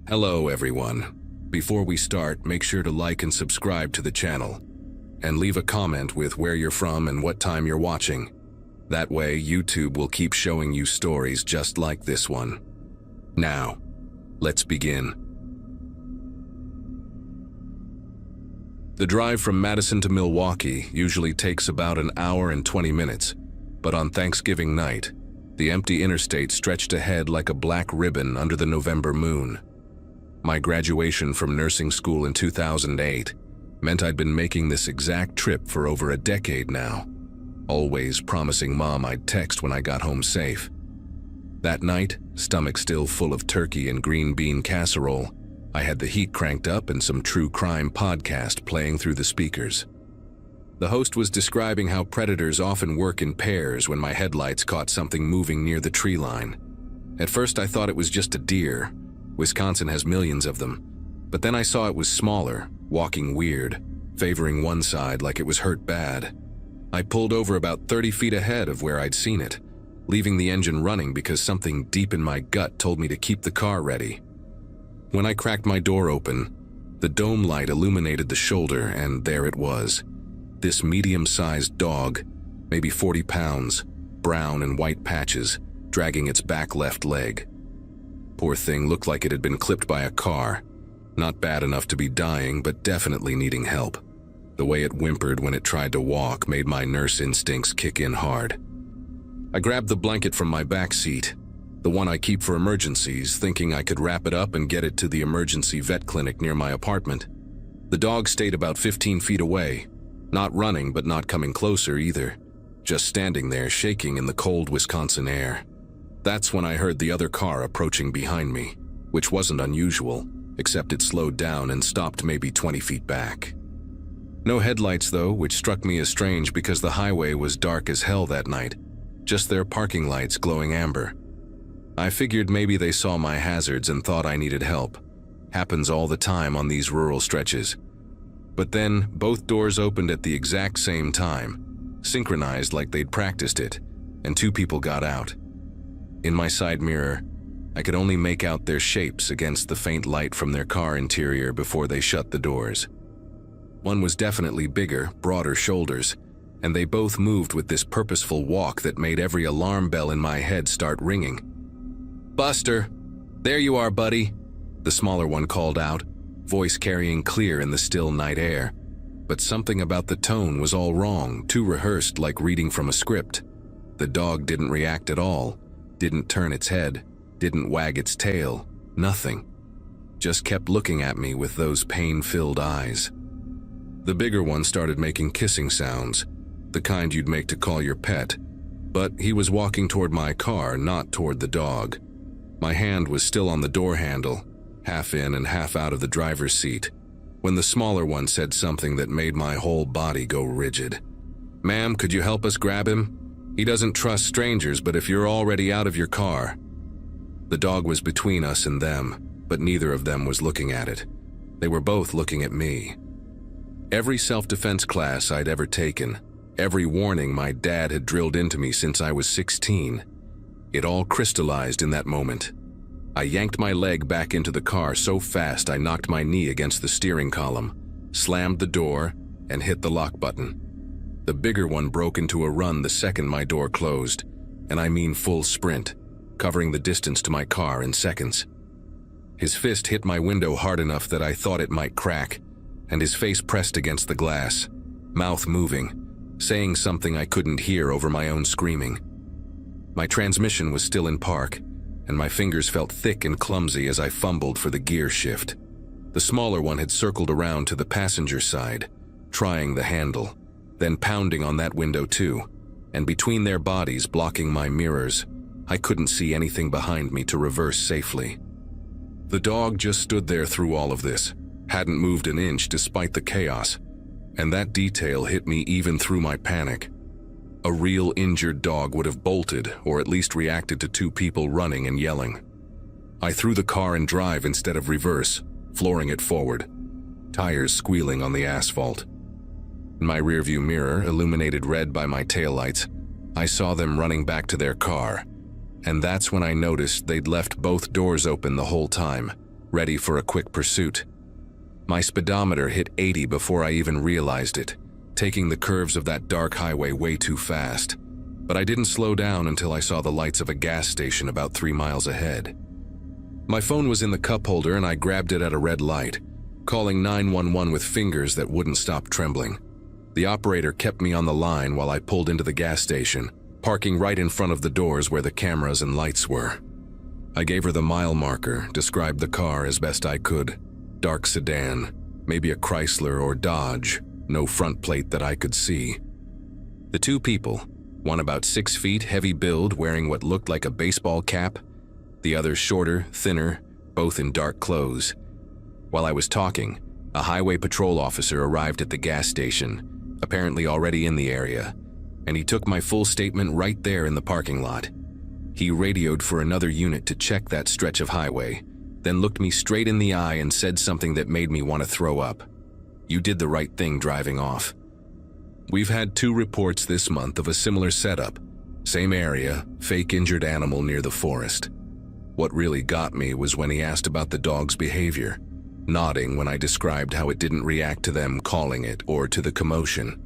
Hello everyone. Before we start, make sure to like and subscribe to the channel. And leave a comment with where you're from and what time you're watching. That way, YouTube will keep showing you stories just like this one. Now, let's begin. The drive from Madison to Milwaukee usually takes about an hour and 20 minutes, but on Thanksgiving night, the empty interstate stretched ahead like a black ribbon under the November moon. My graduation from nursing school in 2008 meant I'd been making this exact trip for over a decade now, always promising Mom I'd text when I got home safe. That night, stomach still full of turkey and green bean casserole, I had the heat cranked up and some true crime podcast playing through the speakers. The host was describing how predators often work in pairs when my headlights caught something moving near the tree line. At first I thought it was just a deer. Wisconsin has millions of them. But then I saw it was smaller, walking weird, favoring one side like it was hurt bad. I pulled over about 30 feet ahead of where I'd seen it, leaving the engine running because something deep in my gut told me to keep the car ready. When I cracked my door open, the dome light illuminated the shoulder, and there it was. This medium-sized dog, maybe 40 pounds, brown and white patches, dragging its back left leg. Poor thing looked like it had been clipped by a car. Not bad enough to be dying, but definitely needing help. The way it whimpered when it tried to walk made my nurse instincts kick in hard. I grabbed the blanket from my back seat, the one I keep for emergencies, thinking I could wrap it up and get it to the emergency vet clinic near my apartment. The dog stayed about 15 feet away, not running but not coming closer either, just standing there shaking in the cold Wisconsin air. That's when I heard the other car approaching behind me, which wasn't unusual, except it slowed down and stopped maybe 20 feet back. No headlights though, which struck me as strange because the highway was dark as hell that night, just their parking lights glowing amber. I figured maybe they saw my hazards and thought I needed help. Happens all the time on these rural stretches. But then, both doors opened at the exact same time, synchronized like they'd practiced it, and two people got out. In my side mirror, I could only make out their shapes against the faint light from their car interior before they shut the doors. One was definitely bigger, broader shoulders, and they both moved with this purposeful walk that made every alarm bell in my head start ringing. "Buster, there you are, buddy," the smaller one called out, voice carrying clear in the still night air. But something about the tone was all wrong, too rehearsed like reading from a script. The dog didn't react at all. Didn't turn its head, didn't wag its tail, nothing. Just kept looking at me with those pain-filled eyes. The bigger one started making kissing sounds, the kind you'd make to call your pet, but he was walking toward my car, not toward the dog. My hand was still on the door handle, half in and half out of the driver's seat, when the smaller one said something that made my whole body go rigid. "Ma'am, could you help us grab him? He doesn't trust strangers, but if you're already out of your car." The dog was between us and them, but neither of them was looking at it. They were both looking at me. Every self-defense class I'd ever taken, every warning my dad had drilled into me since I was 16, it all crystallized in that moment. I yanked my leg back into the car so fast I knocked my knee against the steering column, slammed the door, and hit the lock button. The bigger one broke into a run the second my door closed, and I mean full sprint, covering the distance to my car in seconds. His fist hit my window hard enough that I thought it might crack, and his face pressed against the glass, mouth moving, saying something I couldn't hear over my own screaming. My transmission was still in park, and my fingers felt thick and clumsy as I fumbled for the gear shift. The smaller one had circled around to the passenger side, trying the handle, then pounding on that window too, and between their bodies blocking my mirrors, I couldn't see anything behind me to reverse safely. The dog just stood there through all of this, hadn't moved an inch despite the chaos, and that detail hit me even through my panic. A real injured dog would have bolted or at least reacted to two people running and yelling. I threw the car in drive instead of reverse, flooring it forward, tires squealing on the asphalt. In my rearview mirror, illuminated red by my taillights, I saw them running back to their car, and that's when I noticed they'd left both doors open the whole time, ready for a quick pursuit. My speedometer hit 80 before I even realized it, taking the curves of that dark highway way too fast. But I didn't slow down until I saw the lights of a gas station about 3 miles ahead. My phone was in the cup holder and I grabbed it at a red light, calling 911 with fingers that wouldn't stop trembling. The operator kept me on the line while I pulled into the gas station, parking right in front of the doors where the cameras and lights were. I gave her the mile marker, described the car as best I could. Dark sedan, maybe a Chrysler or Dodge, no front plate that I could see. The two people, one about 6 feet, heavy build, wearing what looked like a baseball cap, the other shorter, thinner, both in dark clothes. While I was talking, a highway patrol officer arrived at the gas station, apparently already in the area, and he took my full statement right there in the parking lot. He radioed for another unit to check that stretch of highway, then looked me straight in the eye and said something that made me want to throw up. "You did the right thing driving off." We've had 2 reports this month of a similar setup. Same area, fake injured animal near the forest. What really got me was when he asked about the dog's behavior, nodding when I described how it didn't react to them calling it or to the commotion.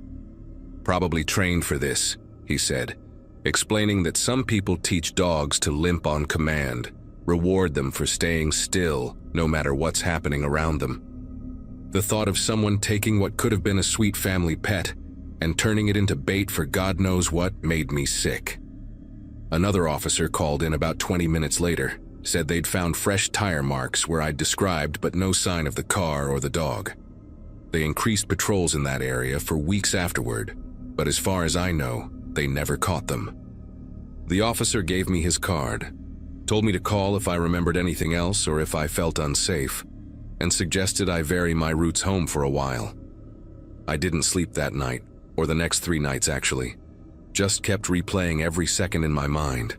"Probably trained for this," he said, explaining that some people teach dogs to limp on command, reward them for staying still no matter what's happening around them. The thought of someone taking what could have been a sweet family pet and turning it into bait for God knows what made me sick. Another officer called in about 20 minutes later, said they'd found fresh tire marks where I'd described but no sign of the car or the dog. They increased patrols in that area for weeks afterward, but as far as I know, they never caught them. The officer gave me his card, told me to call if I remembered anything else or if I felt unsafe, and suggested I vary my routes home for a while. I didn't sleep that night, or the next 3 nights actually, just kept replaying every second in my mind.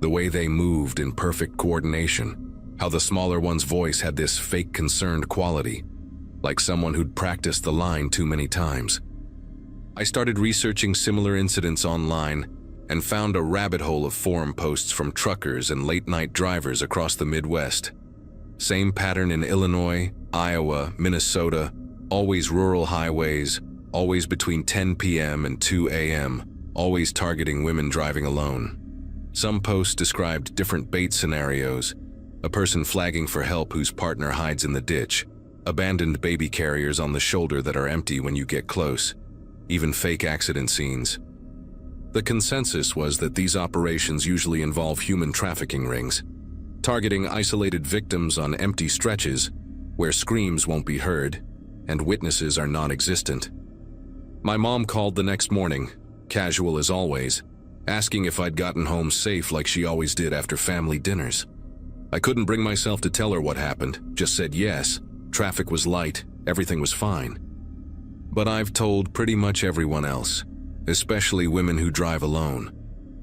The way they moved in perfect coordination, how the smaller one's voice had this fake concerned quality, like someone who'd practiced the line too many times. I started researching similar incidents online and found a rabbit hole of forum posts from truckers and late-night drivers across the Midwest. Same pattern in Illinois, Iowa, Minnesota, always rural highways, always between 10 p.m. and 2 a.m., always targeting women driving alone. Some posts described different bait scenarios, a person flagging for help whose partner hides in the ditch, abandoned baby carriers on the shoulder that are empty when you get close, even fake accident scenes. The consensus was that these operations usually involve human trafficking rings, targeting isolated victims on empty stretches where screams won't be heard and witnesses are non-existent. My mom called the next morning, casual as always, asking if I'd gotten home safe like she always did after family dinners. I couldn't bring myself to tell her what happened, just said yes, traffic was light, everything was fine. But I've told pretty much everyone else, especially women who drive alone,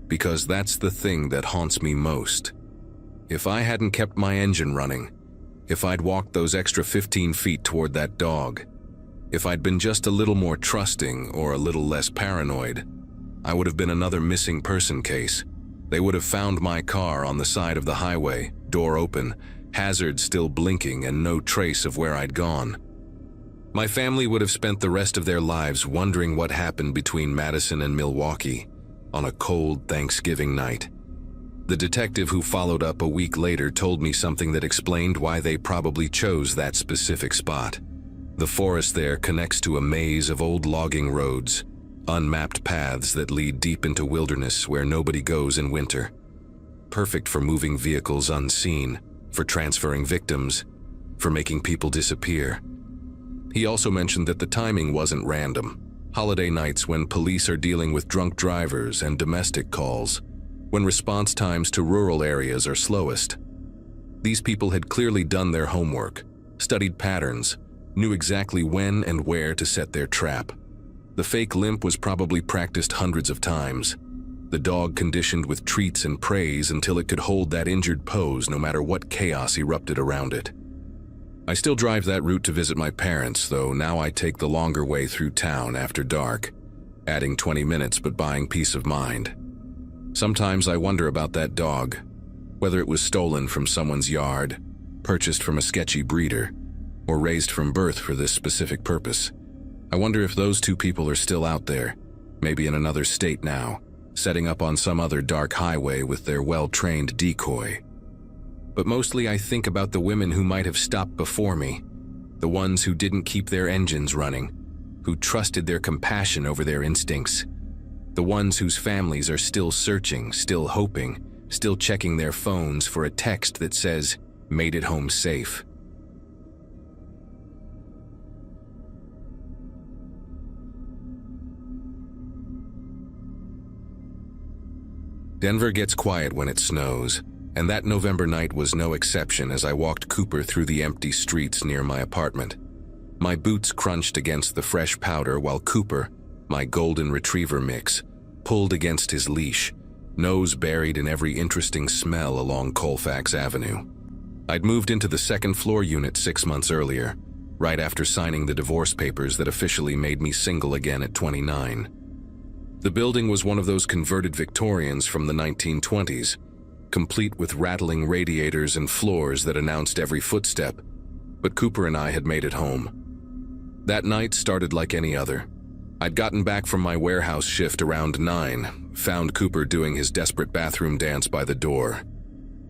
because that's the thing that haunts me most. If I hadn't kept my engine running, if I'd walked those extra 15 feet toward that dog, if I'd been just a little more trusting or a little less paranoid, I would have been another missing person case. They would have found my car on the side of the highway, door open, hazards still blinking, and no trace of where I'd gone. My family would have spent the rest of their lives wondering what happened between Madison and Milwaukee on a cold Thanksgiving night. The detective who followed up a week later told me something that explained why they probably chose that specific spot. The forest there connects to a maze of old logging roads, unmapped paths that lead deep into wilderness where nobody goes in winter. Perfect for moving vehicles unseen, for transferring victims, for making people disappear. He also mentioned that the timing wasn't random. Holiday nights when police are dealing with drunk drivers and domestic calls, when response times to rural areas are slowest. These people had clearly done their homework, studied patterns, knew exactly when and where to set their trap. The fake limp was probably practiced hundreds of times. The dog conditioned with treats and praise until it could hold that injured pose no matter what chaos erupted around it. I still drive that route to visit my parents, though now I take the longer way through town after dark, adding 20 minutes but buying peace of mind. Sometimes I wonder about that dog, whether it was stolen from someone's yard, purchased from a sketchy breeder, or raised from birth for this specific purpose. I wonder if those two people are still out there, maybe in another state now, setting up on some other dark highway with their well-trained decoy. But mostly I think about the women who might have stopped before me, the ones who didn't keep their engines running, who trusted their compassion over their instincts, the ones whose families are still searching, still hoping, still checking their phones for a text that says, "Made it home safe." Denver gets quiet when it snows, and that November night was no exception as I walked Cooper through the empty streets near my apartment. My boots crunched against the fresh powder while Cooper, my golden retriever mix, pulled against his leash, nose buried in every interesting smell along Colfax Avenue. I'd moved into the second-floor unit 6 months earlier, right after signing the divorce papers that officially made me single again at 29. The building was one of those converted Victorians from the 1920s, complete with rattling radiators and floors that announced every footstep, but Cooper and I had made it home. That night started like any other. I'd gotten back from my warehouse shift around 9, found Cooper doing his desperate bathroom dance by the door,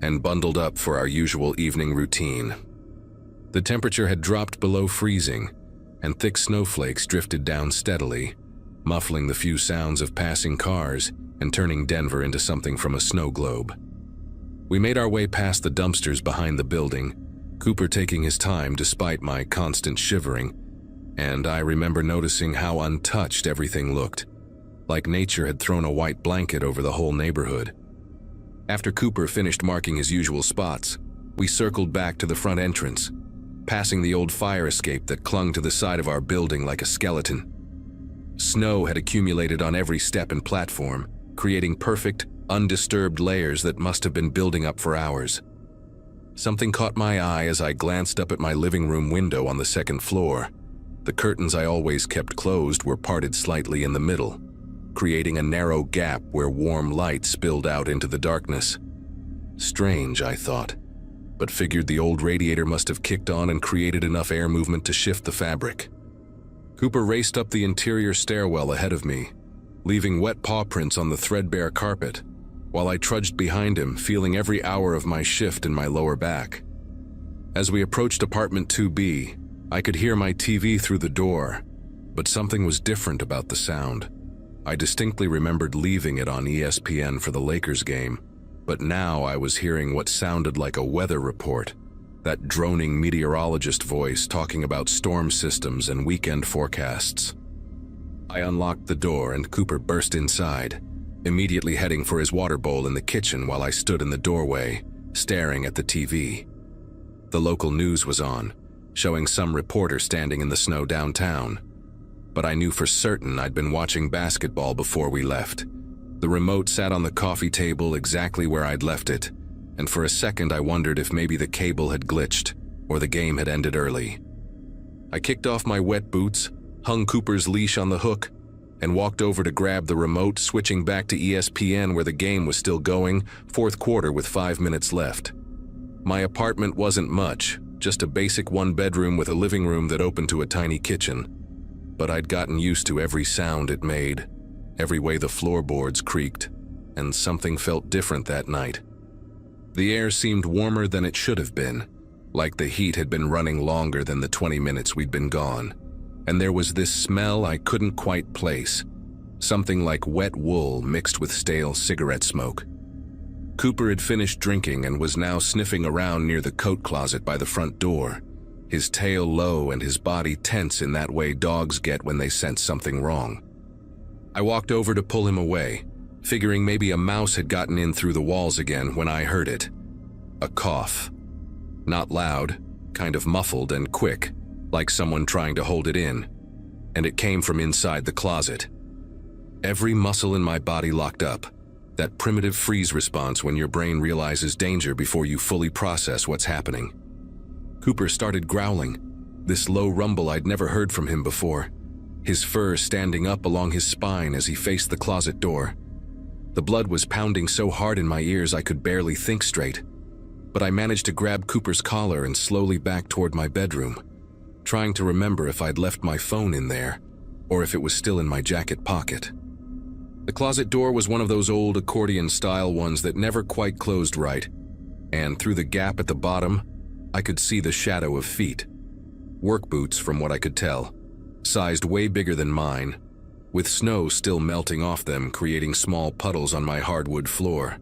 and bundled up for our usual evening routine. The temperature had dropped below freezing, and thick snowflakes drifted down steadily, muffling the few sounds of passing cars and turning Denver into something from a snow globe. We made our way past the dumpsters behind the building, Cooper taking his time despite my constant shivering, and I remember noticing how untouched everything looked, like nature had thrown a white blanket over the whole neighborhood. After Cooper finished marking his usual spots, we circled back to the front entrance, passing the old fire escape that clung to the side of our building like a skeleton. Snow had accumulated on every step and platform, creating perfect, undisturbed layers that must have been building up for hours. Something caught my eye as I glanced up at my living room window on the second floor. The curtains I always kept closed were parted slightly in the middle, creating a narrow gap where warm light spilled out into the darkness. Strange, I thought, but figured the old radiator must have kicked on and created enough air movement to shift the fabric. Cooper raced up the interior stairwell ahead of me, leaving wet paw prints on the threadbare carpet, while I trudged behind him, feeling every hour of my shift in my lower back. As we approached apartment 2B, I could hear my TV through the door, but something was different about the sound. I distinctly remembered leaving it on ESPN for the Lakers game, but now I was hearing what sounded like a weather report, that droning meteorologist voice talking about storm systems and weekend forecasts. I unlocked the door and Cooper burst inside, immediately heading for his water bowl in the kitchen while I stood in the doorway, staring at the TV. The local news was on, showing some reporter standing in the snow downtown. But I knew for certain I'd been watching basketball before we left. The remote sat on the coffee table exactly where I'd left it, and for a second I wondered if maybe the cable had glitched or the game had ended early. I kicked off my wet boots, hung Cooper's leash on the hook, and walked over to grab the remote, switching back to ESPN where the game was still going, fourth quarter with 5 minutes left. My apartment wasn't much, just a basic one-bedroom with a living room that opened to a tiny kitchen. But I'd gotten used to every sound it made, every way the floorboards creaked, and something felt different that night. The air seemed warmer than it should have been, like the heat had been running longer than the 20 minutes we'd been gone. And there was this smell I couldn't quite place, something like wet wool mixed with stale cigarette smoke. Cooper had finished drinking and was now sniffing around near the coat closet by the front door, his tail low and his body tense in that way dogs get when they sense something wrong. I walked over to pull him away, figuring maybe a mouse had gotten in through the walls again when I heard it. A cough. Not loud, kind of muffled and quick, like someone trying to hold it in, and it came from inside the closet. Every muscle in my body locked up, that primitive freeze response when your brain realizes danger before you fully process what's happening. Cooper started growling, this low rumble I'd never heard from him before, his fur standing up along his spine as he faced the closet door. The blood was pounding so hard in my ears I could barely think straight. but I managed to grab Cooper's collar and slowly back toward my bedroom, trying to remember if I'd left my phone in there or if it was still in my jacket pocket. The closet door was one of those old accordion-style ones that never quite closed right, and through the gap at the bottom, I could see the shadow of feet. Work boots, from what I could tell, sized way bigger than mine, with snow still melting off them, creating small puddles on my hardwood floor.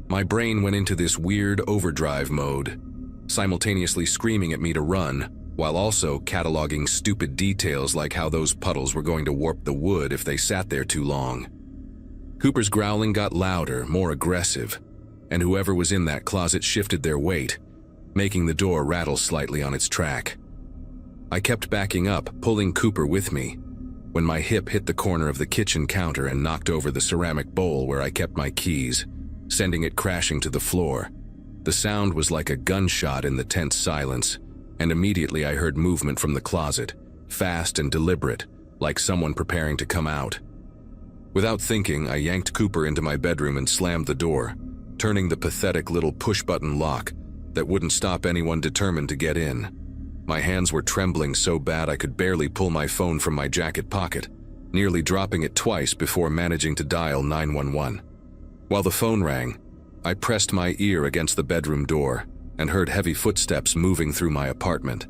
My brain went into this weird overdrive mode, simultaneously screaming at me to run, while also cataloging stupid details like how those puddles were going to warp the wood if they sat there too long. Cooper's growling got louder, more aggressive, and whoever was in that closet shifted their weight, making the door rattle slightly on its track. I kept backing up, pulling Cooper with me, when my hip hit the corner of the kitchen counter and knocked over the ceramic bowl where I kept my keys, sending it crashing to the floor. The sound was like a gunshot in the tense silence, and immediately I heard movement from the closet, fast and deliberate, like someone preparing to come out. Without thinking, I yanked Cooper into my bedroom and slammed the door, turning the pathetic little push-button lock that wouldn't stop anyone determined to get in. My hands were trembling so bad I could barely pull my phone from my jacket pocket, nearly dropping it twice before managing to dial 911. While the phone rang, I pressed my ear against the bedroom door and heard heavy footsteps moving through my apartment,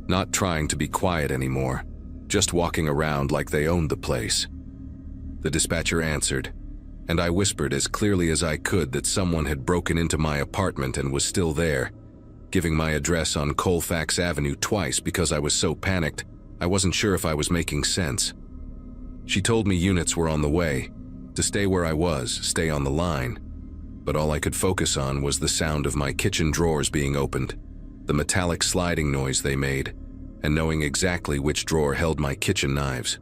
not trying to be quiet anymore, just walking around like they owned the place. The dispatcher answered, and I whispered as clearly as I could that someone had broken into my apartment and was still there, giving my address on Colfax Avenue twice because I was so panicked I wasn't sure if I was making sense. She told me units were on the way, to stay where I was, stay on the line, but all I could focus on was the sound of my kitchen drawers being opened, the metallic sliding noise they made, and knowing exactly which drawer held my kitchen knives.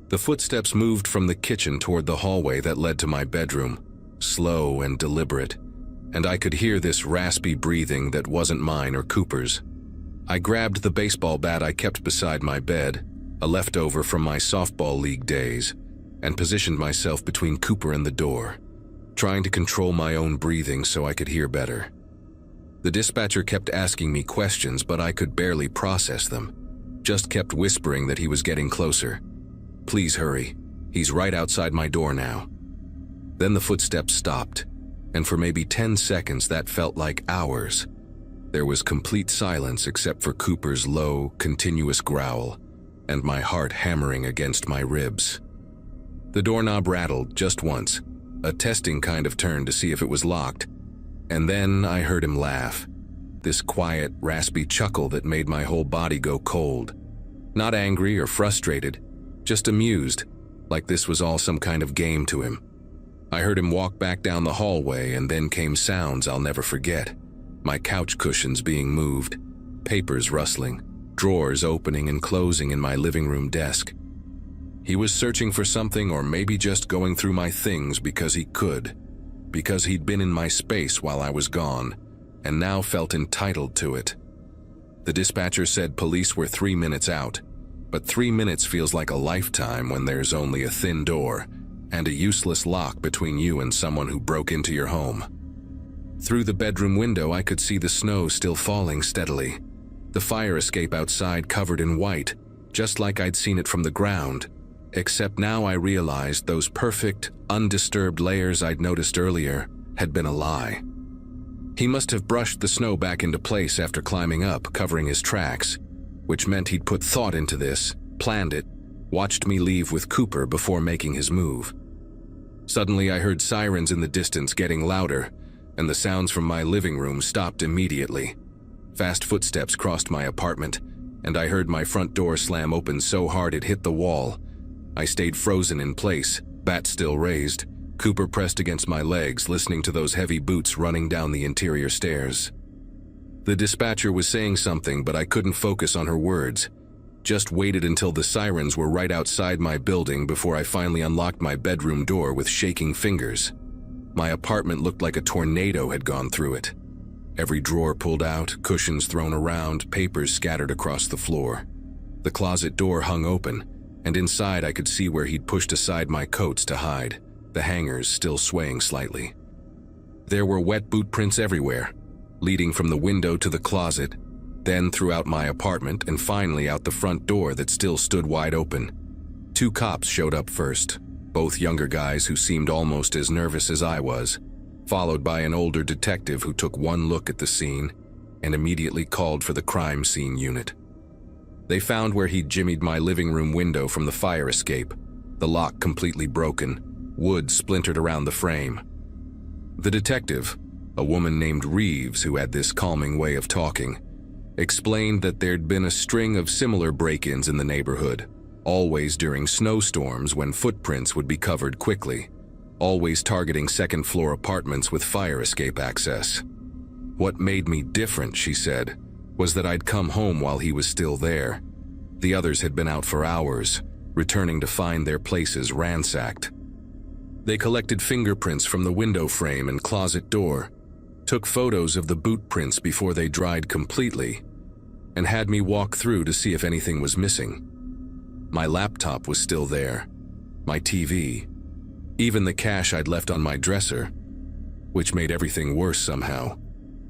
The footsteps moved from the kitchen toward the hallway that led to my bedroom, slow and deliberate, and I could hear this raspy breathing that wasn't mine or Cooper's. I grabbed the baseball bat I kept beside my bed, a leftover from my softball league days, and positioned myself between Cooper and the door, trying to control my own breathing so I could hear better. The dispatcher kept asking me questions, but I could barely process them, just kept whispering that he was getting closer. Please hurry, he's right outside my door now. Then the footsteps stopped, and for maybe 10 seconds that felt like hours. There was complete silence except for Cooper's low, continuous growl, and my heart hammering against my ribs. The doorknob rattled just once, a testing kind of turn to see if it was locked, and then I heard him laugh, this quiet, raspy chuckle that made my whole body go cold. Not angry or frustrated, just amused, like this was all some kind of game to him. I heard him walk back down the hallway, and then came sounds I'll never forget. My couch cushions being moved, papers rustling, drawers opening and closing in my living room desk. He was searching for something, or maybe just going through my things because he could, because he'd been in my space while I was gone, and now felt entitled to it. The dispatcher said police were 3 minutes out, but 3 minutes feels like a lifetime when there's only a thin door and a useless lock between you and someone who broke into your home. Through the bedroom window, I could see the snow still falling steadily, the fire escape outside covered in white, just like I'd seen it from the ground, except now I realized those perfect, undisturbed layers I'd noticed earlier had been a lie. He must have brushed the snow back into place after climbing up, covering his tracks, which meant he'd put thought into this, planned it, watched me leave with Cooper before making his move. Suddenly I heard sirens in the distance getting louder, and the sounds from my living room stopped immediately. Fast footsteps crossed my apartment, and I heard my front door slam open so hard it hit the wall. I stayed frozen in place, bat still raised, Cooper pressed against my legs, listening to those heavy boots running down the interior stairs. The dispatcher was saying something, but I couldn't focus on her words. Just waited until the sirens were right outside my building before I finally unlocked my bedroom door with shaking fingers. My apartment looked like a tornado had gone through it. Every drawer pulled out, cushions thrown around, papers scattered across the floor. The closet door hung open, and inside I could see where he'd pushed aside my coats to hide, the hangers still swaying slightly. There were wet boot prints everywhere, leading from the window to the closet, then throughout my apartment and finally out the front door that still stood wide open. 2 cops showed up first, both younger guys who seemed almost as nervous as I was, followed by an older detective who took one look at the scene and immediately called for the crime scene unit. They found where he'd jimmied my living room window from the fire escape, the lock completely broken, wood splintered around the frame. The detective, a woman named Reeves who had this calming way of talking, explained that there'd been a string of similar break-ins in the neighborhood, always during snowstorms when footprints would be covered quickly, always targeting second-floor apartments with fire escape access. What made me different, she said, was that I'd come home while he was still there. The others had been out for hours, returning to find their places ransacked. They collected fingerprints from the window frame and closet door, took photos of the boot prints before they dried completely, and had me walk through to see if anything was missing. My laptop was still there, my TV, even the cash I'd left on my dresser, which made everything worse somehow,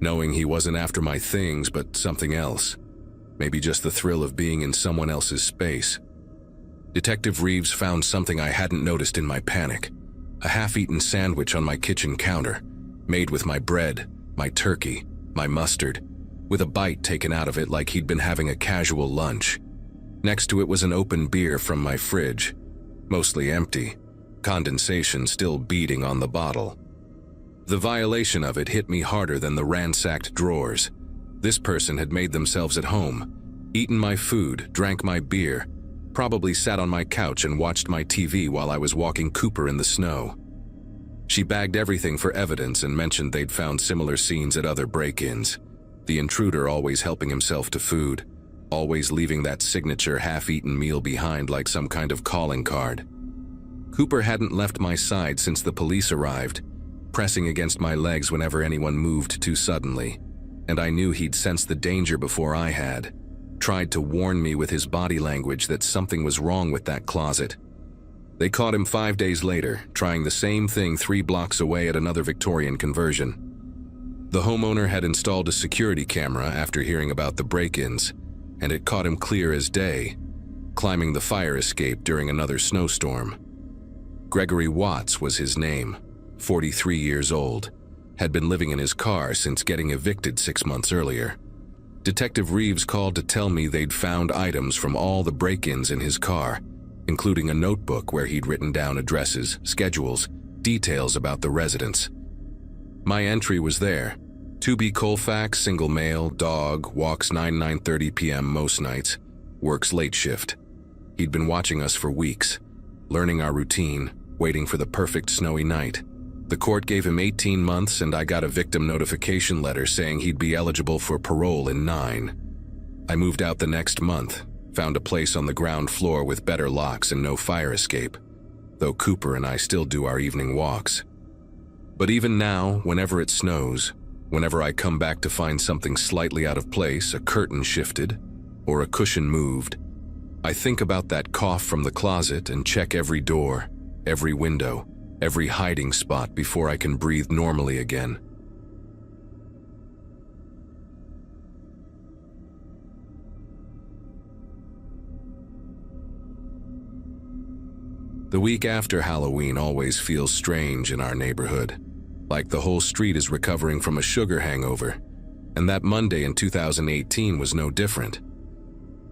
knowing he wasn't after my things but something else, maybe just the thrill of being in someone else's space. Detective Reeves found something I hadn't noticed in my panic, a half-eaten sandwich on my kitchen counter, made with my bread, my turkey, my mustard, with a bite taken out of it like he'd been having a casual lunch. Next to it was an open beer from my fridge, mostly empty, condensation still beading on the bottle. The violation of it hit me harder than the ransacked drawers. This person had made themselves at home, eaten my food, drank my beer, probably sat on my couch and watched my TV while I was walking Cooper in the snow. She bagged everything for evidence and mentioned they'd found similar scenes at other break-ins. The intruder always helping himself to food, always leaving that signature half-eaten meal behind like some kind of calling card. Cooper hadn't left my side since the police arrived, pressing against my legs whenever anyone moved too suddenly, and I knew he'd sensed the danger before I had, tried to warn me with his body language that something was wrong with that closet. They caught him 5 days later, trying the same thing 3 blocks away at another Victorian conversion. The homeowner had installed a security camera after hearing about the break-ins, and it caught him clear as day, climbing the fire escape during another snowstorm. Gregory Watts was his name, 43 years old, had been living in his car since getting evicted 6 months earlier. Detective Reeves called to tell me they'd found items from all the break-ins in his car, including a notebook where he'd written down addresses, schedules, details about the residents. My entry was there. 2B Colfax, single male, dog, walks 9:30 p.m. most nights, works late shift. He'd been watching us for weeks, learning our routine, waiting for the perfect snowy night. The court gave him 18 months and I got a victim notification letter saying he'd be eligible for parole in 9. I moved out the next month, found a place on the ground floor with better locks and no fire escape, though Cooper and I still do our evening walks. But even now, whenever it snows, whenever I come back to find something slightly out of place, a curtain shifted, or a cushion moved, I think about that cough from the closet and check every door, every window, every hiding spot before I can breathe normally again. The week after Halloween always feels strange in our neighborhood, like the whole street is recovering from a sugar hangover, and that Monday in 2018 was no different.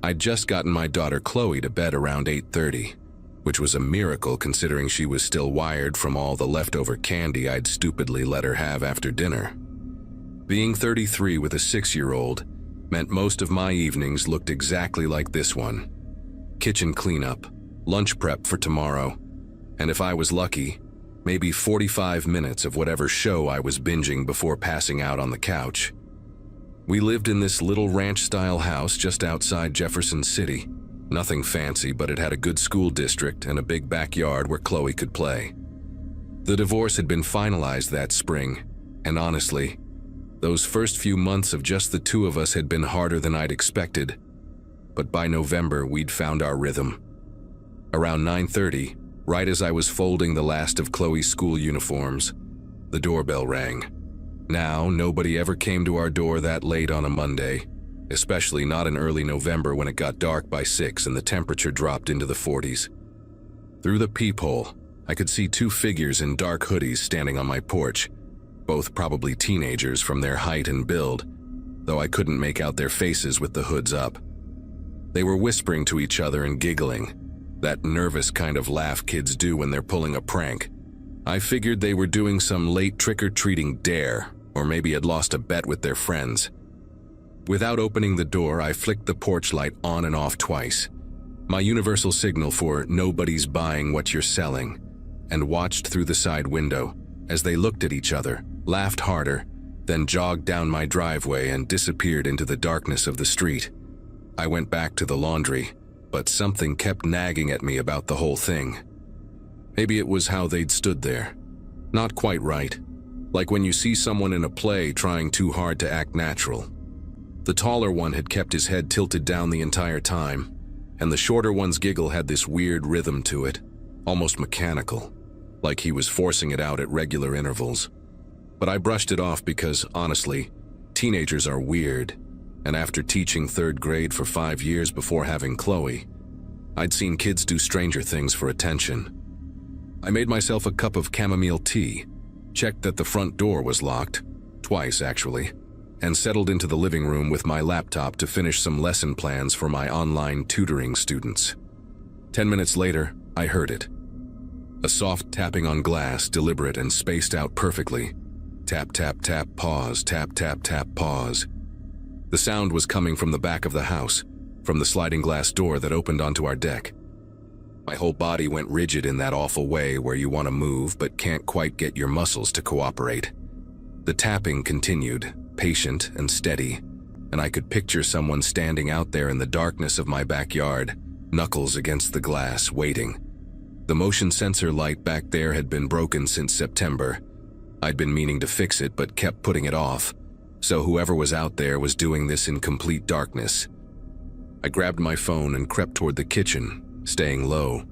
I'd just gotten my daughter Chloe to bed around 8:30, which was a miracle considering she was still wired from all the leftover candy I'd stupidly let her have after dinner. Being 33 with a 6-year-old meant most of my evenings looked exactly like this one. Kitchen cleanup, lunch prep for tomorrow, and if I was lucky, maybe 45 minutes of whatever show I was binging before passing out on the couch. We lived in this little ranch-style house just outside Jefferson City. Nothing fancy, but it had a good school district and a big backyard where Chloe could play. The divorce had been finalized that spring, and honestly, those first few months of just the two of us had been harder than I'd expected. But by November, we'd found our rhythm. Around 9:30, right as I was folding the last of Chloe's school uniforms, the doorbell rang. Now, nobody ever came to our door that late on a Monday, especially not in early November when it got dark by 6 and the temperature dropped into the 40s. Through the peephole, I could see two figures in dark hoodies standing on my porch, both probably teenagers from their height and build, though I couldn't make out their faces with the hoods up. They were whispering to each other and giggling, that nervous kind of laugh kids do when they're pulling a prank. I figured they were doing some late trick-or-treating dare, or maybe had lost a bet with their friends. Without opening the door, I flicked the porch light on and off twice, my universal signal for nobody's buying what you're selling, and watched through the side window as they looked at each other, laughed harder, then jogged down my driveway and disappeared into the darkness of the street. I went back to the laundry, but something kept nagging at me about the whole thing. Maybe it was how they'd stood there. Not quite right. Like when you see someone in a play trying too hard to act natural. The taller one had kept his head tilted down the entire time, and the shorter one's giggle had this weird rhythm to it, almost mechanical, like he was forcing it out at regular intervals. But I brushed it off because, honestly, teenagers are weird, and after teaching 3rd grade for 5 years before having Chloe, I'd seen kids do stranger things for attention. I made myself a cup of chamomile tea, checked that the front door was locked, twice actually, and settled into the living room with my laptop to finish some lesson plans for my online tutoring students. 10 minutes later, I heard it. A soft tapping on glass, deliberate and spaced out perfectly. Tap, tap, tap, pause, tap, tap, tap, pause. The sound was coming from the back of the house, from the sliding glass door that opened onto our deck. My whole body went rigid in that awful way where you want to move but can't quite get your muscles to cooperate. The tapping continued, patient and steady, and I could picture someone standing out there in the darkness of my backyard, knuckles against the glass, waiting. The motion sensor light back there had been broken since September. I'd been meaning to fix it but kept putting it off, so whoever was out there was doing this in complete darkness. I grabbed my phone and crept toward the kitchen, staying low,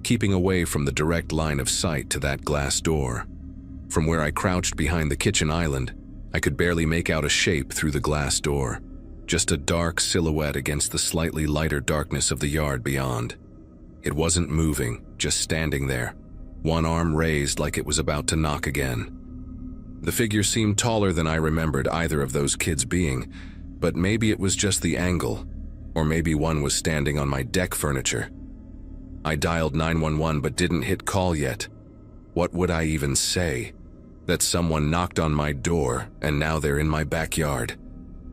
keeping away from the direct line of sight to that glass door. From where I crouched behind the kitchen island, I could barely make out a shape through the glass door, just a dark silhouette against the slightly lighter darkness of the yard beyond. It wasn't moving, just standing there, one arm raised like it was about to knock again. The figure seemed taller than I remembered either of those kids being, but maybe it was just the angle, or maybe one was standing on my deck furniture. I dialed 911 but didn't hit call yet. What would I even say? That someone knocked on my door and now they're in my backyard.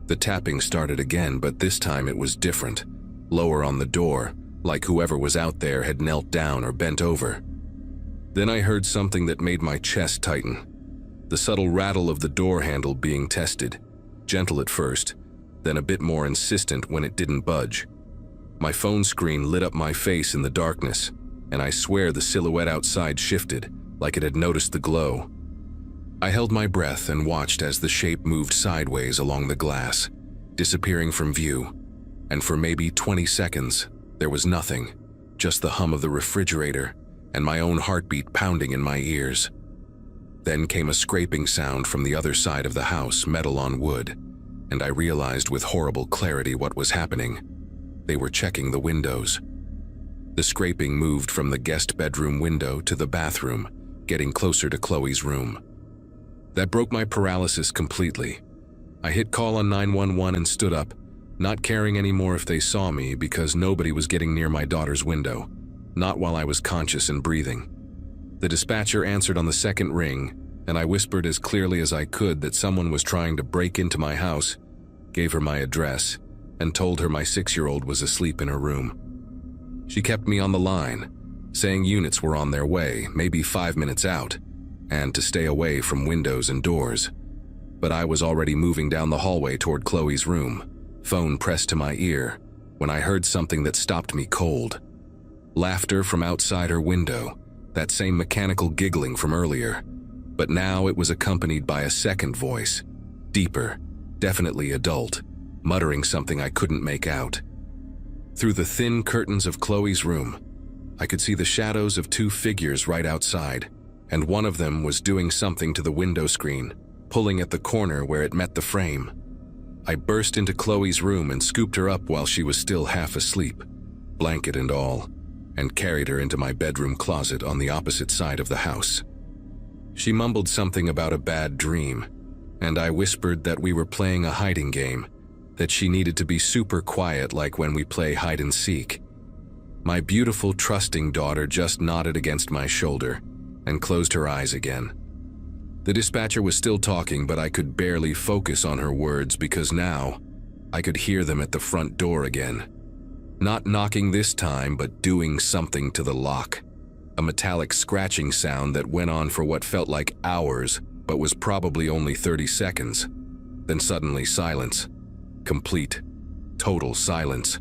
The tapping started again, but this time it was different, lower on the door, like whoever was out there had knelt down or bent over. Then I heard something that made my chest tighten. The subtle rattle of the door handle being tested, gentle at first, then a bit more insistent when it didn't budge. My phone screen lit up my face in the darkness, and I swear the silhouette outside shifted, like it had noticed the glow. I held my breath and watched as the shape moved sideways along the glass, disappearing from view, and for maybe 20 seconds, there was nothing, just the hum of the refrigerator and my own heartbeat pounding in my ears. Then came a scraping sound from the other side of the house, metal on wood, and I realized with horrible clarity what was happening. They were checking the windows. The scraping moved from the guest bedroom window to the bathroom, getting closer to Chloe's room. That broke my paralysis completely. I hit call on 911 and stood up, not caring anymore if they saw me because nobody was getting near my daughter's window, not while I was conscious and breathing. The dispatcher answered on the second ring, and I whispered as clearly as I could that someone was trying to break into my house, gave her my address, and told her my 6-year-old was asleep in her room. She kept me on the line, saying units were on their way, maybe 5 minutes out, and to stay away from windows and doors. But I was already moving down the hallway toward Chloe's room, phone pressed to my ear, when I heard something that stopped me cold. Laughter from outside her window, that same mechanical giggling from earlier, but now it was accompanied by a second voice, deeper, definitely adult, muttering something I couldn't make out. Through the thin curtains of Chloe's room, I could see the shadows of two figures right outside, and one of them was doing something to the window screen, pulling at the corner where it met the frame. I burst into Chloe's room and scooped her up while she was still half asleep, blanket and all, and carried her into my bedroom closet on the opposite side of the house. She mumbled something about a bad dream, and I whispered that we were playing a hiding game, that she needed to be super quiet like when we play hide and seek. My beautiful, trusting daughter just nodded against my shoulder and closed her eyes again. The dispatcher was still talking, but I could barely focus on her words because now I could hear them at the front door again. Not knocking this time, but doing something to the lock. A metallic scratching sound that went on for what felt like hours, but was probably only 30 seconds. Then suddenly silence. Complete, total silence.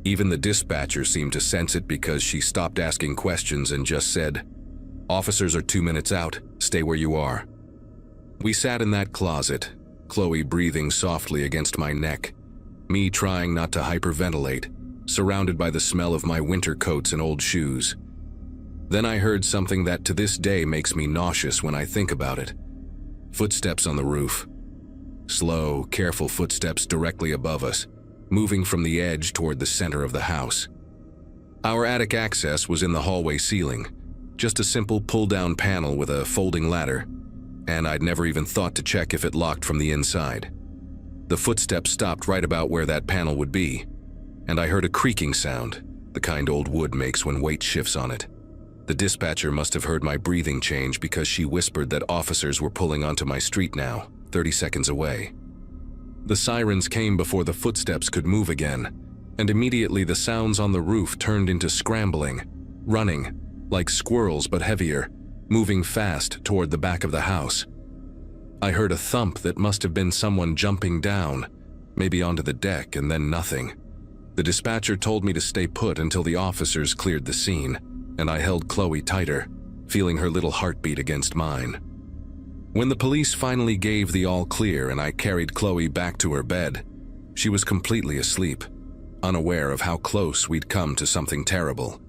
Even the dispatcher seemed to sense it because she stopped asking questions and just said, "Officers are 2 minutes out. Stay where you are." We sat in that closet, Chloe breathing softly against my neck, me trying not to hyperventilate, surrounded by the smell of my winter coats and old shoes. Then I heard something that to this day makes me nauseous when I think about it. Footsteps on the roof. Slow, careful footsteps directly above us, moving from the edge toward the center of the house. Our attic access was in the hallway ceiling, just a simple pull-down panel with a folding ladder, and I'd never even thought to check if it locked from the inside. The footsteps stopped right about where that panel would be, and I heard a creaking sound, the kind old wood makes when weight shifts on it. The dispatcher must have heard my breathing change because she whispered that officers were pulling onto my street now, 30 seconds away. The sirens came before the footsteps could move again, and immediately the sounds on the roof turned into scrambling, running, like squirrels but heavier, moving fast toward the back of the house. I heard a thump that must have been someone jumping down, maybe onto the deck, and then nothing. The dispatcher told me to stay put until the officers cleared the scene, and I held Chloe tighter, feeling her little heartbeat against mine. When the police finally gave the all clear and I carried Chloe back to her bed, she was completely asleep, unaware of how close we'd come to something terrible.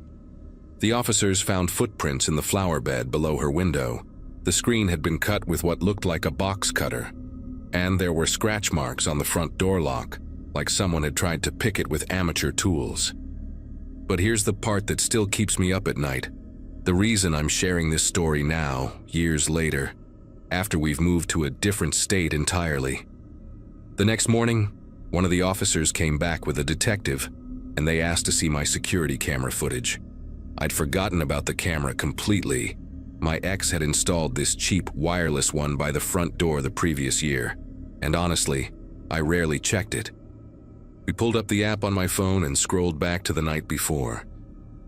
The officers found footprints in the flower bed below her window. The screen had been cut with what looked like a box cutter, and there were scratch marks on the front door lock, like someone had tried to pick it with amateur tools. But here's the part that still keeps me up at night. The reason I'm sharing this story now, years later, after we've moved to a different state entirely. The next morning, one of the officers came back with a detective, and they asked to see my security camera footage. I'd forgotten about the camera completely. My ex had installed this cheap wireless one by the front door the previous year, and honestly, I rarely checked it. We pulled up the app on my phone and scrolled back to the night before,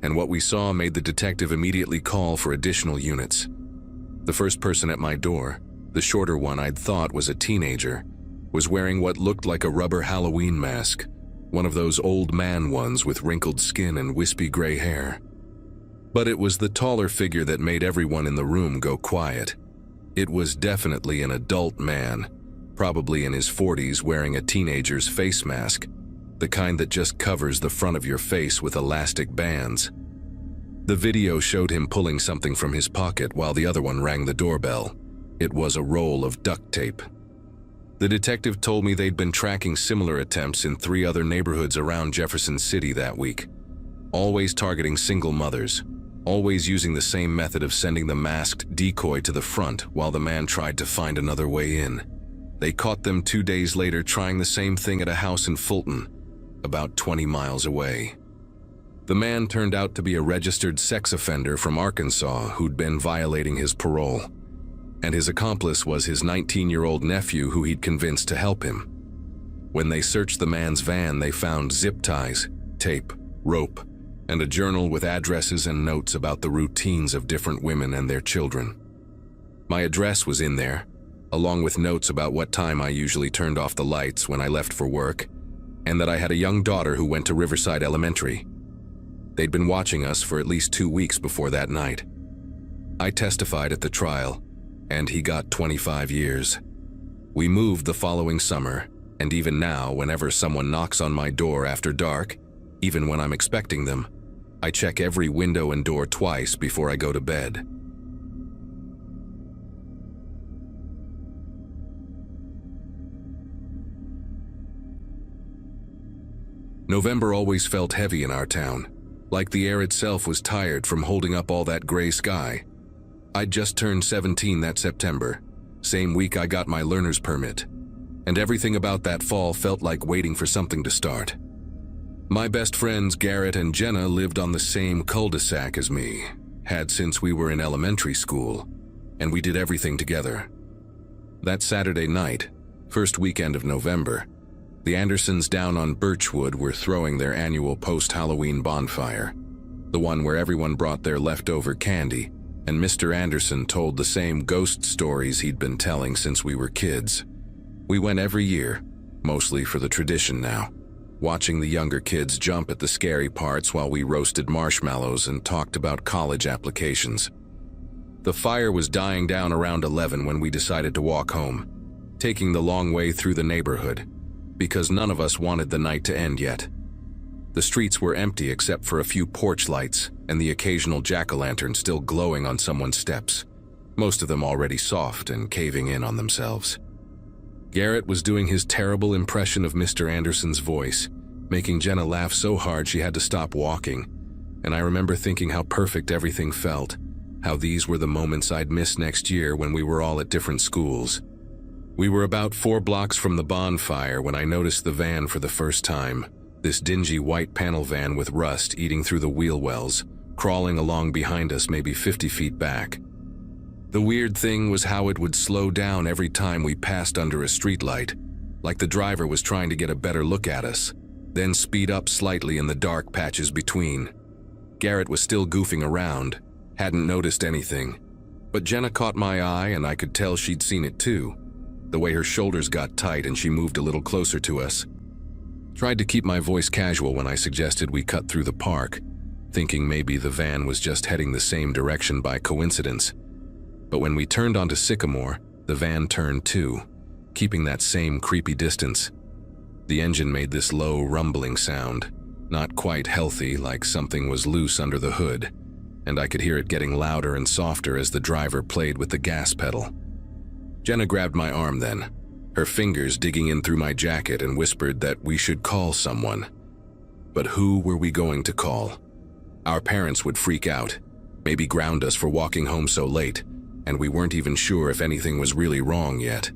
and what we saw made the detective immediately call for additional units. The first person at my door, the shorter one I'd thought was a teenager, was wearing what looked like a rubber Halloween mask, one of those old man ones with wrinkled skin and wispy gray hair. But it was the taller figure that made everyone in the room go quiet. It was definitely an adult man, probably in his 40s, wearing a teenager's face mask, the kind that just covers the front of your face with elastic bands. The video showed him pulling something from his pocket while the other one rang the doorbell. It was a roll of duct tape. The detective told me they'd been tracking similar attempts in 3 other neighborhoods around Jefferson City that week, always targeting single mothers, always using the same method of sending the masked decoy to the front while the man tried to find another way in. They caught them 2 days later trying the same thing at a house in Fulton, about 20 miles away. The man turned out to be a registered sex offender from Arkansas who'd been violating his parole, and his accomplice was his 19-year-old nephew who he'd convinced to help him. When they searched the man's van, they found zip ties, tape, rope, and a journal with addresses and notes about the routines of different women and their children. My address was in there, along with notes about what time I usually turned off the lights when I left for work, and that I had a young daughter who went to Riverside Elementary. They'd been watching us for at least 2 weeks before that night. I testified at the trial, and he got 25 years. We moved the following summer, and even now, whenever someone knocks on my door after dark, even when I'm expecting them, I check every window and door twice before I go to bed. November always felt heavy in our town, like the air itself was tired from holding up all that gray sky. I'd just turned 17 that September, same week I got my learner's permit, and everything about that fall felt like waiting for something to start. My best friends Garrett and Jenna lived on the same cul-de-sac as me, had since we were in elementary school, and we did everything together. That Saturday night, first weekend of November, the Andersons down on Birchwood were throwing their annual post-Halloween bonfire, the one where everyone brought their leftover candy, and Mr. Anderson told the same ghost stories he'd been telling since we were kids. We went every year, mostly for the tradition now, watching the younger kids jump at the scary parts while we roasted marshmallows and talked about college applications. The fire was dying down around 11 when we decided to walk home, taking the long way through the neighborhood, because none of us wanted the night to end yet. The streets were empty except for a few porch lights and the occasional jack-o'-lantern still glowing on someone's steps, most of them already soft and caving in on themselves. Garrett was doing his terrible impression of Mr. Anderson's voice, making Jenna laugh so hard she had to stop walking, and I remember thinking how perfect everything felt, how these were the moments I'd miss next year when we were all at different schools. We were about 4 blocks from the bonfire when I noticed the van for the first time, this dingy white panel van with rust eating through the wheel wells, crawling along behind us maybe 50 feet back. The weird thing was how it would slow down every time we passed under a streetlight, like the driver was trying to get a better look at us, then speed up slightly in the dark patches between. Garrett was still goofing around, hadn't noticed anything, but Jenna caught my eye and I could tell she'd seen it too, the way her shoulders got tight and she moved a little closer to us. Tried to keep my voice casual when I suggested we cut through the park, thinking maybe the van was just heading the same direction by coincidence. But when we turned onto Sycamore, the van turned too, keeping that same creepy distance. The engine made this low, rumbling sound, not quite healthy, like something was loose under the hood, and I could hear it getting louder and softer as the driver played with the gas pedal. Jenna grabbed my arm then, her fingers digging in through my jacket, and whispered that we should call someone. But who were we going to call? Our parents would freak out, maybe ground us for walking home so late, and we weren't even sure if anything was really wrong yet.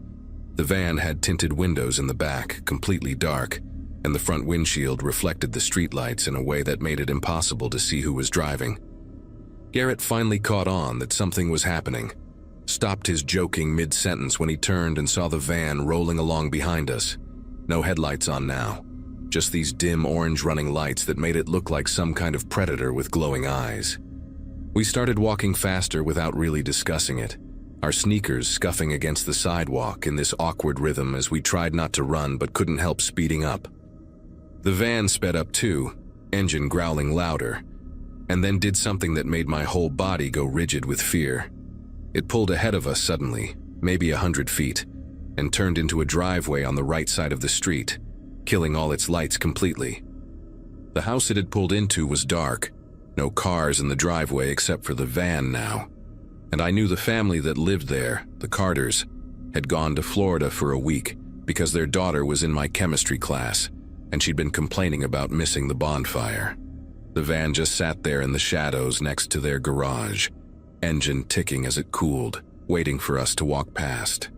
The van had tinted windows in the back, completely dark, and the front windshield reflected the streetlights in a way that made it impossible to see who was driving. Garrett finally caught on that something was happening, stopped his joking mid-sentence when he turned and saw the van rolling along behind us. No headlights on now, just these dim orange running lights that made it look like some kind of predator with glowing eyes. We started walking faster without really discussing it, our sneakers scuffing against the sidewalk in this awkward rhythm as we tried not to run but couldn't help speeding up. The van sped up too, engine growling louder, and then did something that made my whole body go rigid with fear. It pulled ahead of us suddenly, maybe 100 feet, and turned into a driveway on the right side of the street, killing all its lights completely. The house it had pulled into was dark, no cars in the driveway except for the van now, and I knew the family that lived there, the Carters, had gone to Florida for a week because their daughter was in my chemistry class, and she'd been complaining about missing the bonfire. The van just sat there in the shadows next to their garage, engine ticking as it cooled, waiting for us to walk past.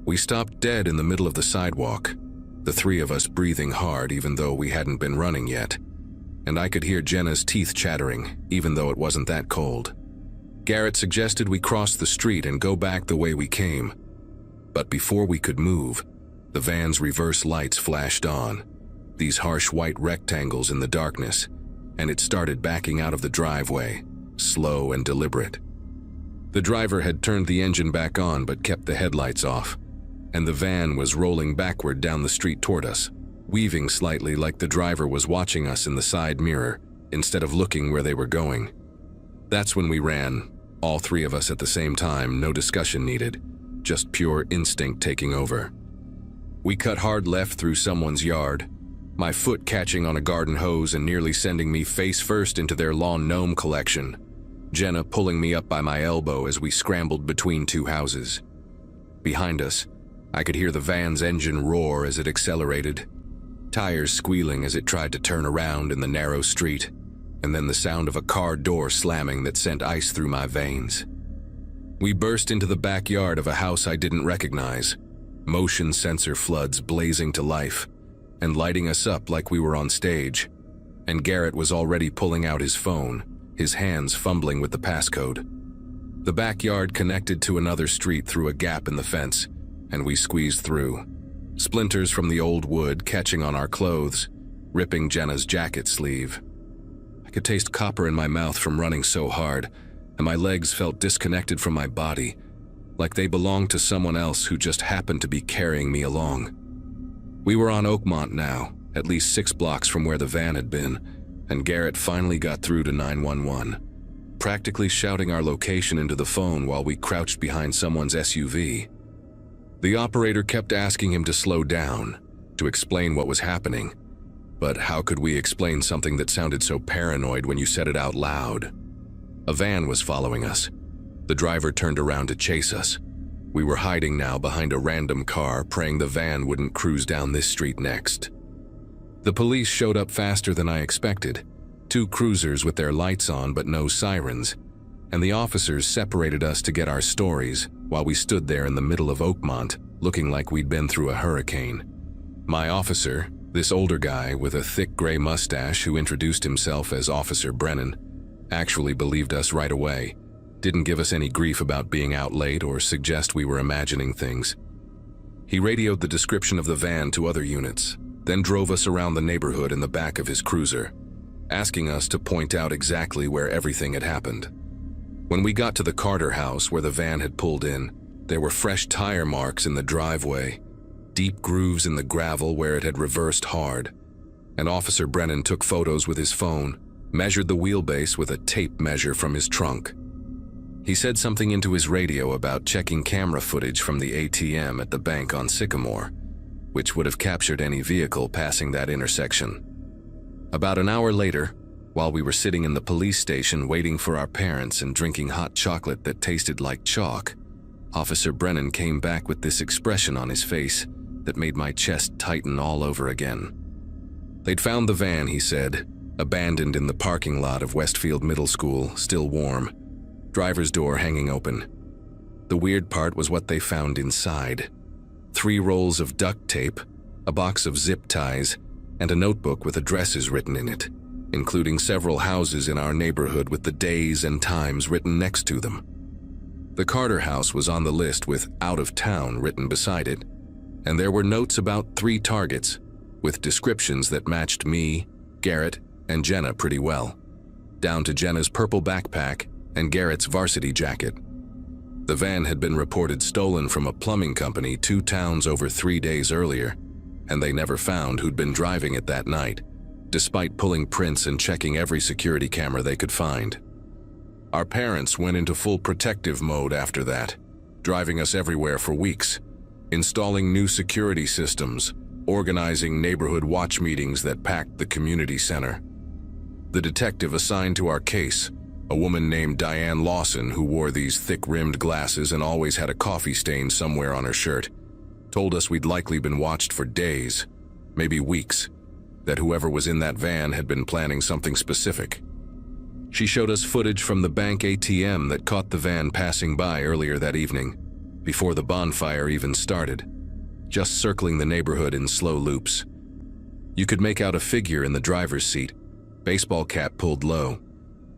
We stopped dead in the middle of the sidewalk, the 3 of us breathing hard even though we hadn't been running yet, and I could hear Jenna's teeth chattering, even though it wasn't that cold. Garrett suggested we cross the street and go back the way we came, but before we could move, the van's reverse lights flashed on, these harsh white rectangles in the darkness, and it started backing out of the driveway, slow and deliberate. The driver had turned the engine back on but kept the headlights off, and the van was rolling backward down the street toward us, weaving slightly like the driver was watching us in the side mirror instead of looking where they were going. That's when we ran, all 3 of us at the same time, no discussion needed, just pure instinct taking over. We cut hard left through someone's yard, my foot catching on a garden hose and nearly sending me face first into their lawn gnome collection, Jenna pulling me up by my elbow as we scrambled between 2 houses. Behind us, I could hear the van's engine roar as it accelerated. tires squealing as it tried to turn around in the narrow street, and then the sound of a car door slamming that sent ice through my veins. We burst into the backyard of a house I didn't recognize, motion sensor floods blazing to life and lighting us up like we were on stage, and Garrett was already pulling out his phone, his hands fumbling with the passcode. The backyard connected to another street through a gap in the fence, and we squeezed through, splinters from the old wood catching on our clothes, ripping Jenna's jacket sleeve. I could taste copper in my mouth from running so hard, and my legs felt disconnected from my body, like they belonged to someone else who just happened to be carrying me along. We were on Oakmont now, at least 6 blocks from where the van had been, and Garrett finally got through to 911, practically shouting our location into the phone while we crouched behind someone's SUV. The operator kept asking him to slow down, to explain what was happening, but how could we explain something that sounded so paranoid when you said it out loud? A van was following us. The driver turned around to chase us. We were hiding now behind a random car, praying the van wouldn't cruise down this street next. The police showed up faster than I expected, 2 cruisers with their lights on but no sirens, and the officers separated us to get our stories while we stood there in the middle of Oakmont, looking like we'd been through a hurricane. My officer, this older guy with a thick gray mustache who introduced himself as Officer Brennan, actually believed us right away, didn't give us any grief about being out late or suggest we were imagining things. He radioed the description of the van to other units, then drove us around the neighborhood in the back of his cruiser, asking us to point out exactly where everything had happened. When we got to the Carter house where the van had pulled in, there were fresh tire marks in the driveway, deep grooves in the gravel where it had reversed hard, and Officer Brennan took photos with his phone, measured the wheelbase with a tape measure from his trunk. He said something into his radio about checking camera footage from the ATM at the bank on Sycamore, which would have captured any vehicle passing that intersection. About an hour later, while we were sitting in the police station waiting for our parents and drinking hot chocolate that tasted like chalk, Officer Brennan came back with this expression on his face that made my chest tighten all over again. They'd found the van, he said, abandoned in the parking lot of Westfield Middle School, still warm, driver's door hanging open. The weird part was what they found inside. 3 rolls of duct tape, a box of zip ties, and a notebook with addresses written in it, including several houses in our neighborhood with the days and times written next to them. The Carter house was on the list with "out of town" written beside it, and there were notes about 3 targets, with descriptions that matched me, Garrett, and Jenna pretty well, down to Jenna's purple backpack and Garrett's varsity jacket. The van had been reported stolen from a plumbing company 2 towns over 3 days earlier, and they never found who'd been driving it that night, despite pulling prints and checking every security camera they could find. Our parents went into full protective mode after that, driving us everywhere for weeks, installing new security systems, organizing neighborhood watch meetings that packed the community center. The detective assigned to our case, a woman named Diane Lawson who wore these thick-rimmed glasses and always had a coffee stain somewhere on her shirt, told us we'd likely been watched for days, maybe weeks, that whoever was in that van had been planning something specific. She showed us footage from the bank ATM that caught the van passing by earlier that evening, before the bonfire even started, just circling the neighborhood in slow loops. You could make out a figure in the driver's seat, baseball cap pulled low,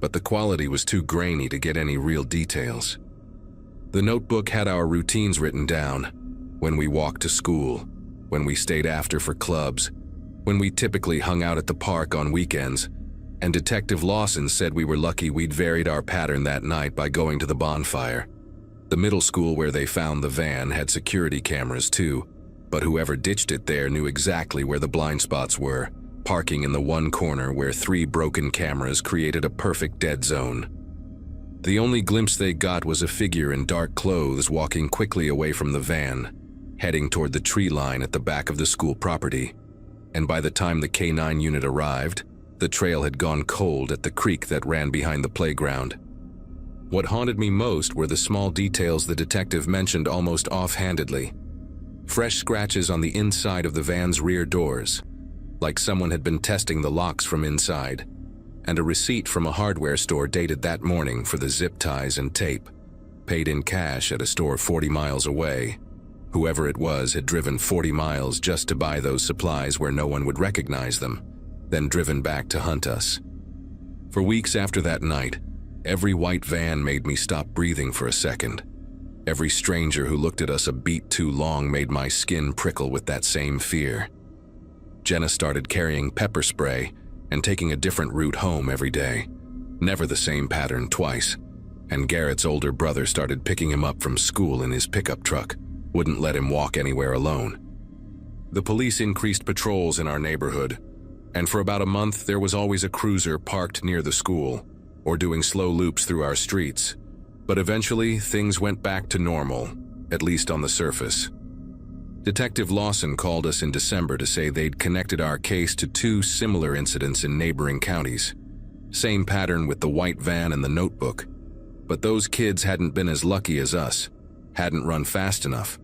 but the quality was too grainy to get any real details. The notebook had our routines written down: when we walked to school, when we stayed after for clubs, when we typically hung out at the park on weekends, and Detective Lawson said we were lucky we'd varied our pattern that night by going to the bonfire. The middle school where they found the van had security cameras too, but whoever ditched it there knew exactly where the blind spots were, parking in the one corner where 3 broken cameras created a perfect dead zone. The only glimpse they got was a figure in dark clothes walking quickly away from the van, heading toward the tree line at the back of the school property. And by the time the K-9 unit arrived, the trail had gone cold at the creek that ran behind the playground. What haunted me most were the small details the detective mentioned almost offhandedly. Fresh scratches on the inside of the van's rear doors, like someone had been testing the locks from inside, and a receipt from a hardware store dated that morning for the zip ties and tape, paid in cash at a store 40 miles away. Whoever it was had driven 40 miles just to buy those supplies where no one would recognize them, then driven back to hunt us. For weeks after that night, every white van made me stop breathing for a second. Every stranger who looked at us a beat too long made my skin prickle with that same fear. Jenna started carrying pepper spray and taking a different route home every day. Never the same pattern twice. And Garrett's older brother started picking him up from school in his pickup truck, wouldn't let him walk anywhere alone. The police increased patrols in our neighborhood, and for about a month there was always a cruiser parked near the school, or doing slow loops through our streets. But eventually, things went back to normal, at least on the surface. Detective Lawson called us in December to say they'd connected our case to 2 similar incidents in neighboring counties. Same pattern with the white van and the notebook. But those kids hadn't been as lucky as us, hadn't run fast enough,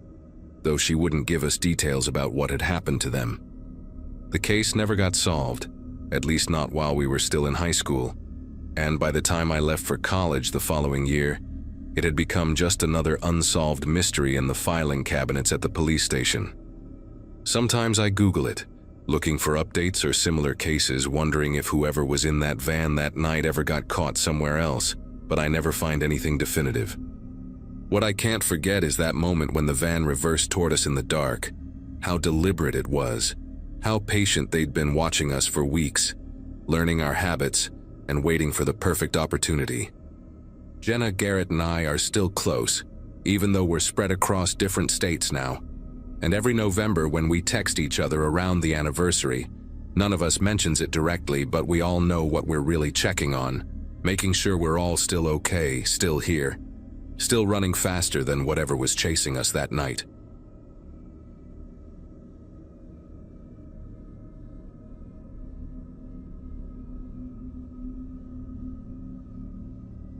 though she wouldn't give us details about what had happened to them. The case never got solved, at least not while we were still in high school, and by the time I left for college the following year, it had become just another unsolved mystery in the filing cabinets at the police station. Sometimes I Google it, looking for updates or similar cases, wondering if whoever was in that van that night ever got caught somewhere else, but I never find anything definitive. What I can't forget is that moment when the van reversed toward us in the dark, how deliberate it was, how patient they'd been watching us for weeks, learning our habits and waiting for the perfect opportunity. Jenna, Garrett, and I are still close, even though we're spread across different states now. And every November when we text each other around the anniversary, none of us mentions it directly, but we all know what we're really checking on, making sure we're all still okay, still here, still running faster than whatever was chasing us that night.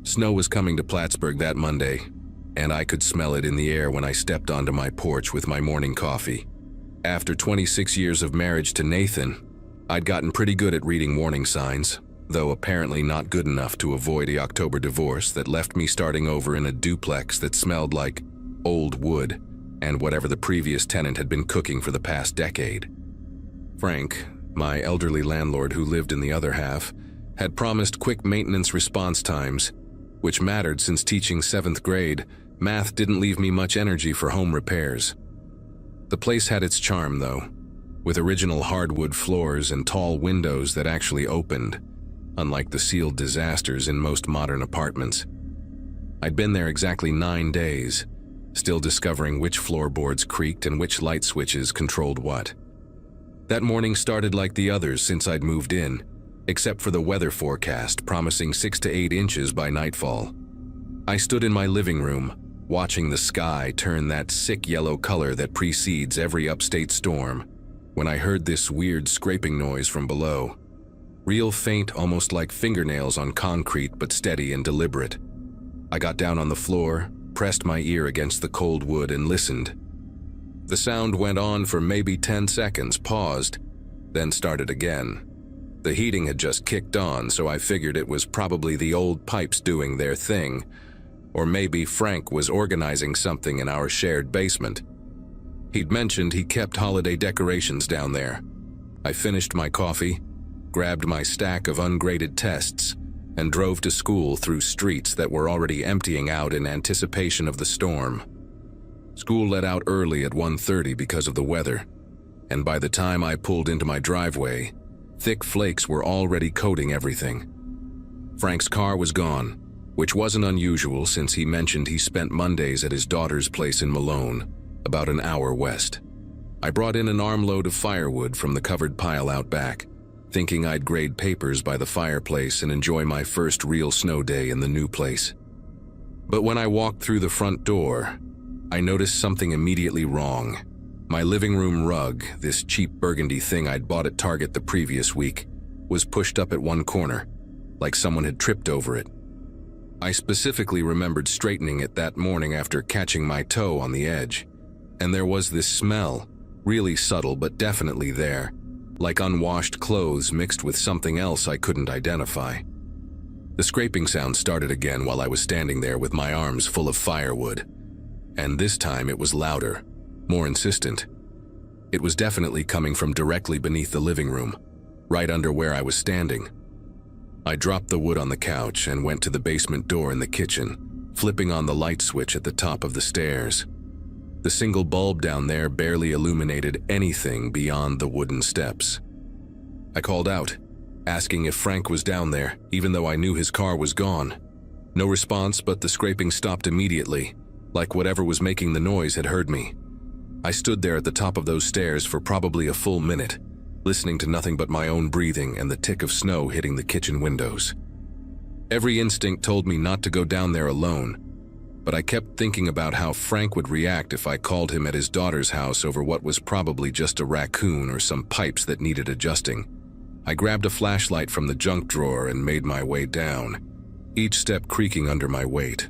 Snow was coming to Plattsburgh that Monday, and I could smell it in the air when I stepped onto my porch with my morning coffee. After 26 years of marriage to Nathan, I'd gotten pretty good at reading warning signs, though apparently not good enough to avoid the October divorce that left me starting over in a duplex that smelled like old wood and whatever the previous tenant had been cooking for the past decade. Frank, my elderly landlord who lived in the other half, had promised quick maintenance response times, which mattered since teaching 7th grade. Math didn't leave me much energy for home repairs. The place had its charm, though, with original hardwood floors and tall windows that actually opened, unlike the sealed disasters in most modern apartments. I'd been there exactly 9 days, still discovering which floorboards creaked and which light switches controlled what. That morning started like the others since I'd moved in, except for the weather forecast promising 6 to 8 inches by nightfall. I stood in my living room, watching the sky turn that sick yellow color that precedes every upstate storm, when I heard this weird scraping noise from below. Real faint, almost like fingernails on concrete, but steady and deliberate. I got down on the floor, pressed my ear against the cold wood and listened. The sound went on for maybe 10 seconds, paused, then started again. The heating had just kicked on, so I figured it was probably the old pipes doing their thing, or maybe Frank was organizing something in our shared basement. He'd mentioned he kept holiday decorations down there. I finished my coffee, grabbed my stack of ungraded tests, and drove to school through streets that were already emptying out in anticipation of the storm. School let out early at 1:30 because of the weather, and by the time I pulled into my driveway, thick flakes were already coating everything. Frank's car was gone, which wasn't unusual since he mentioned he spent Mondays at his daughter's place in Malone, about an hour west. I brought in an armload of firewood from the covered pile out back, thinking I'd grade papers by the fireplace and enjoy my first real snow day in the new place. But when I walked through the front door, I noticed something immediately wrong. My living room rug, this cheap burgundy thing I'd bought at Target the previous week, was pushed up at one corner, like someone had tripped over it. I specifically remembered straightening it that morning after catching my toe on the edge, and there was this smell, really subtle but definitely there, like unwashed clothes mixed with something else I couldn't identify. The scraping sound started again while I was standing there with my arms full of firewood. And this time it was louder, more insistent. It was definitely coming from directly beneath the living room, right under where I was standing. I dropped the wood on the couch and went to the basement door in the kitchen, flipping on the light switch at the top of the stairs. The single bulb down there barely illuminated anything beyond the wooden steps. I called out, asking if Frank was down there, even though I knew his car was gone. No response, but the scraping stopped immediately, like whatever was making the noise had heard me. I stood there at the top of those stairs for probably a full minute, listening to nothing but my own breathing and the tick of snow hitting the kitchen windows. Every instinct told me not to go down there alone, but I kept thinking about how Frank would react if I called him at his daughter's house over what was probably just a raccoon or some pipes that needed adjusting. I grabbed a flashlight from the junk drawer and made my way down, each step creaking under my weight.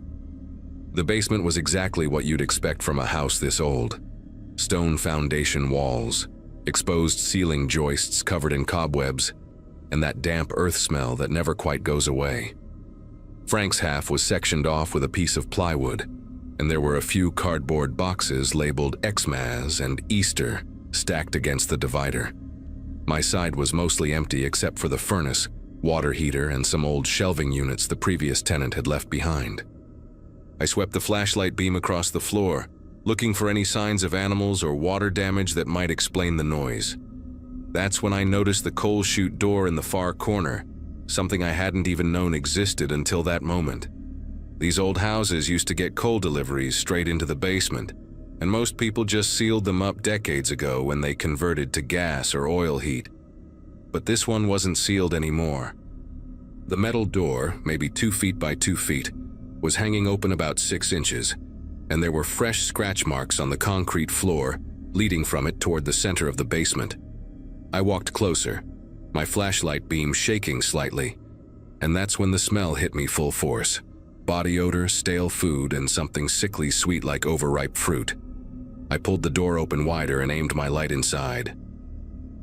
The basement was exactly what you'd expect from a house this old. Stone foundation walls, exposed ceiling joists covered in cobwebs, and that damp earth smell that never quite goes away. Frank's half was sectioned off with a piece of plywood, and there were a few cardboard boxes labeled Xmas and Easter stacked against the divider. My side was mostly empty except for the furnace, water heater, and some old shelving units the previous tenant had left behind. I swept the flashlight beam across the floor, looking for any signs of animals or water damage that might explain the noise. That's when I noticed the coal chute door in the far corner, something I hadn't even known existed until that moment. These old houses used to get coal deliveries straight into the basement, and most people just sealed them up decades ago when they converted to gas or oil heat. But this one wasn't sealed anymore. The metal door, maybe 2 feet by 2 feet, was hanging open about 6 inches, and there were fresh scratch marks on the concrete floor leading from it toward the center of the basement. I walked closer, my flashlight beam shaking slightly, and that's when the smell hit me full force. Body odor, stale food, and something sickly sweet like overripe fruit. I pulled the door open wider and aimed my light inside.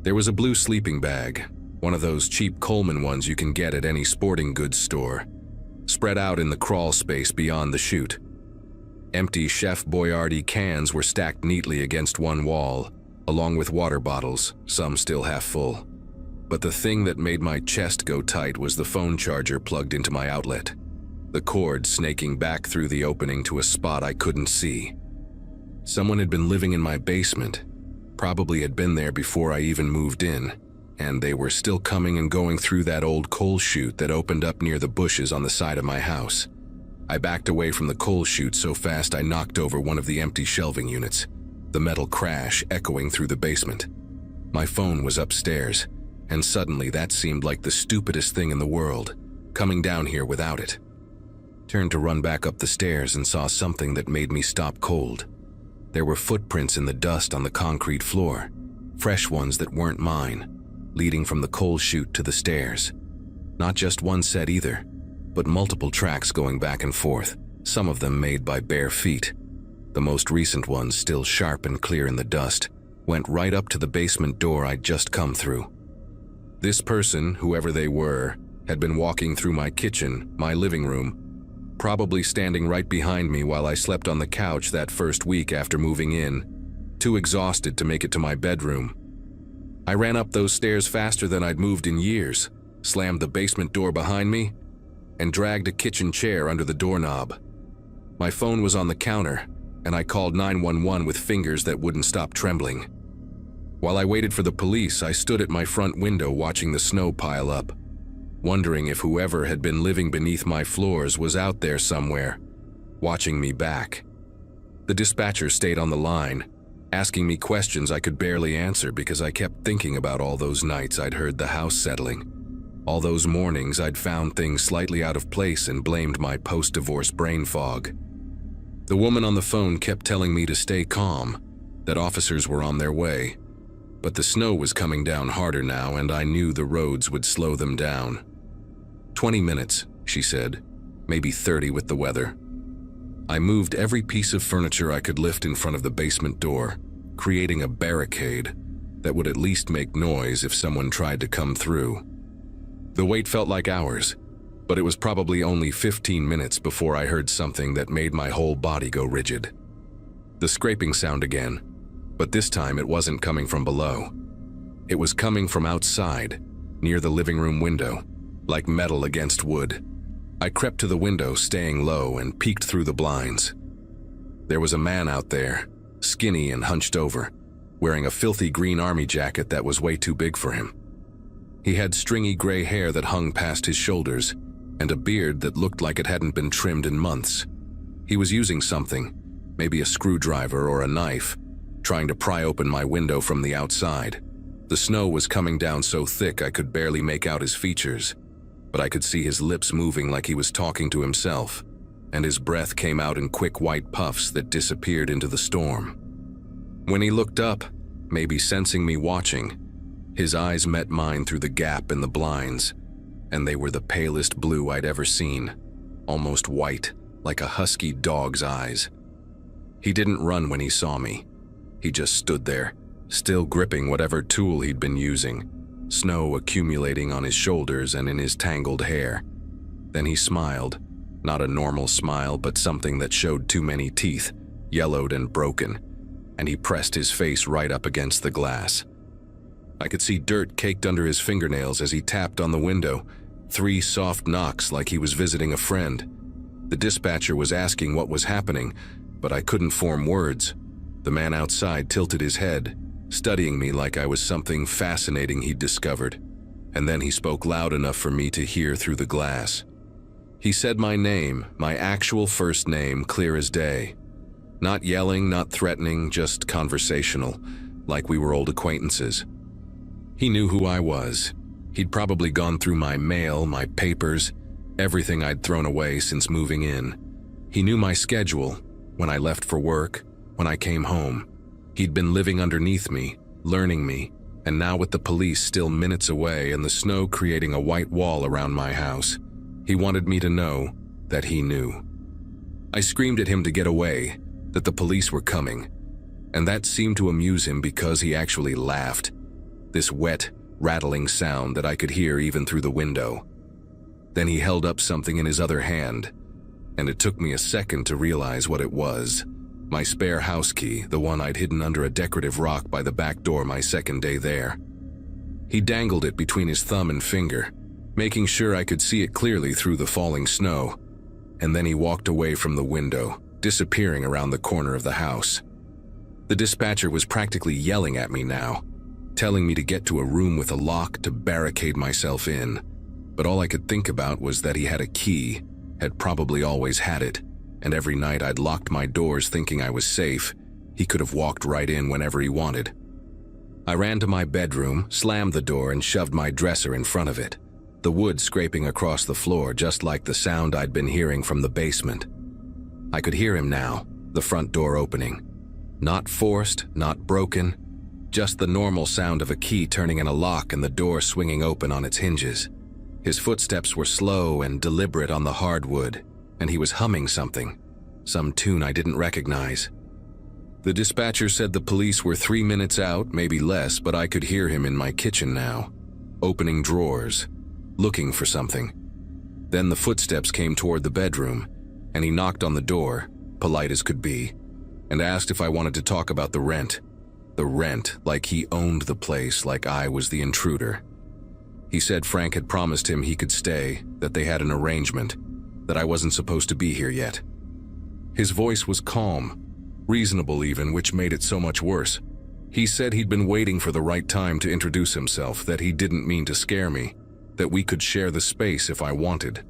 There was a blue sleeping bag, one of those cheap Coleman ones you can get at any sporting goods store, spread out in the crawl space beyond the chute. Empty Chef Boyardee cans were stacked neatly against one wall, along with water bottles, some still half full. But the thing that made my chest go tight was the phone charger plugged into my outlet, the cord snaking back through the opening to a spot I couldn't see. Someone had been living in my basement, probably had been there before I even moved in, and they were still coming and going through that old coal chute that opened up near the bushes on the side of my house. I backed away from the coal chute so fast I knocked over one of the empty shelving units, the metal crash echoing through the basement. My phone was upstairs, and suddenly that seemed like the stupidest thing in the world, coming down here without it. Turned to run back up the stairs and saw something that made me stop cold. There were footprints in the dust on the concrete floor, fresh ones that weren't mine, leading from the coal chute to the stairs. Not just one set either, but multiple tracks going back and forth, some of them made by bare feet. The most recent ones, still sharp and clear in the dust, went right up to the basement door I'd just come through. This person, whoever they were, had been walking through my kitchen, my living room, probably standing right behind me while I slept on the couch that first week after moving in, too exhausted to make it to my bedroom. I ran up those stairs faster than I'd moved in years, slammed the basement door behind me, and dragged a kitchen chair under the doorknob. My phone was on the counter, and I called 911 with fingers that wouldn't stop trembling. While I waited for the police, I stood at my front window watching the snow pile up, wondering if whoever had been living beneath my floors was out there somewhere, watching me back. The dispatcher stayed on the line, asking me questions I could barely answer because I kept thinking about all those nights I'd heard the house settling. All those mornings I'd found things slightly out of place and blamed my post-divorce brain fog. The woman on the phone kept telling me to stay calm, that officers were on their way. But the snow was coming down harder now, and I knew the roads would slow them down. 20 minutes, she said, maybe 30 with the weather. I moved every piece of furniture I could lift in front of the basement door, creating a barricade, that would at least make noise if someone tried to come through. The wait felt like hours, but it was probably only 15 minutes before I heard something that made my whole body go rigid. The scraping sound again, but this time it wasn't coming from below. It was coming from outside, near the living room window, like metal against wood. I crept to the window, staying low, and peeked through the blinds. There was a man out there, skinny and hunched over, wearing a filthy green army jacket that was way too big for him. He had stringy gray hair that hung past his shoulders, and a beard that looked like it hadn't been trimmed in months. He was using something, maybe a screwdriver or a knife, trying to pry open my window from the outside. The snow was coming down so thick I could barely make out his features, but I could see his lips moving like he was talking to himself, and his breath came out in quick white puffs that disappeared into the storm. When he looked up, maybe sensing me watching, his eyes met mine through the gap in the blinds, and they were the palest blue I'd ever seen, almost white, like a husky dog's eyes. He didn't run when he saw me. He just stood there, still gripping whatever tool he'd been using, snow accumulating on his shoulders and in his tangled hair. Then he smiled, not a normal smile, but something that showed too many teeth, yellowed and broken, and he pressed his face right up against the glass. I could see dirt caked under his fingernails as he tapped on the window, 3 soft knocks like he was visiting a friend. The dispatcher was asking what was happening, but I couldn't form words. The man outside tilted his head, studying me like I was something fascinating he'd discovered, and then he spoke loud enough for me to hear through the glass. He said my name, my actual first name, clear as day. Not yelling, not threatening, just conversational, like we were old acquaintances. He knew who I was. He'd probably gone through my mail, my papers, everything I'd thrown away since moving in. He knew my schedule, when I left for work, when I came home. He'd been living underneath me, learning me, and now with the police still minutes away and the snow creating a white wall around my house, he wanted me to know that he knew. I screamed at him to get away, that the police were coming, and that seemed to amuse him because he actually laughed, this wet, rattling sound that I could hear even through the window. Then he held up something in his other hand, and it took me a second to realize what it was. My spare house key, the one I'd hidden under a decorative rock by the back door my second day there. He dangled it between his thumb and finger, making sure I could see it clearly through the falling snow, and then he walked away from the window, disappearing around the corner of the house. The dispatcher was practically yelling at me now, telling me to get to a room with a lock to barricade myself in, but all I could think about was that he had a key, had probably always had it, and every night I'd locked my doors thinking I was safe. He could have walked right in whenever he wanted. I ran to my bedroom, slammed the door, and shoved my dresser in front of it, the wood scraping across the floor just like the sound I'd been hearing from the basement. I could hear him now, the front door opening. Not forced, not broken, just the normal sound of a key turning in a lock and the door swinging open on its hinges. His footsteps were slow and deliberate on the hardwood, and he was humming something, some tune I didn't recognize. The dispatcher said the police were 3 minutes out, maybe less, but I could hear him in my kitchen now, opening drawers, looking for something. Then the footsteps came toward the bedroom, and he knocked on the door, polite as could be, and asked if I wanted to talk about the rent. The rent, like he owned the place, like I was the intruder. He said Frank had promised him he could stay, that they had an arrangement, that I wasn't supposed to be here yet. His voice was calm, reasonable even, which made it so much worse. He said he'd been waiting for the right time to introduce himself, that he didn't mean to scare me, that we could share the space if I wanted.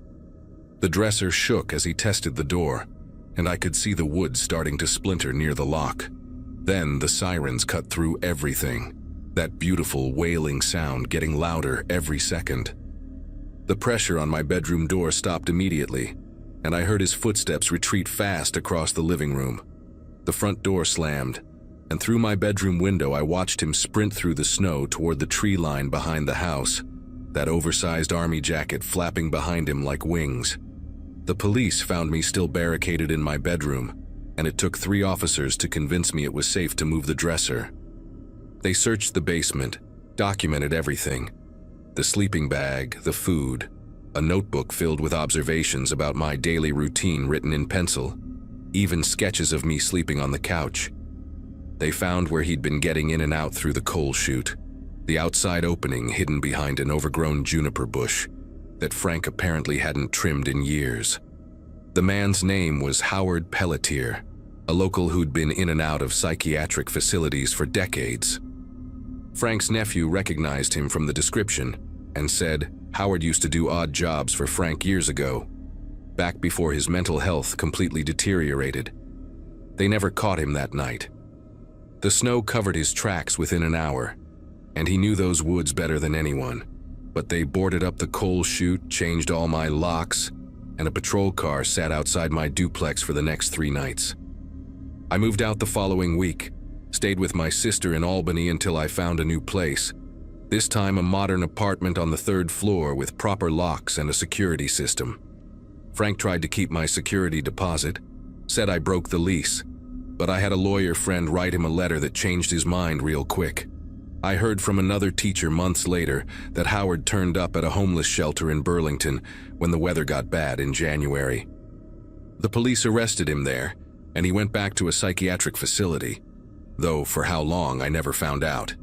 The dresser shook as he tested the door, and I could see the wood starting to splinter near the lock. Then the sirens cut through everything, that beautiful wailing sound getting louder every second. The pressure on my bedroom door stopped immediately, and I heard his footsteps retreat fast across the living room. The front door slammed, and through my bedroom window I watched him sprint through the snow toward the tree line behind the house, that oversized army jacket flapping behind him like wings. The police found me still barricaded in my bedroom, and it took 3 officers to convince me it was safe to move the dresser. They searched the basement, documented everything. The sleeping bag, the food, a notebook filled with observations about my daily routine written in pencil, even sketches of me sleeping on the couch. They found where he'd been getting in and out through the coal chute, the outside opening hidden behind an overgrown juniper bush that Frank apparently hadn't trimmed in years. The man's name was Howard Pelletier, a local who'd been in and out of psychiatric facilities for decades. Frank's nephew recognized him from the description and said Howard used to do odd jobs for Frank years ago, back before his mental health completely deteriorated. They never caught him that night. The snow covered his tracks within an hour, and he knew those woods better than anyone. But they boarded up the coal chute, changed all my locks, and a patrol car sat outside my duplex for the next 3 nights. I moved out the following week, stayed with my sister in Albany until I found a new place. This time a modern apartment on the 3rd floor with proper locks and a security system. Frank tried to keep my security deposit, said I broke the lease, but I had a lawyer friend write him a letter that changed his mind real quick. I heard from another teacher months later that Howard turned up at a homeless shelter in Burlington when the weather got bad in January. The police arrested him there, and he went back to a psychiatric facility, though for how long I never found out.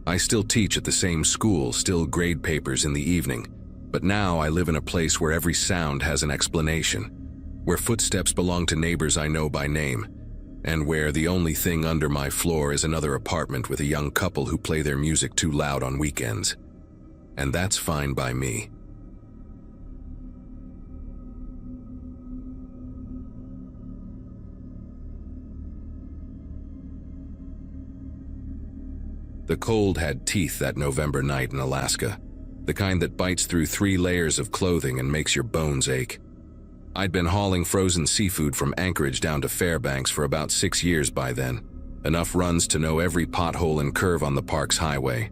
I still teach at the same school, still grade papers in the evening, but now I live in a place where every sound has an explanation, where footsteps belong to neighbors I know by name, and where the only thing under my floor is another apartment with a young couple who play their music too loud on weekends. And that's fine by me. The cold had teeth that November night in Alaska, the kind that bites through 3 layers of clothing and makes your bones ache. I'd been hauling frozen seafood from Anchorage down to Fairbanks for about 6 years by then, enough runs to know every pothole and curve on the park's highway.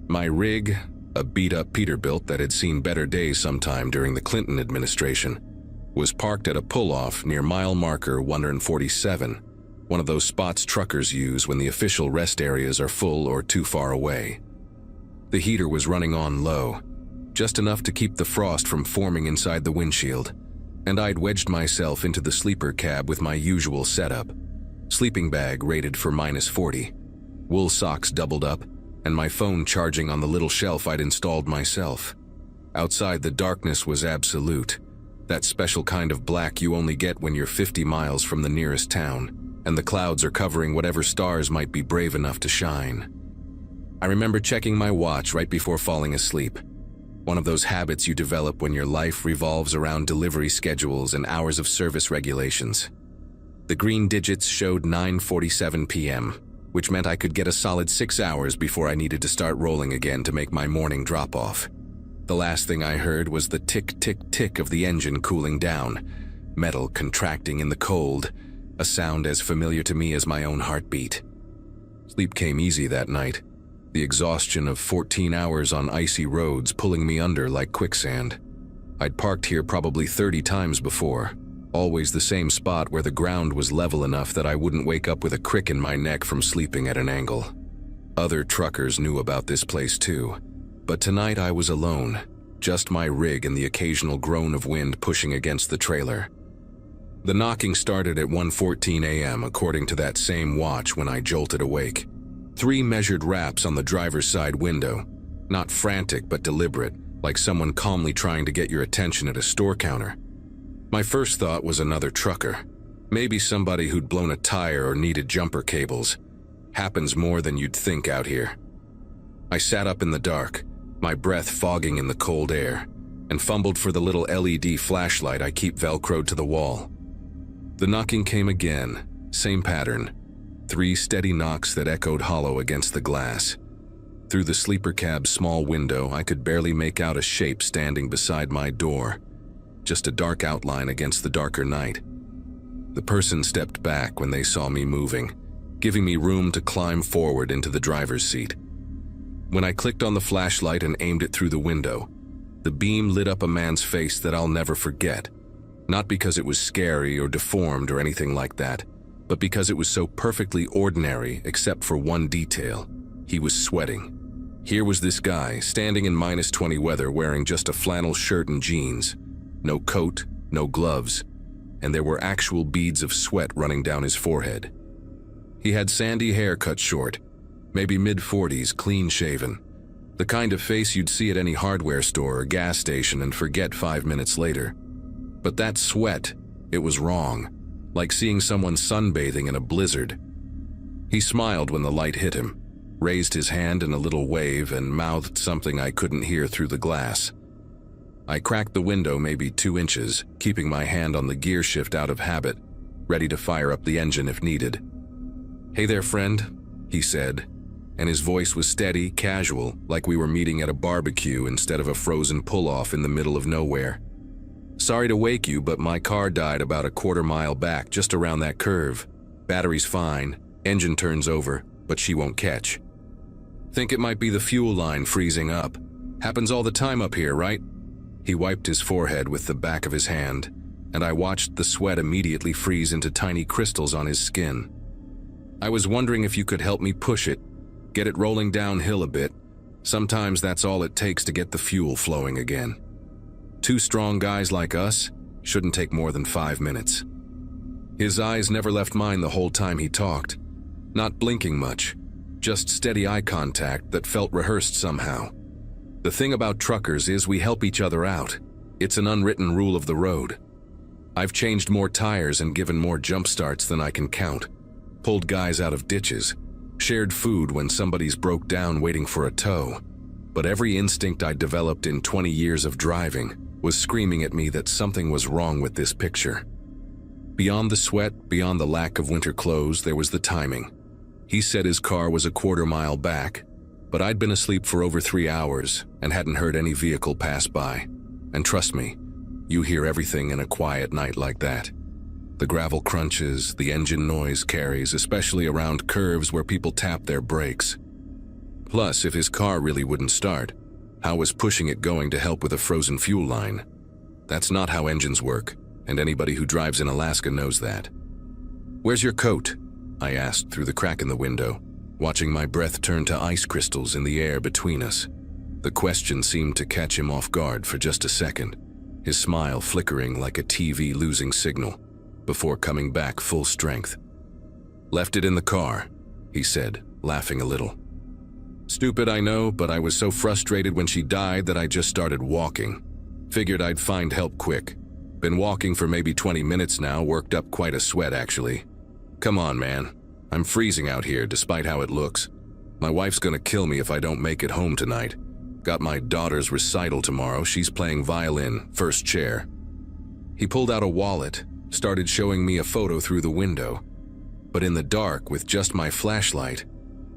My rig, a beat-up Peterbilt that had seen better days sometime during the Clinton administration, was parked at a pull-off near mile marker 147, one of those spots truckers use when the official rest areas are full or too far away. The heater was running on low, just enough to keep the frost from forming inside the windshield, and I'd wedged myself into the sleeper cab with my usual setup. Sleeping bag rated for -40, wool socks doubled up, and my phone charging on the little shelf I'd installed myself. Outside, the darkness was absolute, that special kind of black you only get when you're 50 miles from the nearest town, and the clouds are covering whatever stars might be brave enough to shine. I remember checking my watch right before falling asleep, one of those habits you develop when your life revolves around delivery schedules and hours of service regulations. The green digits showed 9:47 p.m., which meant I could get a solid 6 hours before I needed to start rolling again to make my morning drop-off. The last thing I heard was the tick-tick-tick of the engine cooling down, metal contracting in the cold, a sound as familiar to me as my own heartbeat. Sleep came easy that night, the exhaustion of 14 hours on icy roads pulling me under like quicksand. I'd parked here probably 30 times before, always the same spot where the ground was level enough that I wouldn't wake up with a crick in my neck from sleeping at an angle. Other truckers knew about this place too, but tonight I was alone, just my rig and the occasional groan of wind pushing against the trailer. The knocking started at 1:14 a.m. according to that same watch when I jolted awake. 3 measured raps on the driver's side window, not frantic but deliberate, like someone calmly trying to get your attention at a store counter. My first thought was another trucker, maybe somebody who'd blown a tire or needed jumper cables. Happens more than you'd think out here. I sat up in the dark, my breath fogging in the cold air, and fumbled for the little LED flashlight I keep velcroed to the wall. The knocking came again, same pattern. 3 steady knocks that echoed hollow against the glass. Through the sleeper cab's small window, I could barely make out a shape standing beside my door, just a dark outline against the darker night. The person stepped back when they saw me moving, giving me room to climb forward into the driver's seat. When I clicked on the flashlight and aimed it through the window, the beam lit up a man's face that I'll never forget, not because it was scary or deformed or anything like that, but because it was so perfectly ordinary except for one detail. He was sweating. Here was this guy, standing in -20 weather, wearing just a flannel shirt and jeans. No coat, no gloves, and there were actual beads of sweat running down his forehead. He had sandy hair cut short, maybe mid-40s, clean-shaven. The kind of face you'd see at any hardware store or gas station and forget 5 minutes later. But that sweat, it was wrong, like seeing someone sunbathing in a blizzard. He smiled when the light hit him, raised his hand in a little wave, and mouthed something I couldn't hear through the glass. I cracked the window maybe 2 inches, keeping my hand on the gear shift out of habit, ready to fire up the engine if needed. "Hey there, friend," he said, and his voice was steady, casual, like we were meeting at a barbecue instead of a frozen pull-off in the middle of nowhere. "Sorry to wake you, but my car died about a quarter-mile back, just around that curve. Battery's fine, engine turns over, but she won't catch. Think it might be the fuel line freezing up. Happens all the time up here, right?" He wiped his forehead with the back of his hand, and I watched the sweat immediately freeze into tiny crystals on his skin. "I was wondering if you could help me push it, get it rolling downhill a bit. Sometimes that's all it takes to get the fuel flowing again. 2 strong guys like us shouldn't take more than 5 minutes." His eyes never left mine the whole time he talked, not blinking much, just steady eye contact that felt rehearsed somehow. The thing about truckers is we help each other out. It's an unwritten rule of the road. I've changed more tires and given more jump starts than I can count, pulled guys out of ditches, shared food when somebody's broke down waiting for a tow. But every instinct I developed in 20 years of driving was screaming at me that something was wrong with this picture. Beyond the sweat, beyond the lack of winter clothes, there was the timing. He said his car was a quarter-mile back, but I'd been asleep for over 3 hours and hadn't heard any vehicle pass by. And trust me, you hear everything in a quiet night like that. The gravel crunches, the engine noise carries, especially around curves where people tap their brakes. Plus, if his car really wouldn't start, how was pushing it going to help with a frozen fuel line? That's not how engines work, and anybody who drives in Alaska knows that. "Where's your coat?" I asked through the crack in the window, watching my breath turn to ice crystals in the air between us. The question seemed to catch him off guard for just a second, his smile flickering like a TV losing signal, before coming back full strength. "Left it in the car," he said, laughing a little. "Stupid, I know, but I was so frustrated when she died that I just started walking. Figured I'd find help quick. Been walking for maybe 20 minutes now, worked up quite a sweat actually. Come on, man. I'm freezing out here despite how it looks. My wife's gonna kill me if I don't make it home tonight. Got my daughter's recital tomorrow. She's playing violin, first chair." He pulled out a wallet, started showing me a photo through the window. But in the dark, with just my flashlight,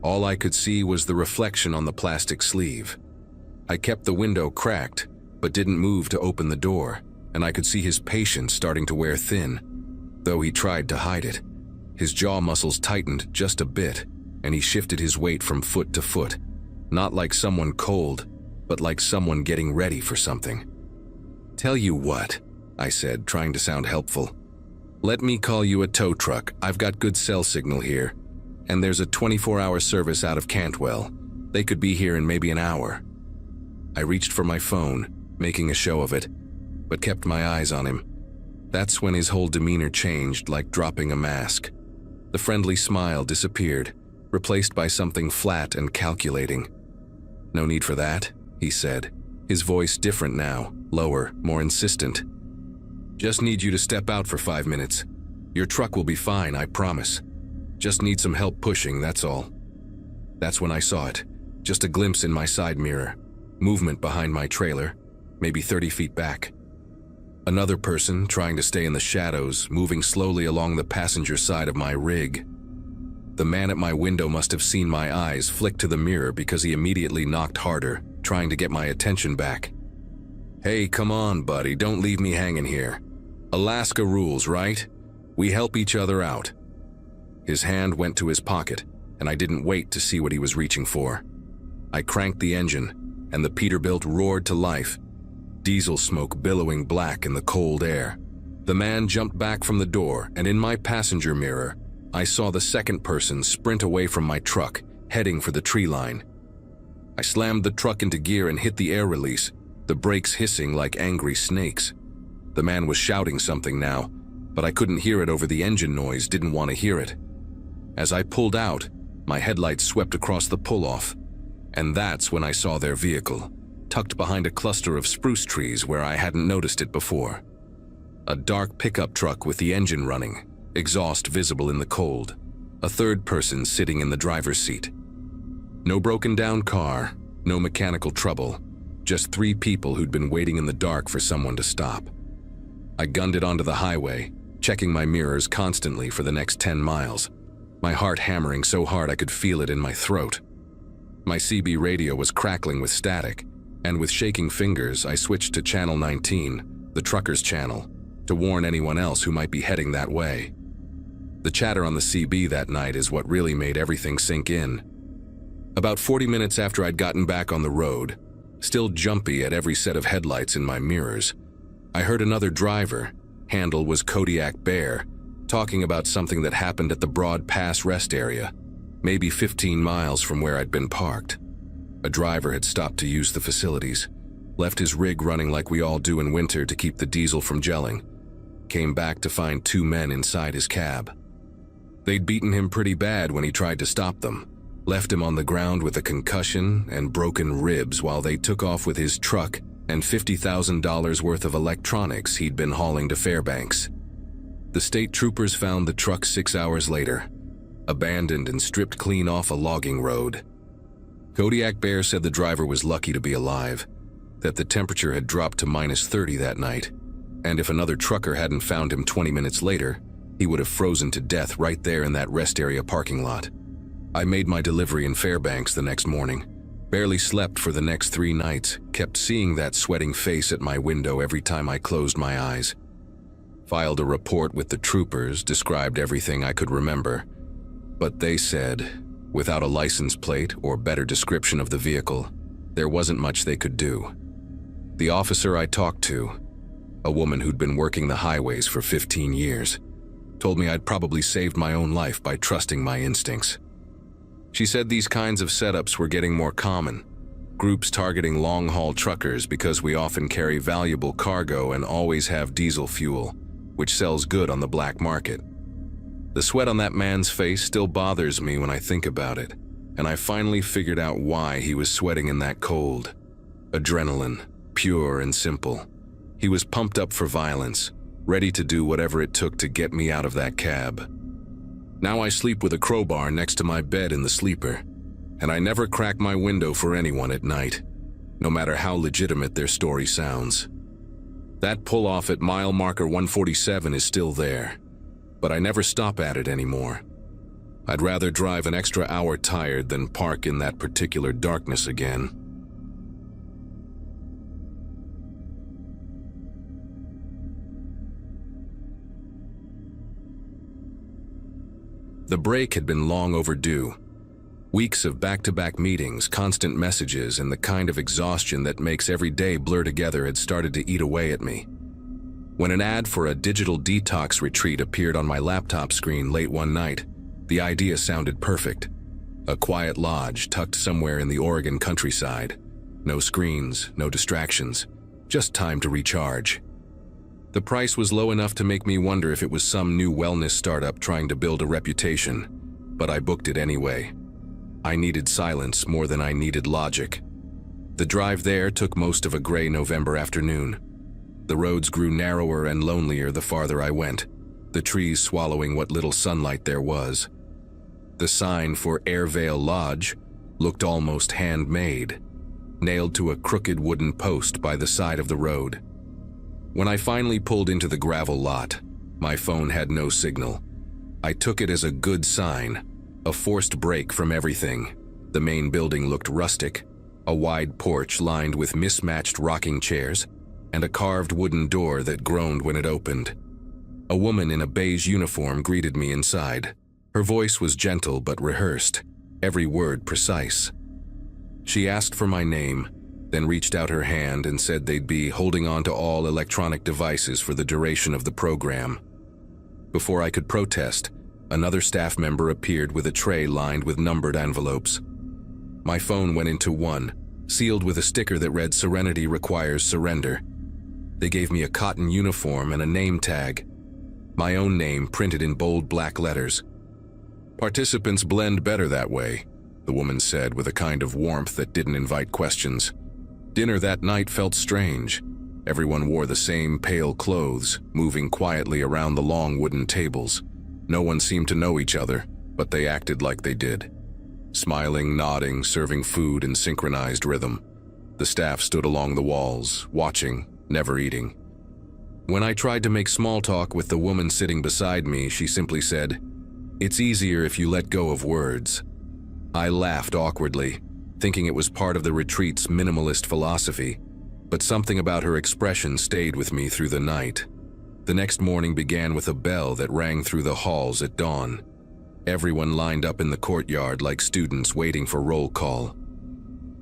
all I could see was the reflection on the plastic sleeve. I kept the window cracked, but didn't move to open the door, and I could see his patience starting to wear thin, though he tried to hide it. His jaw muscles tightened just a bit, and he shifted his weight from foot to foot, not like someone cold, but like someone getting ready for something. "Tell you what," I said, trying to sound helpful. "Let me call you a tow truck. I've got good cell signal here, and there's a 24-hour service out of Cantwell. They could be here in maybe an hour." I reached for my phone, making a show of it, but kept my eyes on him. That's when his whole demeanor changed, like dropping a mask. The friendly smile disappeared, replaced by something flat and calculating. "No need for that," he said, his voice different now, lower, more insistent. "Just need you to step out for 5 minutes. Your truck will be fine, I promise. Just need some help pushing, that's all." That's when I saw it, just a glimpse in my side mirror, movement behind my trailer, maybe 30 feet back. Another person trying to stay in the shadows, moving slowly along the passenger side of my rig. The man at my window must have seen my eyes flick to the mirror because he immediately knocked harder, trying to get my attention back. "Hey, come on, buddy, don't leave me hanging here. Alaska rules, right? We help each other out." His hand went to his pocket, and I didn't wait to see what he was reaching for. I cranked the engine, and the Peterbilt roared to life, diesel smoke billowing black in the cold air. The man jumped back from the door, and in my passenger mirror, I saw the second person sprint away from my truck, heading for the tree line. I slammed the truck into gear and hit the air release, the brakes hissing like angry snakes. The man was shouting something now, but I couldn't hear it over the engine noise, didn't want to hear it. As I pulled out, my headlights swept across the pull-off, and that's when I saw their vehicle, tucked behind a cluster of spruce trees where I hadn't noticed it before. A dark pickup truck with the engine running, exhaust visible in the cold, a third person sitting in the driver's seat. No broken down car, no mechanical trouble, just 3 people who'd been waiting in the dark for someone to stop. I gunned it onto the highway, checking my mirrors constantly for the next 10 miles, my heart hammering so hard I could feel it in my throat. My CB radio was crackling with static, and with shaking fingers I switched to Channel 19, the truckers' channel, to warn anyone else who might be heading that way. The chatter on the CB that night is what really made everything sink in. About 40 minutes after I'd gotten back on the road, still jumpy at every set of headlights in my mirrors, I heard another driver, handle was Kodiak Bear, talking about something that happened at the Broad Pass rest area, maybe 15 miles from where I'd been parked. A driver had stopped to use the facilities, left his rig running like we all do in winter to keep the diesel from gelling, came back to find 2 men inside his cab. They'd beaten him pretty bad when he tried to stop them, left him on the ground with a concussion and broken ribs while they took off with his truck and $50,000 worth of electronics he'd been hauling to Fairbanks. The state troopers found the truck 6 hours later, abandoned and stripped clean off a logging road. Kodiak Bear said the driver was lucky to be alive, that the temperature had dropped to -30 that night, and if another trucker hadn't found him 20 minutes later, he would have frozen to death right there in that rest area parking lot. I made my delivery in Fairbanks the next morning, barely slept for the next 3 nights, kept seeing that sweating face at my window every time I closed my eyes. Filed a report with the troopers, described everything I could remember, but they said, without a license plate or better description of the vehicle, there wasn't much they could do. The officer I talked to, a woman who'd been working the highways for 15 years, told me I'd probably saved my own life by trusting my instincts. She said these kinds of setups were getting more common, groups targeting long-haul truckers because we often carry valuable cargo and always have diesel fuel, which sells good on the black market. The sweat on that man's face still bothers me when I think about it, and I finally figured out why he was sweating in that cold. Adrenaline, pure and simple. He was pumped up for violence, ready to do whatever it took to get me out of that cab. Now I sleep with a crowbar next to my bed in the sleeper, and I never crack my window for anyone at night, no matter how legitimate their story sounds. That pull-off at mile marker 147 is still there, but I never stop at it anymore. I'd rather drive an extra hour tired than park in that particular darkness again. The break had been long overdue. Weeks of back-to-back meetings, constant messages, and the kind of exhaustion that makes every day blur together had started to eat away at me. When an ad for a digital detox retreat appeared on my laptop screen late one night, the idea sounded perfect. A quiet lodge tucked somewhere in the Oregon countryside. No screens, no distractions, just time to recharge. The price was low enough to make me wonder if it was some new wellness startup trying to build a reputation, but I booked it anyway. I needed silence more than I needed logic. The drive there took most of a gray November afternoon. The roads grew narrower and lonelier the farther I went, the trees swallowing what little sunlight there was. The sign for Airvale Lodge looked almost handmade, nailed to a crooked wooden post by the side of the road. When I finally pulled into the gravel lot, my phone had no signal. I took it as a good sign, a forced break from everything. The main building looked rustic, a wide porch lined with mismatched rocking chairs, and a carved wooden door that groaned when it opened. A woman in a beige uniform greeted me inside. Her voice was gentle but rehearsed, every word precise. She asked for my name, then reached out her hand and said they'd be holding on to all electronic devices for the duration of the program. Before I could protest, Another staff member appeared with a tray lined with numbered envelopes. My phone went into one, sealed with a sticker that read "Serenity requires surrender." They gave me a cotton uniform and a name tag. My own name printed in bold black letters. "Participants blend better that way," the woman said with a kind of warmth that didn't invite questions. Dinner that night felt strange. Everyone wore the same pale clothes, moving quietly around the long wooden tables. No one seemed to know each other, but they acted like they did. Smiling, nodding, serving food in synchronized rhythm. The staff stood along the walls, watching, never eating. When I tried to make small talk with the woman sitting beside me, she simply said, "It's easier if you let go of words." I laughed awkwardly, thinking it was part of the retreat's minimalist philosophy, but something about her expression stayed with me through the night. The next morning began with a bell that rang through the halls at dawn. Everyone lined up in the courtyard like students waiting for roll call.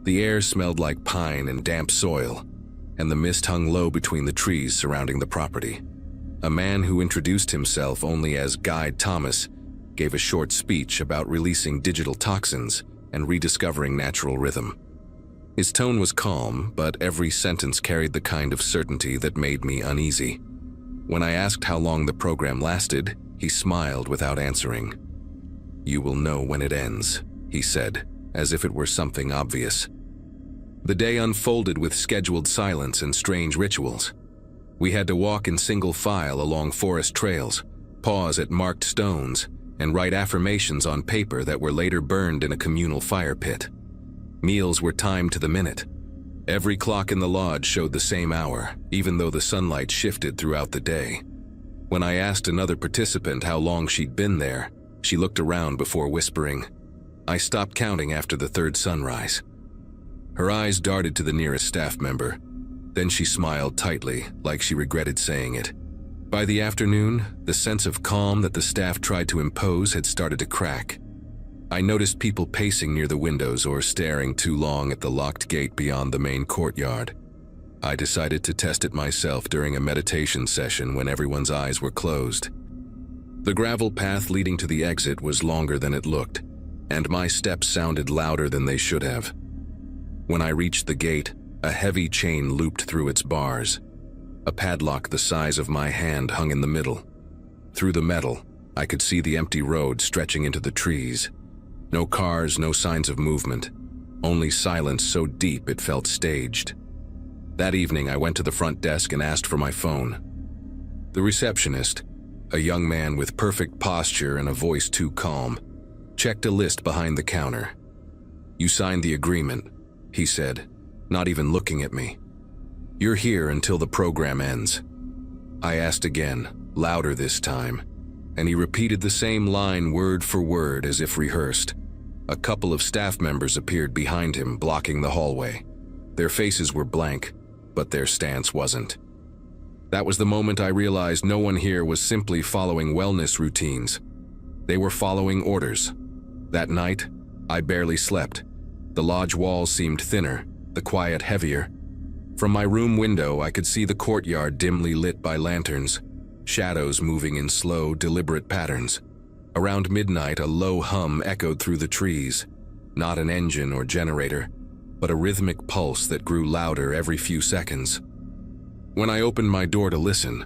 The air smelled like pine and damp soil, and the mist hung low between the trees surrounding the property. A man who introduced himself only as Guide Thomas gave a short speech about releasing digital toxins and rediscovering natural rhythm. His tone was calm, but every sentence carried the kind of certainty that made me uneasy. When I asked how long the program lasted, he smiled without answering. "You will know when it ends," he said, as if it were something obvious. The day unfolded with scheduled silence and strange rituals. We had to walk in single file along forest trails, pause at marked stones, and write affirmations on paper that were later burned in a communal fire pit. Meals were timed to the minute. Every clock in the lodge showed the same hour, even though the sunlight shifted throughout the day. When I asked another participant how long she'd been there, she looked around before whispering. I stopped counting after the third sunrise. Her eyes darted to the nearest staff member. Then she smiled tightly, like she regretted saying it. By the afternoon, the sense of calm that the staff tried to impose had started to crack. I noticed people pacing near the windows or staring too long at the locked gate beyond the main courtyard. I decided to test it myself during a meditation session when everyone's eyes were closed. The gravel path leading to the exit was longer than it looked, and my steps sounded louder than they should have. When I reached the gate, a heavy chain looped through its bars. A padlock the size of my hand hung in the middle. Through the metal, I could see the empty road stretching into the trees. No cars, no signs of movement. Only silence so deep it felt staged. That evening, I went to the front desk and asked for my phone. The receptionist, a young man with perfect posture and a voice too calm, checked a list behind the counter. "You signed the agreement," he said, not even looking at me. "You're here until the program ends." I asked again, louder this time, and he repeated the same line word for word as if rehearsed. A couple of staff members appeared behind him, blocking the hallway. Their faces were blank, but their stance wasn't. That was the moment I realized no one here was simply following wellness routines. They were following orders. That night, I barely slept. The lodge walls seemed thinner, the quiet heavier. From my room window, I could see the courtyard dimly lit by lanterns, shadows moving in slow, deliberate patterns. Around midnight, a low hum echoed through the trees, not an engine or generator, but a rhythmic pulse that grew louder every few seconds. When I opened my door to listen,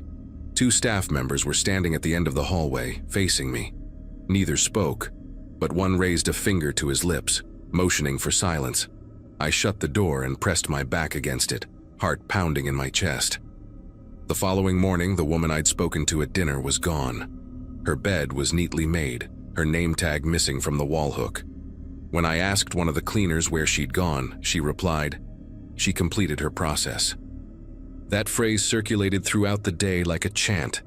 2 staff members were standing at the end of the hallway, facing me. Neither spoke, but one raised a finger to his lips, motioning for silence. I shut the door and pressed my back against it, heart pounding in my chest. The following morning, the woman I'd spoken to at dinner was gone. Her bed was neatly made, her name tag missing from the wall hook. When I asked one of the cleaners where she'd gone, she replied, she completed her process. That phrase circulated throughout the day like a chant,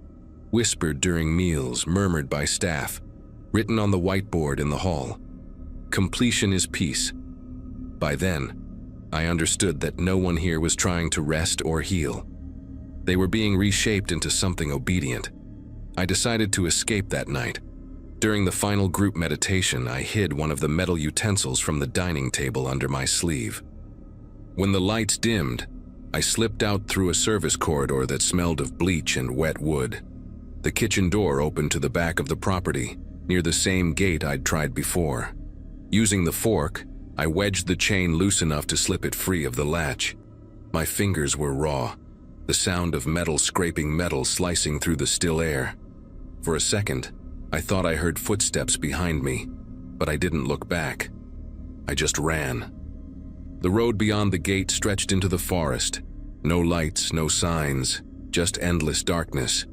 whispered during meals, murmured by staff, written on the whiteboard in the hall. Completion is peace. By then, I understood that no one here was trying to rest or heal. They were being reshaped into something obedient. I decided to escape that night. During the final group meditation, I hid one of the metal utensils from the dining table under my sleeve. When the lights dimmed, I slipped out through a service corridor that smelled of bleach and wet wood. The kitchen door opened to the back of the property, near the same gate I'd tried before. Using the fork, I wedged the chain loose enough to slip it free of the latch. My fingers were raw, the sound of metal scraping metal slicing through the still air. For a second, I thought I heard footsteps behind me, but I didn't look back. I just ran. The road beyond the gate stretched into the forest. No lights, no signs, just endless darkness.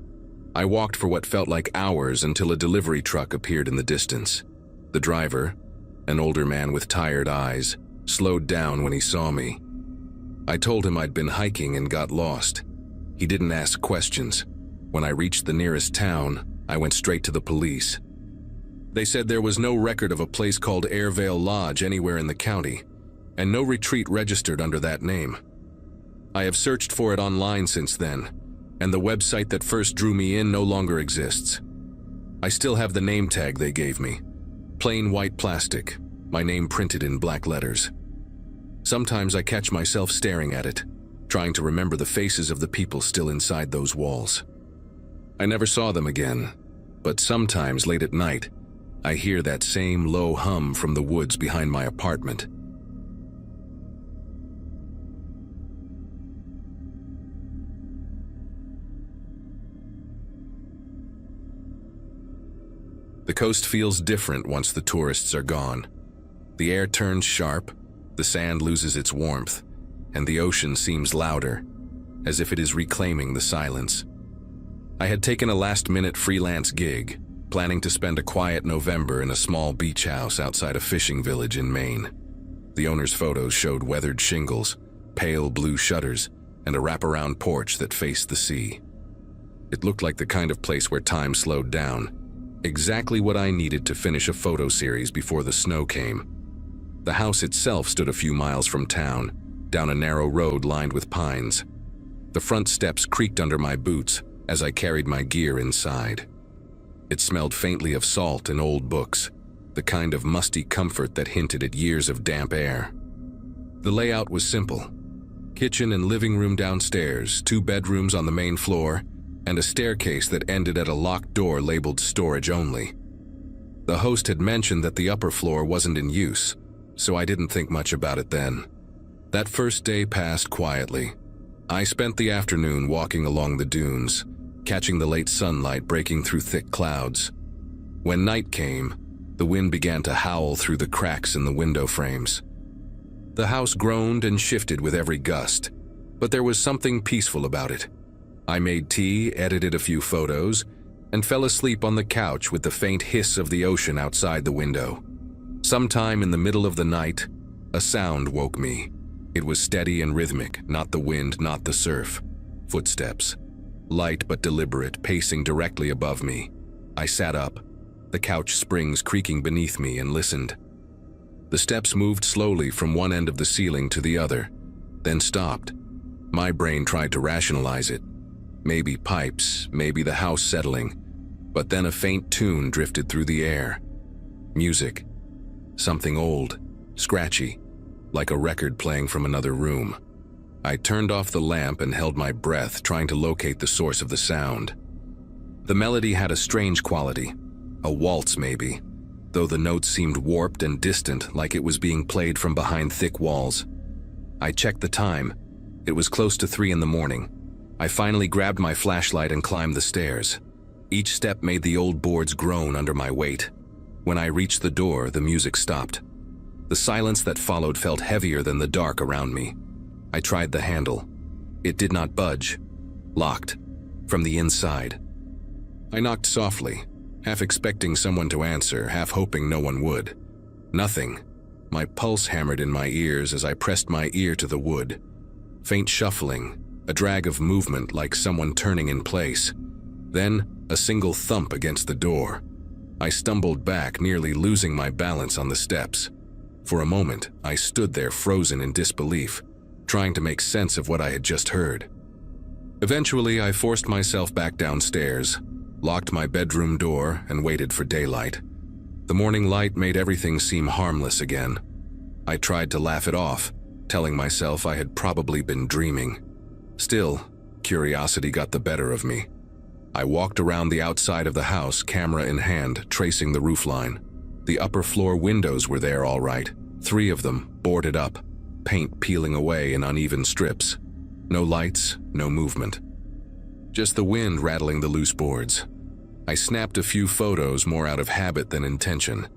I walked for what felt like hours until a delivery truck appeared in the distance. The driver, an older man with tired eyes, slowed down when he saw me. I told him I'd been hiking and got lost. He didn't ask questions. When I reached the nearest town, I went straight to the police. They said there was no record of a place called Airvale Lodge anywhere in the county, and no retreat registered under that name. I have searched for it online since then, and the website that first drew me in no longer exists. I still have the name tag they gave me. Plain white plastic, my name printed in black letters. Sometimes I catch myself staring at it, trying to remember the faces of the people still inside those walls. I never saw them again, but sometimes late at night, I hear that same low hum from the woods behind my apartment. The coast feels different once the tourists are gone. The air turns sharp, the sand loses its warmth, and the ocean seems louder, as if it is reclaiming the silence. I had taken a last-minute freelance gig, planning to spend a quiet November in a small beach house outside a fishing village in Maine. The owner's photos showed weathered shingles, pale blue shutters, and a wraparound porch that faced the sea. It looked like the kind of place where time slowed down, exactly what I needed to finish a photo series before the snow came. The house itself stood a few miles from town, down a narrow road lined with pines. The front steps creaked under my boots as I carried my gear inside. It smelled faintly of salt and old books, the kind of musty comfort that hinted at years of damp air. The layout was simple. Kitchen and living room downstairs, 2 bedrooms on the main floor, and a staircase that ended at a locked door labeled storage only. The host had mentioned that the upper floor wasn't in use, so I didn't think much about it then. That first day passed quietly. I spent the afternoon walking along the dunes, catching the late sunlight breaking through thick clouds. When night came, the wind began to howl through the cracks in the window frames. The house groaned and shifted with every gust, but there was something peaceful about it. I made tea, edited a few photos, and fell asleep on the couch with the faint hiss of the ocean outside the window. Sometime in the middle of the night, a sound woke me. It was steady and rhythmic, not the wind, not the surf. Footsteps. Light but deliberate, pacing directly above me. I sat up, the couch springs creaking beneath me, and listened. The steps moved slowly from one end of the ceiling to the other, then stopped. My brain tried to rationalize it. Maybe pipes, maybe the house settling, but then a faint tune drifted through the air. Music. Something old, scratchy, like a record playing from another room. I turned off the lamp and held my breath, trying to locate the source of the sound. The melody had a strange quality, a waltz maybe, though the notes seemed warped and distant, like it was being played from behind thick walls. I checked the time. It was close to 3 in the morning. I finally grabbed my flashlight and climbed the stairs. Each step made the old boards groan under my weight. When I reached the door, the music stopped. The silence that followed felt heavier than the dark around me. I tried the handle. It did not budge. Locked. From the inside. I knocked softly, half expecting someone to answer, half hoping no one would. Nothing. My pulse hammered in my ears as I pressed my ear to the wood. Faint shuffling, a drag of movement like someone turning in place. Then, a single thump against the door. I stumbled back, nearly losing my balance on the steps. For a moment, I stood there frozen in disbelief, trying to make sense of what I had just heard. Eventually, I forced myself back downstairs, locked my bedroom door, and waited for daylight. The morning light made everything seem harmless again. I tried to laugh it off, telling myself I had probably been dreaming. Still, curiosity got the better of me. I walked around the outside of the house, camera in hand, tracing the roofline. The upper floor windows were there all right, 3 of them, boarded up, paint peeling away in uneven strips. No lights, no movement. Just the wind rattling the loose boards. I snapped a few photos more out of habit than intention,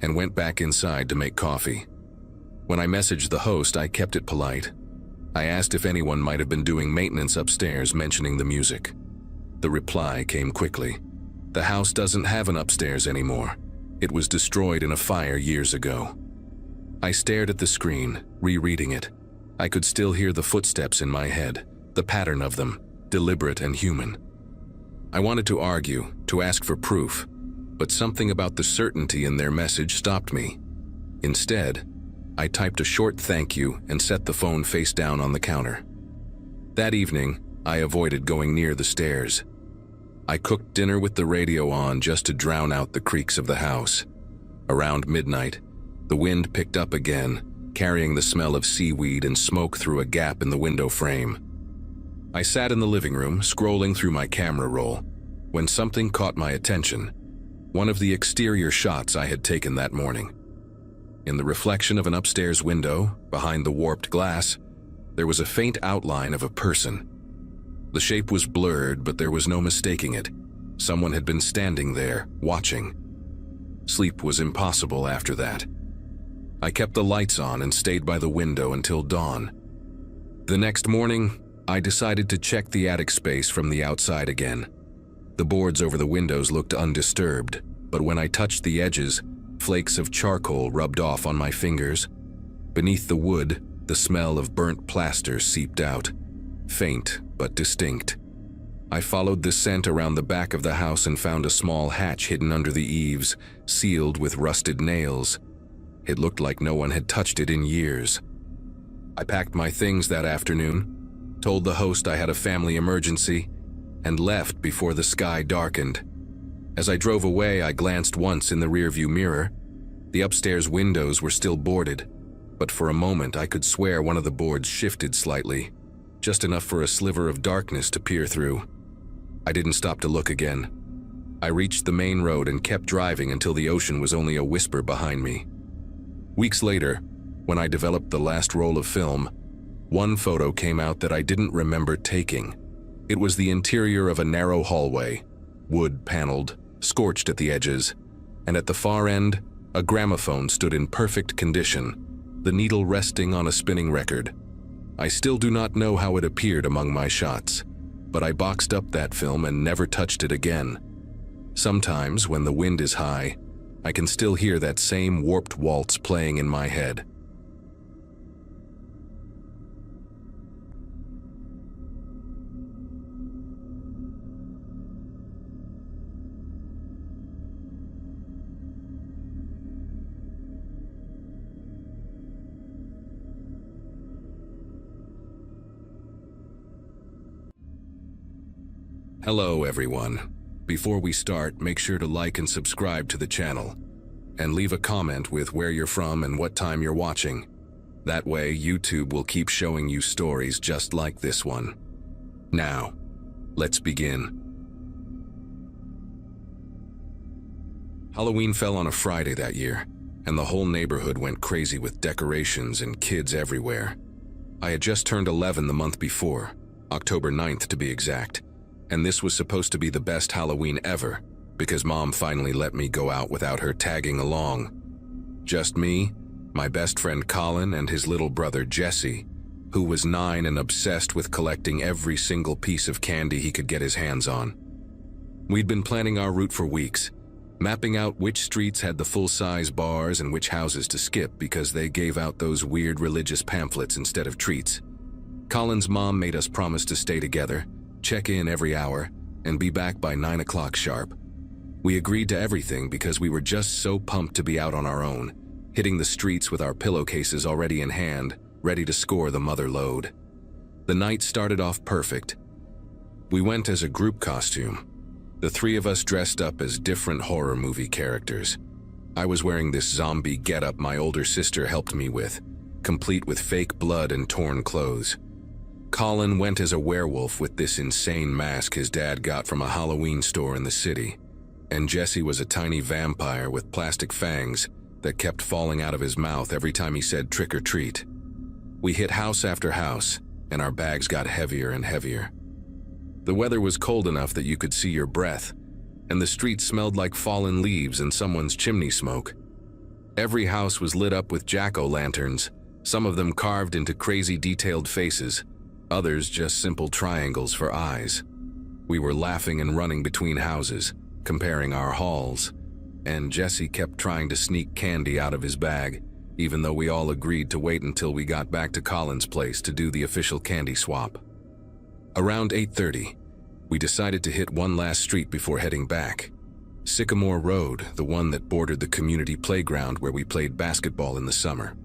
and went back inside to make coffee. When I messaged the host, I kept it polite. I asked if anyone might have been doing maintenance upstairs, mentioning the music. The reply came quickly. The house doesn't have an upstairs anymore. It was destroyed in a fire years ago. I stared at the screen, rereading it. I could still hear the footsteps in my head, the pattern of them, deliberate and human. I wanted to argue, to ask for proof, but something about the certainty in their message stopped me. Instead, I typed a short thank you and set the phone face down on the counter. That evening, I avoided going near the stairs. I cooked dinner with the radio on just to drown out the creaks of the house. Around midnight, the wind picked up again, carrying the smell of seaweed and smoke through a gap in the window frame. I sat in the living room, scrolling through my camera roll, when something caught my attention. One of the exterior shots I had taken that morning. In the reflection of an upstairs window, behind the warped glass, there was a faint outline of a person. The shape was blurred, but there was no mistaking it. Someone had been standing there, watching. Sleep was impossible after that. I kept the lights on and stayed by the window until dawn. The next morning, I decided to check the attic space from the outside again. The boards over the windows looked undisturbed, but when I touched the edges, flakes of charcoal rubbed off on my fingers. Beneath the wood, the smell of burnt plaster seeped out, faint but distinct. I followed the scent around the back of the house and found a small hatch hidden under the eaves, sealed with rusted nails. It looked like no one had touched it in years. I packed my things that afternoon, told the host I had a family emergency, and left before the sky darkened. As I drove away, I glanced once in the rearview mirror. The upstairs windows were still boarded, but for a moment I could swear one of the boards shifted slightly, just enough for a sliver of darkness to peer through. I didn't stop to look again. I reached the main road and kept driving until the ocean was only a whisper behind me. Weeks later, when I developed the last roll of film, one photo came out that I didn't remember taking. It was the interior of a narrow hallway, wood-paneled, scorched at the edges, and at the far end, a gramophone stood in perfect condition, the needle resting on a spinning record. I still do not know how it appeared among my shots, but I boxed up that film and never touched it again. Sometimes, when the wind is high, I can still hear that same warped waltz playing in my head. Hello everyone. Before we start, make sure to like and subscribe to the channel, and leave a comment with where you're from and what time you're watching. That way, YouTube will keep showing you stories just like this one. Now, let's begin. Halloween fell on a Friday that year, and the whole neighborhood went crazy with decorations and kids everywhere. I had just turned 11 the month before, October 9th to be exact, and this was supposed to be the best Halloween ever, because Mom finally let me go out without her tagging along. Just me, my best friend Colin, and his little brother Jesse, who was 9 and obsessed with collecting every single piece of candy he could get his hands on. We'd been planning our route for weeks, mapping out which streets had the full-size bars and which houses to skip because they gave out those weird religious pamphlets instead of treats. Colin's mom made us promise to stay together, check in every hour, and be back by 9 o'clock sharp. We agreed to everything because we were just so pumped to be out on our own, hitting the streets with our pillowcases already in hand, ready to score the mother lode. The night started off perfect. We went as a group costume. The 3 of us dressed up as different horror movie characters. I was wearing this zombie getup my older sister helped me with, complete with fake blood and torn clothes. Colin went as a werewolf with this insane mask his dad got from a Halloween store in the city, and Jesse was a tiny vampire with plastic fangs that kept falling out of his mouth every time he said trick or treat. We hit house after house, and our bags got heavier and heavier. The weather was cold enough that you could see your breath, and the street smelled like fallen leaves and someone's chimney smoke. Every house was lit up with jack-o'-lanterns, some of them carved into crazy detailed faces, others just simple triangles for eyes. We were laughing and running between houses, comparing our hauls, and Jesse kept trying to sneak candy out of his bag, even though we all agreed to wait until we got back to Colin's place to do the official candy swap. Around 8:30, we decided to hit one last street before heading back. Sycamore Road, the one that bordered the community playground where we played basketball in the summer.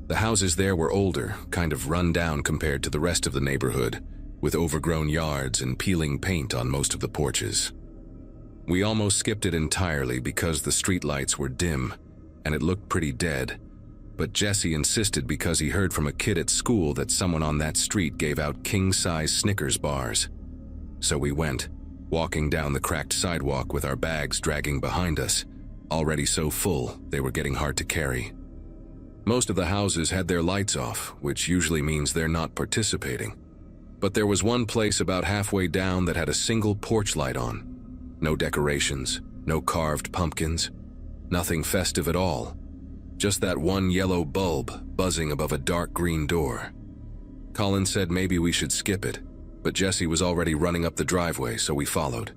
The houses there were older, kind of run down compared to the rest of the neighborhood, with overgrown yards and peeling paint on most of the porches. We almost skipped it entirely because the streetlights were dim and it looked pretty dead, but Jesse insisted because he heard from a kid at school that someone on that street gave out king-size Snickers bars. So we went, walking down the cracked sidewalk with our bags dragging behind us, already so full they were getting hard to carry. Most of the houses had their lights off, which usually means they're not participating. But there was one place about halfway down that had a single porch light on. No decorations, no carved pumpkins, nothing festive at all. Just that one yellow bulb buzzing above a dark green door. Colin said maybe we should skip it, but Jesse was already running up the driveway, so we followed.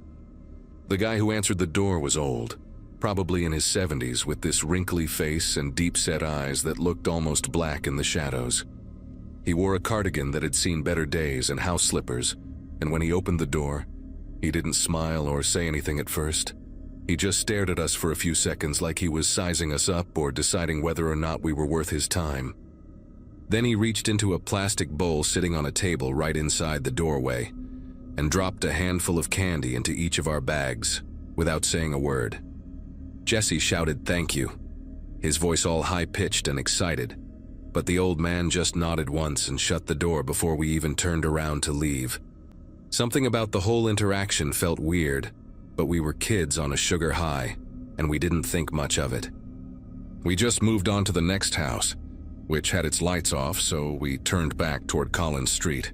The guy who answered the door was old, probably in his 70s, with this wrinkly face and deep-set eyes that looked almost black in the shadows. He wore a cardigan that had seen better days and house slippers, and when he opened the door, he didn't smile or say anything at first. He just stared at us for a few seconds like he was sizing us up or deciding whether or not we were worth his time. Then he reached into a plastic bowl sitting on a table right inside the doorway and dropped a handful of candy into each of our bags without saying a word. Jesse shouted thank you, his voice all high-pitched and excited, but the old man just nodded once and shut the door before we even turned around to leave. Something about the whole interaction felt weird, but we were kids on a sugar high, and we didn't think much of it. We just moved on to the next house, which had its lights off, so we turned back toward Collins Street,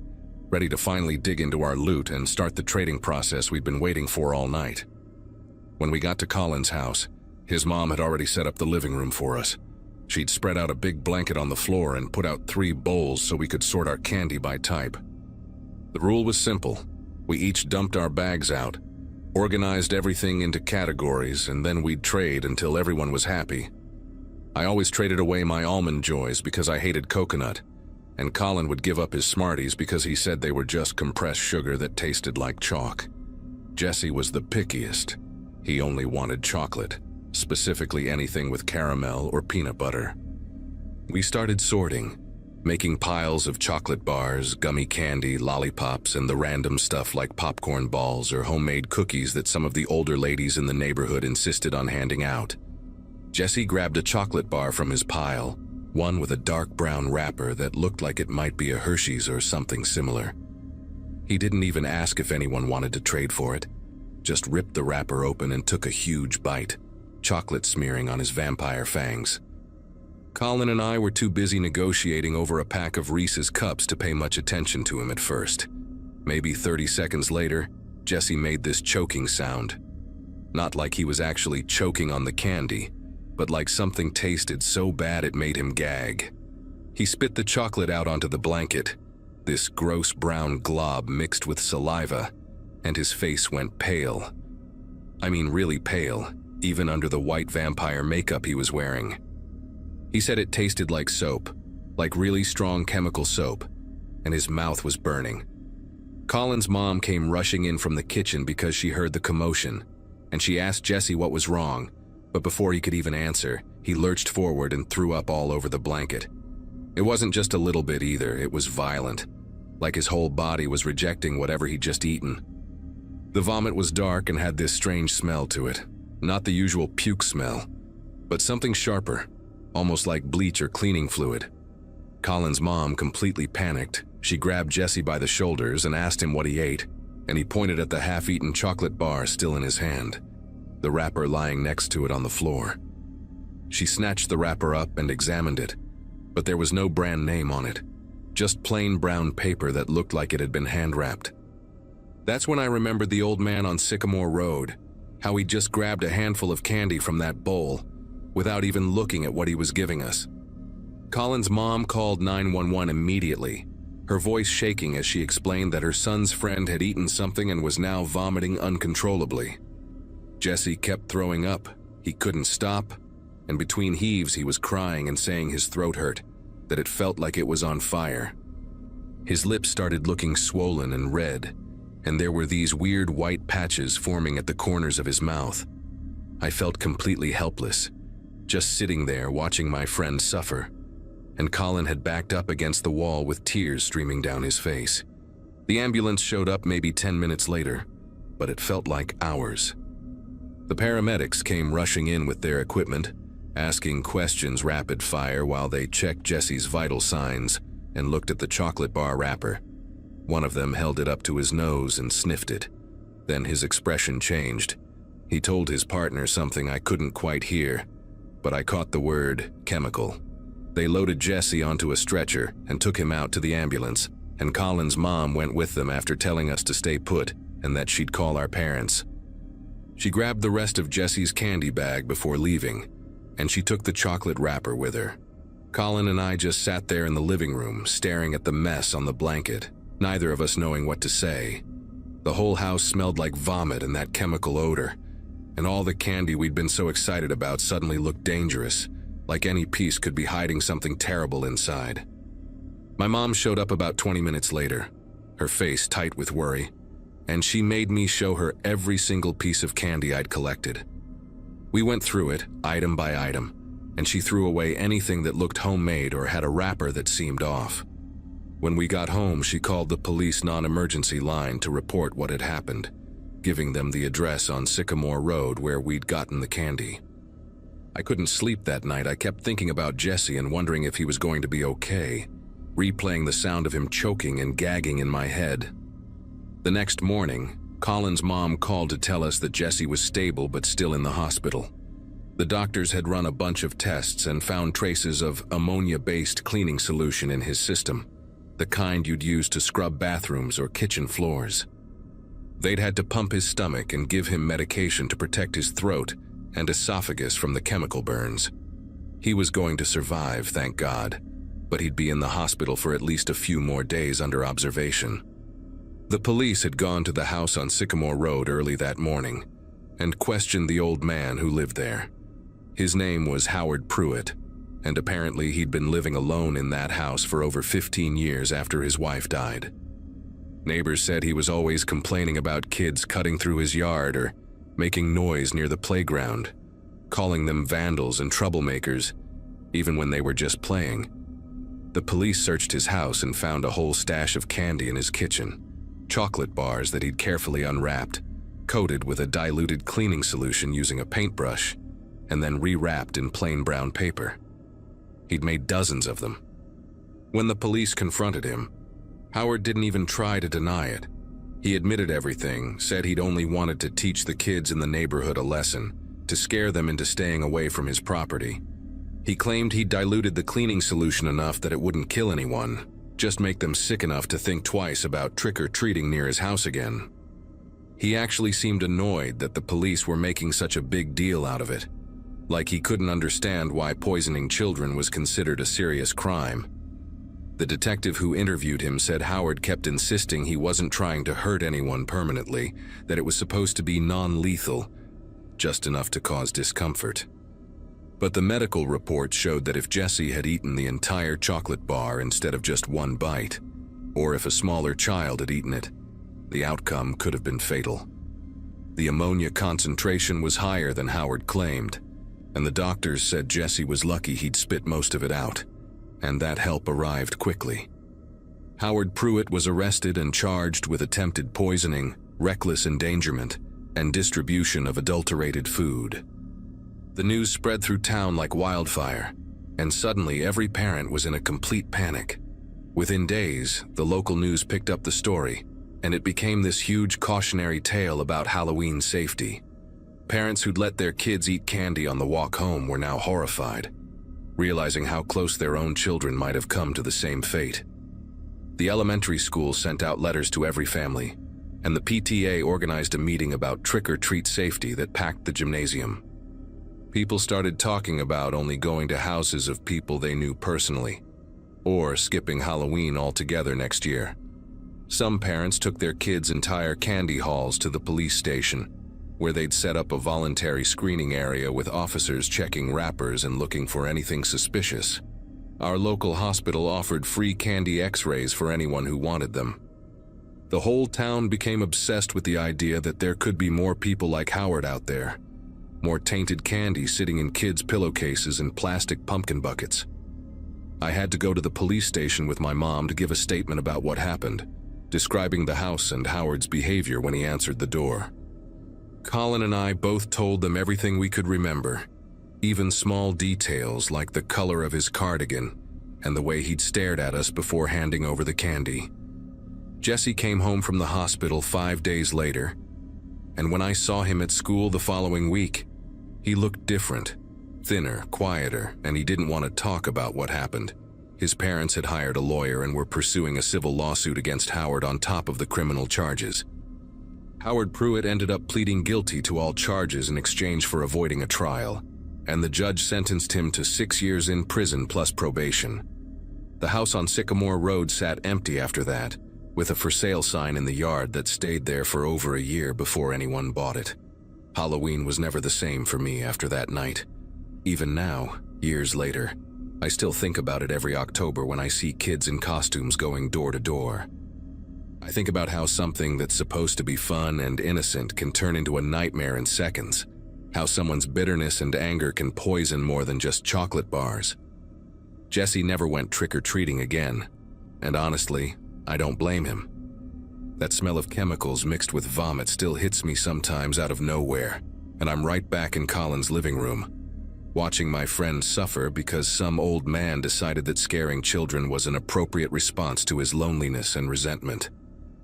ready to finally dig into our loot and start the trading process we'd been waiting for all night. When we got to Collins' house, his mom had already set up the living room for us. She'd spread out a big blanket on the floor and put out 3 bowls so we could sort our candy by type. The rule was simple. We each dumped our bags out, organized everything into categories, and then we'd trade until everyone was happy. I always traded away my Almond Joys because I hated coconut, and Colin would give up his Smarties because he said they were just compressed sugar that tasted like chalk. Jesse was the pickiest. He only wanted chocolate, specifically anything with caramel or peanut butter. We started sorting, making piles of chocolate bars, gummy candy, lollipops, and the random stuff like popcorn balls or homemade cookies that some of the older ladies in the neighborhood insisted on handing out. Jesse grabbed a chocolate bar from his pile, one with a dark brown wrapper that looked like it might be a Hershey's or something similar. He didn't even ask if anyone wanted to trade for it, just ripped the wrapper open and took a huge bite, chocolate smearing on his vampire fangs. Colin and I were too busy negotiating over a pack of Reese's cups to pay much attention to him at first. Maybe 30 seconds later, Jesse made this choking sound. Not like he was actually choking on the candy, but like something tasted so bad it made him gag. He spit the chocolate out onto the blanket, this gross brown glob mixed with saliva, and his face went pale. I mean really pale, even under the white vampire makeup he was wearing. He said it tasted like soap, like really strong chemical soap, and his mouth was burning. Colin's mom came rushing in from the kitchen because she heard the commotion, and she asked Jesse what was wrong, but before he could even answer, he lurched forward and threw up all over the blanket. It wasn't just a little bit either, it was violent, like his whole body was rejecting whatever he'd just eaten. The vomit was dark and had this strange smell to it, not the usual puke smell, but something sharper, almost like bleach or cleaning fluid. Colin's mom completely panicked. She grabbed Jesse by the shoulders and asked him what he ate, and he pointed at the half-eaten chocolate bar still in his hand, the wrapper lying next to it on the floor. She snatched the wrapper up and examined it, but there was no brand name on it, just plain brown paper that looked like it had been hand-wrapped. That's when I remembered the old man on Sycamore Road, how he just grabbed a handful of candy from that bowl without even looking at what he was giving us. Colin's mom called 911 immediately, her voice shaking as she explained that her son's friend had eaten something and was now vomiting uncontrollably. Jesse kept throwing up. He couldn't stop, and between heaves he was crying and saying his throat hurt, that it felt like it was on fire. His lips started looking swollen and red, and there were these weird white patches forming at the corners of his mouth. I felt completely helpless, just sitting there watching my friend suffer, and Colin had backed up against the wall with tears streaming down his face. The ambulance showed up maybe 10 minutes later, but it felt like hours. The paramedics came rushing in with their equipment, asking questions rapid fire while they checked Jesse's vital signs and looked at the chocolate bar wrapper. One of them held it up to his nose and sniffed it. Then his expression changed. He told his partner something I couldn't quite hear, but I caught the word chemical. They loaded Jesse onto a stretcher and took him out to the ambulance, and Colin's mom went with them after telling us to stay put and that she'd call our parents. She grabbed the rest of Jesse's candy bag before leaving, and she took the chocolate wrapper with her. Colin and I just sat there in the living room, staring at the mess on the blanket, neither of us knowing what to say. The whole house smelled like vomit and that chemical odor, and all the candy we'd been so excited about suddenly looked dangerous, like any piece could be hiding something terrible inside. My mom showed up about 20 minutes later, her face tight with worry, and she made me show her every single piece of candy I'd collected. We went through it, item by item, and she threw away anything that looked homemade or had a wrapper that seemed off. When we got home, she called the police non-emergency line to report what had happened, giving them the address on Sycamore Road where we'd gotten the candy. I couldn't sleep that night. I kept thinking about Jesse and wondering if he was going to be okay, replaying the sound of him choking and gagging in my head. The next morning, Colin's mom called to tell us that Jesse was stable but still in the hospital. The doctors had run a bunch of tests and found traces of ammonia-based cleaning solution in his system, the kind you'd use to scrub bathrooms or kitchen floors. They'd had to pump his stomach and give him medication to protect his throat and esophagus from the chemical burns. He was going to survive, thank God, but he'd be in the hospital for at least a few more days under observation. The police had gone to the house on Sycamore Road early that morning and questioned the old man who lived there. His name was Howard Pruitt, and apparently he'd been living alone in that house for over 15 years after his wife died. Neighbors said he was always complaining about kids cutting through his yard or making noise near the playground, calling them vandals and troublemakers, even when they were just playing. The police searched his house and found a whole stash of candy in his kitchen, chocolate bars that he'd carefully unwrapped, coated with a diluted cleaning solution using a paintbrush, and then rewrapped in plain brown paper. He'd made dozens of them. When the police confronted him, Howard didn't even try to deny it. He admitted everything, said he'd only wanted to teach the kids in the neighborhood a lesson, to scare them into staying away from his property. He claimed he'd diluted the cleaning solution enough that it wouldn't kill anyone, just make them sick enough to think twice about trick-or-treating near his house again. He actually seemed annoyed that the police were making such a big deal out of it, like he couldn't understand why poisoning children was considered a serious crime. The detective who interviewed him said Howard kept insisting he wasn't trying to hurt anyone permanently, that it was supposed to be non-lethal, just enough to cause discomfort. But the medical report showed that if Jesse had eaten the entire chocolate bar instead of just one bite, or if a smaller child had eaten it, the outcome could have been fatal. The ammonia concentration was higher than Howard claimed, and the doctors said Jesse was lucky he'd spit most of it out, and that help arrived quickly. Howard Pruitt was arrested and charged with attempted poisoning, reckless endangerment, and distribution of adulterated food. The news spread through town like wildfire, and suddenly every parent was in a complete panic. Within days, the local news picked up the story, and it became this huge cautionary tale about Halloween safety. Parents who'd let their kids eat candy on the walk home were now horrified, realizing how close their own children might have come to the same fate. The elementary school sent out letters to every family, and the PTA organized a meeting about trick-or-treat safety that packed the gymnasium. People started talking about only going to houses of people they knew personally, or skipping Halloween altogether next year. Some parents took their kids' entire candy hauls to the police station, where they'd set up a voluntary screening area with officers checking wrappers and looking for anything suspicious. Our local hospital offered free candy x-rays for anyone who wanted them. The whole town became obsessed with the idea that there could be more people like Howard out there, more tainted candy sitting in kids' pillowcases and plastic pumpkin buckets. I had to go to the police station with my mom to give a statement about what happened, describing the house and Howard's behavior when he answered the door. Colin and I both told them everything we could remember, even small details like the color of his cardigan and the way he'd stared at us before handing over the candy. Jesse came home from the hospital 5 days later, and when I saw him at school the following week, he looked different. Thinner, quieter, and he didn't want to talk about what happened. His parents had hired a lawyer and were pursuing a civil lawsuit against Howard on top of the criminal charges. Howard Pruitt ended up pleading guilty to all charges in exchange for avoiding a trial, and the judge sentenced him to 6 years in prison plus probation. The house on Sycamore Road sat empty after that, with a for sale sign in the yard that stayed there for over a year before anyone bought it. Halloween was never the same for me after that night. Even now, years later, I still think about it every October when I see kids in costumes going door to door. I think about how something that's supposed to be fun and innocent can turn into a nightmare in seconds, how someone's bitterness and anger can poison more than just chocolate bars. Jesse never went trick-or-treating again, and honestly, I don't blame him. That smell of chemicals mixed with vomit still hits me sometimes out of nowhere, and I'm right back in Colin's living room, watching my friend suffer because some old man decided that scaring children was an appropriate response to his loneliness and resentment.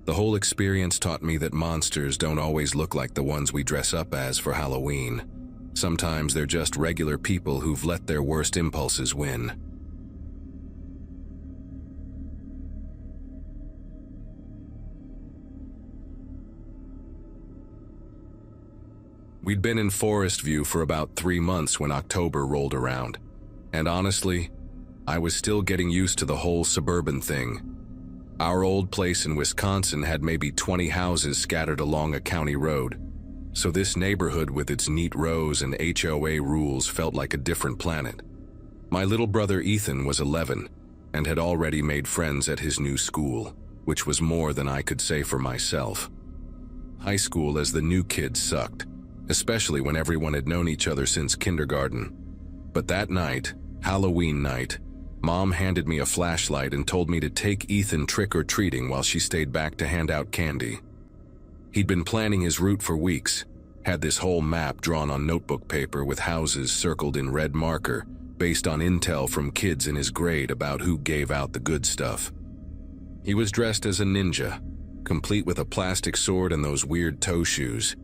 The whole experience taught me that monsters don't always look like the ones we dress up as for Halloween. Sometimes they're just regular people who've let their worst impulses win. We'd been in Forest View for about 3 months when October rolled around, and honestly, I was still getting used to the whole suburban thing. Our old place in Wisconsin had maybe 20 houses scattered along a county road, so this neighborhood with its neat rows and HOA rules felt like a different planet. My little brother Ethan was 11 and had already made friends at his new school, which was more than I could say for myself. High school as the new kids sucked, especially when everyone had known each other since kindergarten. But that night, Halloween night, Mom handed me a flashlight and told me to take Ethan trick-or-treating while she stayed back to hand out candy. He'd been planning his route for weeks, had this whole map drawn on notebook paper with houses circled in red marker, based on intel from kids in his grade about who gave out the good stuff. He was dressed as a ninja, complete with a plastic sword and those weird toe shoes,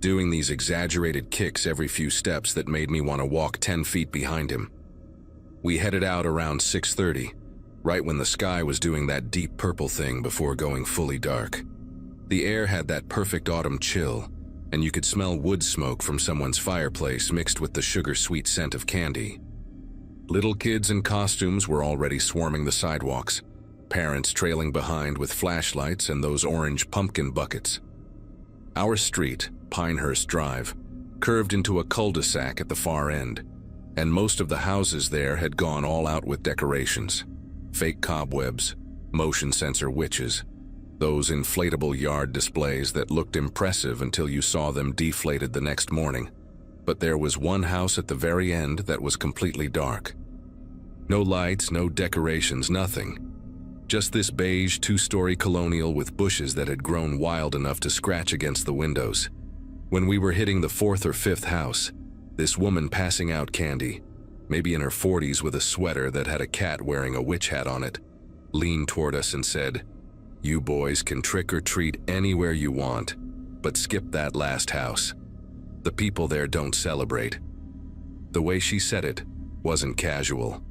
doing these exaggerated kicks every few steps that made me want to walk 10 feet behind him. We headed out around 6:30, right when the sky was doing that deep purple thing before going fully dark. The air had that perfect autumn chill, and you could smell wood smoke from someone's fireplace mixed with the sugar-sweet scent of candy. Little kids in costumes were already swarming the sidewalks, parents trailing behind with flashlights and those orange pumpkin buckets. Our street, Pinehurst Drive, curved into a cul-de-sac at the far end, and most of the houses there had gone all out with decorations. Fake cobwebs, motion sensor witches, those inflatable yard displays that looked impressive until you saw them deflated the next morning. But there was one house at the very end that was completely dark. No lights, no decorations, nothing. Just this beige 2-story colonial with bushes that had grown wild enough to scratch against the windows. When we were hitting the 4th or 5th house, this woman passing out candy, maybe in her 40s with a sweater that had a cat wearing a witch hat on it, leaned toward us and said, "You boys can trick or treat anywhere you want, but skip that last house. The people there don't celebrate." The way she said it wasn't casual.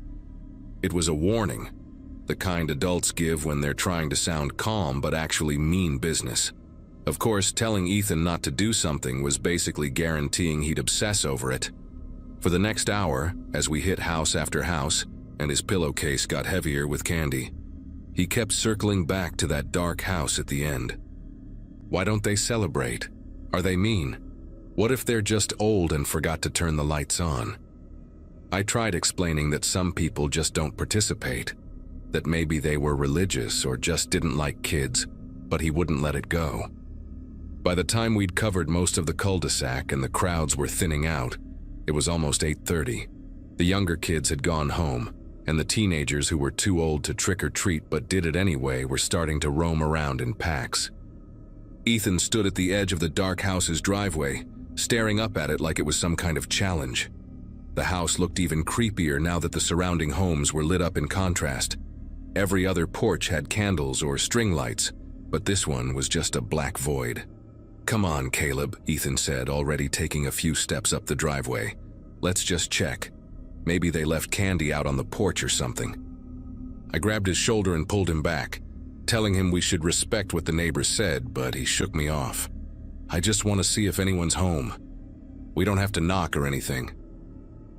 It was a warning, the kind adults give when they're trying to sound calm but actually mean business. Of course, telling Ethan not to do something was basically guaranteeing he'd obsess over it. For the next hour, as we hit house after house, and his pillowcase got heavier with candy, he kept circling back to that dark house at the end. Why don't they celebrate? Are they mean? What if they're just old and forgot to turn the lights on? I tried explaining that some people just don't participate, that maybe they were religious or just didn't like kids, but he wouldn't let it go. By the time we'd covered most of the cul-de-sac and the crowds were thinning out, it was almost 8:30. The younger kids had gone home, and the teenagers who were too old to trick or treat but did it anyway were starting to roam around in packs. Ethan stood at the edge of the dark house's driveway, staring up at it like it was some kind of challenge. The house looked even creepier now that the surrounding homes were lit up in contrast. Every other porch had candles or string lights, but this one was just a black void. "Come on, Caleb," Ethan said, already taking a few steps up the driveway. "Let's just check. Maybe they left candy out on the porch or something." I grabbed his shoulder and pulled him back, telling him we should respect what the neighbors said, but he shook me off. "I just want to see if anyone's home. We don't have to knock or anything."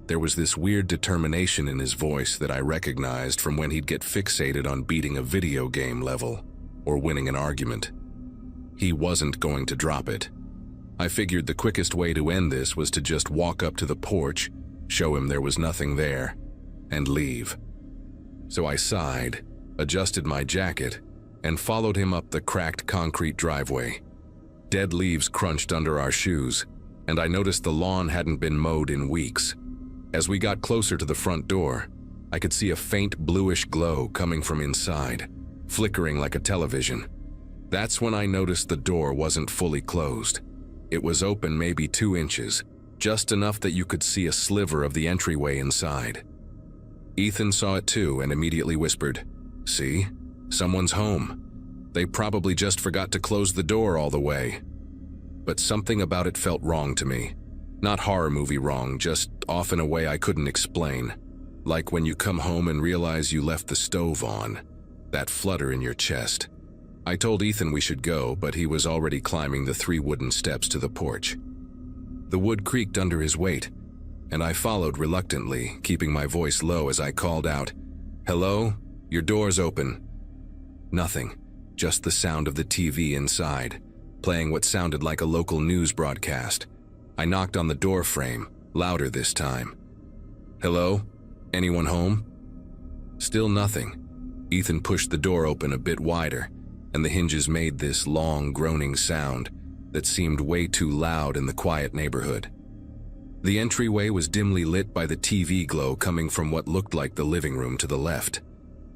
There was this weird determination in his voice that I recognized from when he'd get fixated on beating a video game level or winning an argument. He wasn't going to drop it. I figured the quickest way to end this was to just walk up to the porch, show him there was nothing there, and leave. So I sighed, adjusted my jacket, and followed him up the cracked concrete driveway. Dead leaves crunched under our shoes, and I noticed the lawn hadn't been mowed in weeks. As we got closer to the front door, I could see a faint bluish glow coming from inside, flickering like a television. That's when I noticed the door wasn't fully closed. It was open maybe 2 inches, just enough that you could see a sliver of the entryway inside. Ethan saw it too and immediately whispered, "See? Someone's home. They probably just forgot to close the door all the way." But something about it felt wrong to me. Not horror movie wrong, just off in a way I couldn't explain. Like when you come home and realize you left the stove on. That flutter in your chest. I told Ethan we should go, but he was already climbing the 3 wooden steps to the porch. The wood creaked under his weight, and I followed reluctantly, keeping my voice low as I called out, "Hello? Your door's open." Nothing, just the sound of the TV inside, playing what sounded like a local news broadcast. I knocked on the door frame, louder this time. "Hello? Anyone home?" Still nothing. Ethan pushed the door open a bit wider, and the hinges made this long, groaning sound that seemed way too loud in the quiet neighborhood. The entryway was dimly lit by the TV glow coming from what looked like the living room to the left.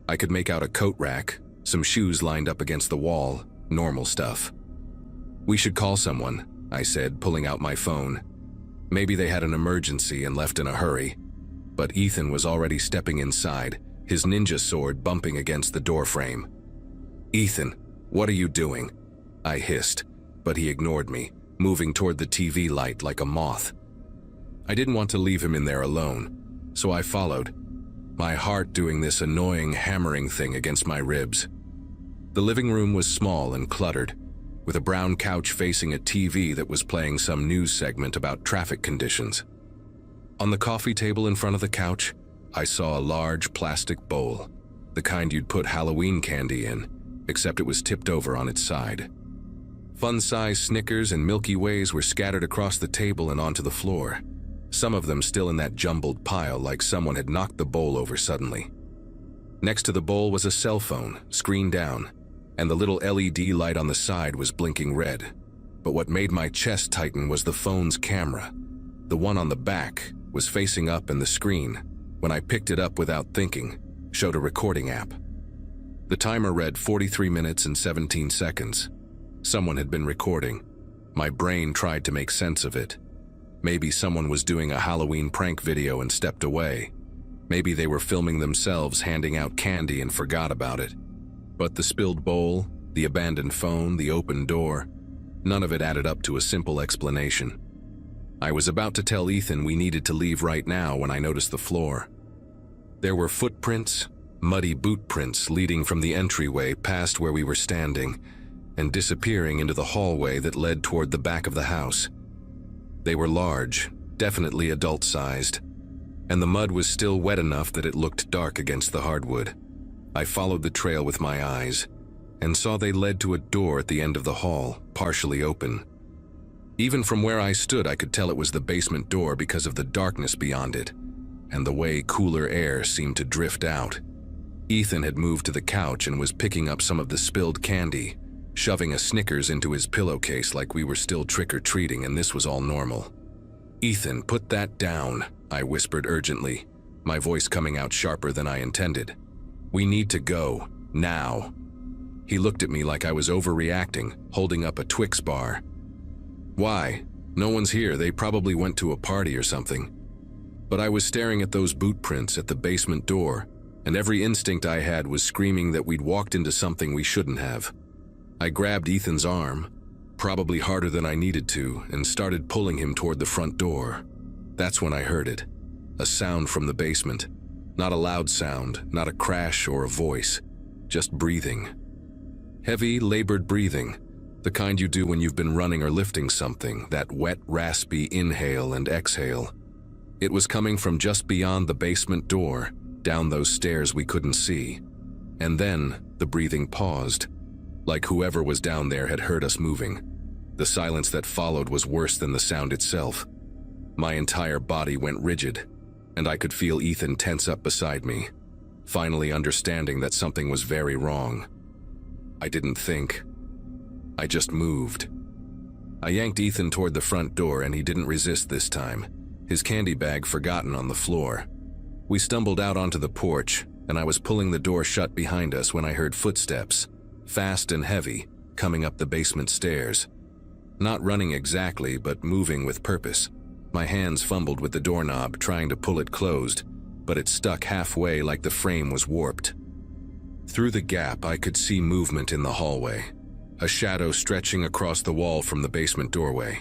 I could make out a coat rack, some shoes lined up against the wall, normal stuff. "We should call someone," I said, pulling out my phone. Maybe they had an emergency and left in a hurry. But Ethan was already stepping inside, his ninja sword bumping against the doorframe. "Ethan, what are you doing?" I hissed, but he ignored me, moving toward the TV light like a moth. I didn't want to leave him in there alone, so I followed, my heart doing this annoying hammering thing against my ribs. The living room was small and cluttered, with a brown couch facing a TV that was playing some news segment about traffic conditions. On the coffee table in front of the couch, I saw a large plastic bowl, the kind you'd put Halloween candy in, except it was tipped over on its side. Fun-size Snickers and Milky Ways were scattered across the table and onto the floor, some of them still in that jumbled pile like someone had knocked the bowl over suddenly. Next to the bowl was a cell phone, screen down, and the little LED light on the side was blinking red. But what made my chest tighten was the phone's camera. The one on the back was facing up and the screen, when I picked it up without thinking, showed a recording app. The timer read 43 minutes and 17 seconds. Someone had been recording. My brain tried to make sense of it. Maybe someone was doing a Halloween prank video and stepped away. Maybe they were filming themselves handing out candy and forgot about it. But the spilled bowl, the abandoned phone, the open door, none of it added up to a simple explanation. I was about to tell Ethan we needed to leave right now when I noticed the floor. There were footprints, muddy boot prints leading from the entryway past where we were standing and disappearing into the hallway that led toward the back of the house. They were large, definitely adult-sized, and the mud was still wet enough that it looked dark against the hardwood. I followed the trail with my eyes and saw they led to a door at the end of the hall, partially open. Even from where I stood, I could tell it was the basement door because of the darkness beyond it and the way cooler air seemed to drift out. Ethan had moved to the couch and was picking up some of the spilled candy, shoving a Snickers into his pillowcase like we were still trick-or-treating and this was all normal. "Ethan, put that down," I whispered urgently, my voice coming out sharper than I intended. "We need to go, now." He looked at me like I was overreacting, holding up a Twix bar. "Why? No one's here, they probably went to a party or something." But I was staring at those boot prints at the basement door, and every instinct I had was screaming that we'd walked into something we shouldn't have. I grabbed Ethan's arm, probably harder than I needed to, and started pulling him toward the front door. That's when I heard it. A sound from the basement. Not a loud sound, not a crash or a voice. Just breathing. Heavy, labored breathing. The kind you do when you've been running or lifting something, that wet, raspy inhale and exhale. It was coming from just beyond the basement door, down those stairs we couldn't see. And then, the breathing paused, like whoever was down there had heard us moving. The silence that followed was worse than the sound itself. My entire body went rigid, and I could feel Ethan tense up beside me, finally understanding that something was very wrong. I didn't think. I just moved. I yanked Ethan toward the front door and he didn't resist this time, his candy bag forgotten on the floor. We stumbled out onto the porch, and I was pulling the door shut behind us when I heard footsteps, fast and heavy, coming up the basement stairs. Not running exactly, but moving with purpose. My hands fumbled with the doorknob, trying to pull it closed, but it stuck halfway like the frame was warped. Through the gap, I could see movement in the hallway, a shadow stretching across the wall from the basement doorway.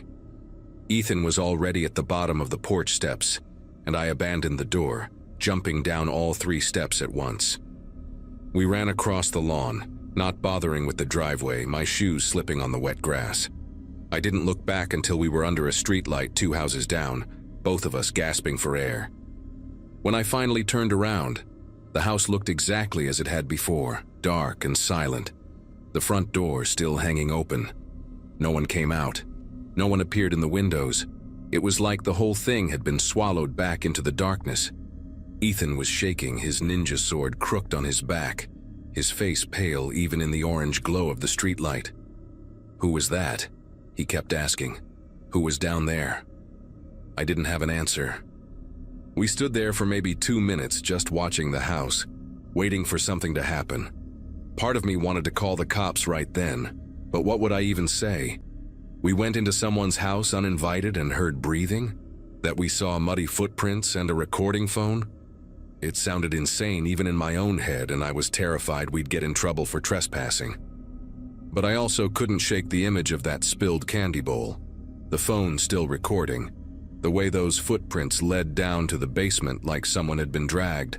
Ethan was already at the bottom of the porch steps, and I abandoned the door, jumping down all 3 steps at once. We ran across the lawn, not bothering with the driveway, my shoes slipping on the wet grass. I didn't look back until we were under a streetlight 2 houses down, both of us gasping for air. When I finally turned around, the house looked exactly as it had before, dark and silent. The front door still hanging open. No one came out. No one appeared in the windows. It was like the whole thing had been swallowed back into the darkness. Ethan was shaking, his ninja sword crooked on his back, his face pale even in the orange glow of the streetlight. "Who was that?" he kept asking. "Who was down there?" I didn't have an answer. We stood there for maybe 2 minutes just watching the house, waiting for something to happen. Part of me wanted to call the cops right then, but what would I even say? We went into someone's house uninvited and heard breathing? That we saw muddy footprints and a recording phone? It sounded insane even in my own head, and I was terrified we'd get in trouble for trespassing. But I also couldn't shake the image of that spilled candy bowl, the phone still recording, the way those footprints led down to the basement like someone had been dragged.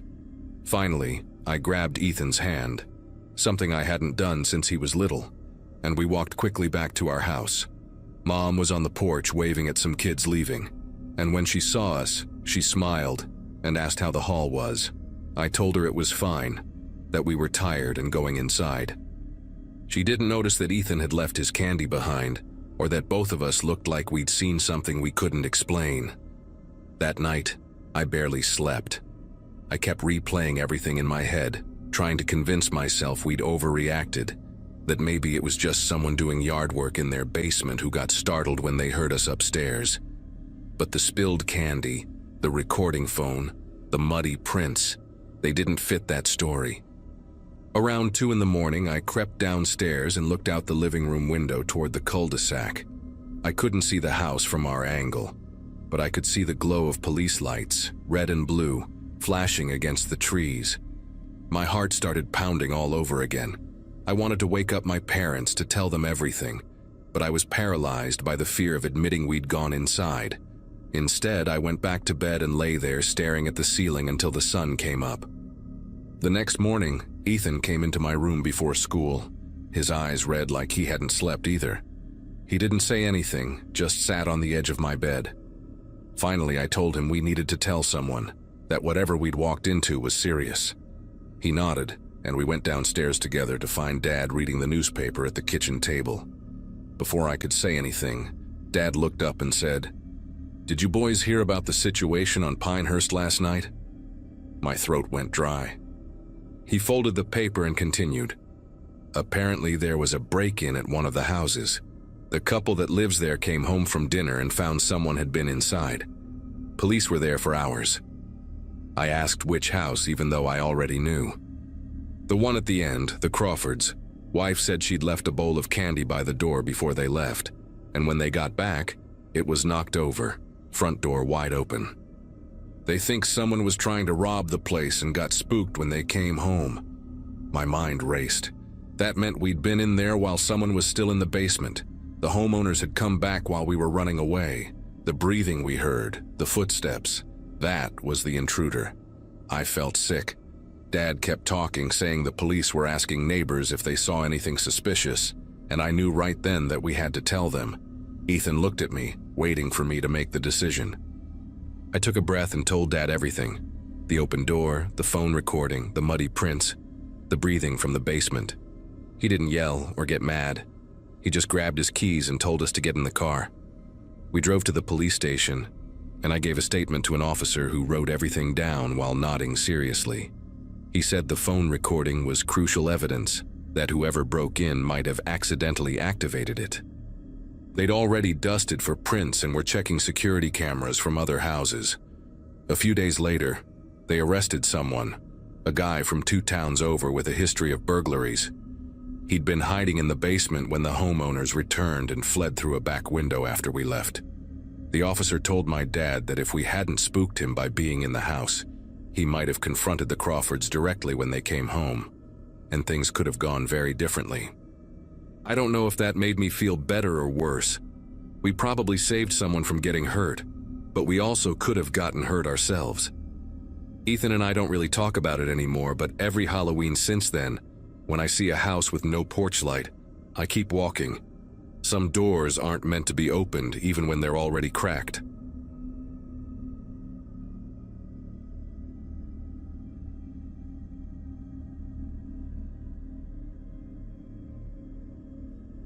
Finally, I grabbed Ethan's hand, something I hadn't done since he was little, and we walked quickly back to our house. Mom was on the porch waving at some kids leaving, and when she saw us, she smiled and asked how the hall was. I told her it was fine, that we were tired and going inside. She didn't notice that Ethan had left his candy behind, or that both of us looked like we'd seen something we couldn't explain. That night, I barely slept. I kept replaying everything in my head, trying to convince myself we'd overreacted, that maybe it was just someone doing yard work in their basement who got startled when they heard us upstairs. But the spilled candy, the recording phone, the muddy prints, they didn't fit that story. Around 2 in the morning, I crept downstairs and looked out the living room window toward the cul-de-sac. I couldn't see the house from our angle. but I could see the glow of police lights, red and blue, flashing against the trees. My heart started pounding all over again. I wanted to wake up my parents to tell them everything, but I was paralyzed by the fear of admitting we'd gone inside. Instead, I went back to bed and lay there staring at the ceiling until the sun came up. The next morning, Ethan came into my room before school, his eyes red like he hadn't slept either. He didn't say anything, just sat on the edge of my bed. Finally, I told him we needed to tell someone, that whatever we'd walked into was serious. He nodded, and we went downstairs together to find Dad reading the newspaper at the kitchen table. Before I could say anything, Dad looked up and said, "Did you boys hear about the situation on Pinehurst last night?" My throat went dry. He folded the paper and continued. "Apparently there was a break-in at one of the houses. The couple that lives there came home from dinner and found someone had been inside. Police were there for hours." I asked which house, even though I already knew. "The one at the end, the Crawfords. Wife said she'd left a bowl of candy by the door before they left, and when they got back, it was knocked over, front door wide open. They think someone was trying to rob the place and got spooked when they came home." My mind raced. That meant we'd been in there while someone was still in the basement. The homeowners had come back while we were running away. The breathing we heard, the footsteps, that was the intruder. I felt sick. Dad kept talking, saying the police were asking neighbors if they saw anything suspicious, and I knew right then that we had to tell them. Ethan looked at me, waiting for me to make the decision. I took a breath and told Dad everything. The open door, the phone recording, the muddy prints, the breathing from the basement. He didn't yell or get mad. He just grabbed his keys and told us to get in the car. We drove to the police station, and I gave a statement to an officer who wrote everything down while nodding seriously. He said the phone recording was crucial evidence that whoever broke in might have accidentally activated it. They'd already dusted for prints and were checking security cameras from other houses. A few days later, they arrested someone, a guy from 2 towns over with a history of burglaries. He'd been hiding in the basement when the homeowners returned and fled through a back window after we left. The officer told my dad that if we hadn't spooked him by being in the house, he might have confronted the Crawfords directly when they came home, and things could have gone very differently. I don't know if that made me feel better or worse. We probably saved someone from getting hurt, but we also could have gotten hurt ourselves. Ethan and I don't really talk about it anymore, but every Halloween since then, when I see a house with no porch light, I keep walking. Some doors aren't meant to be opened even when they're already cracked.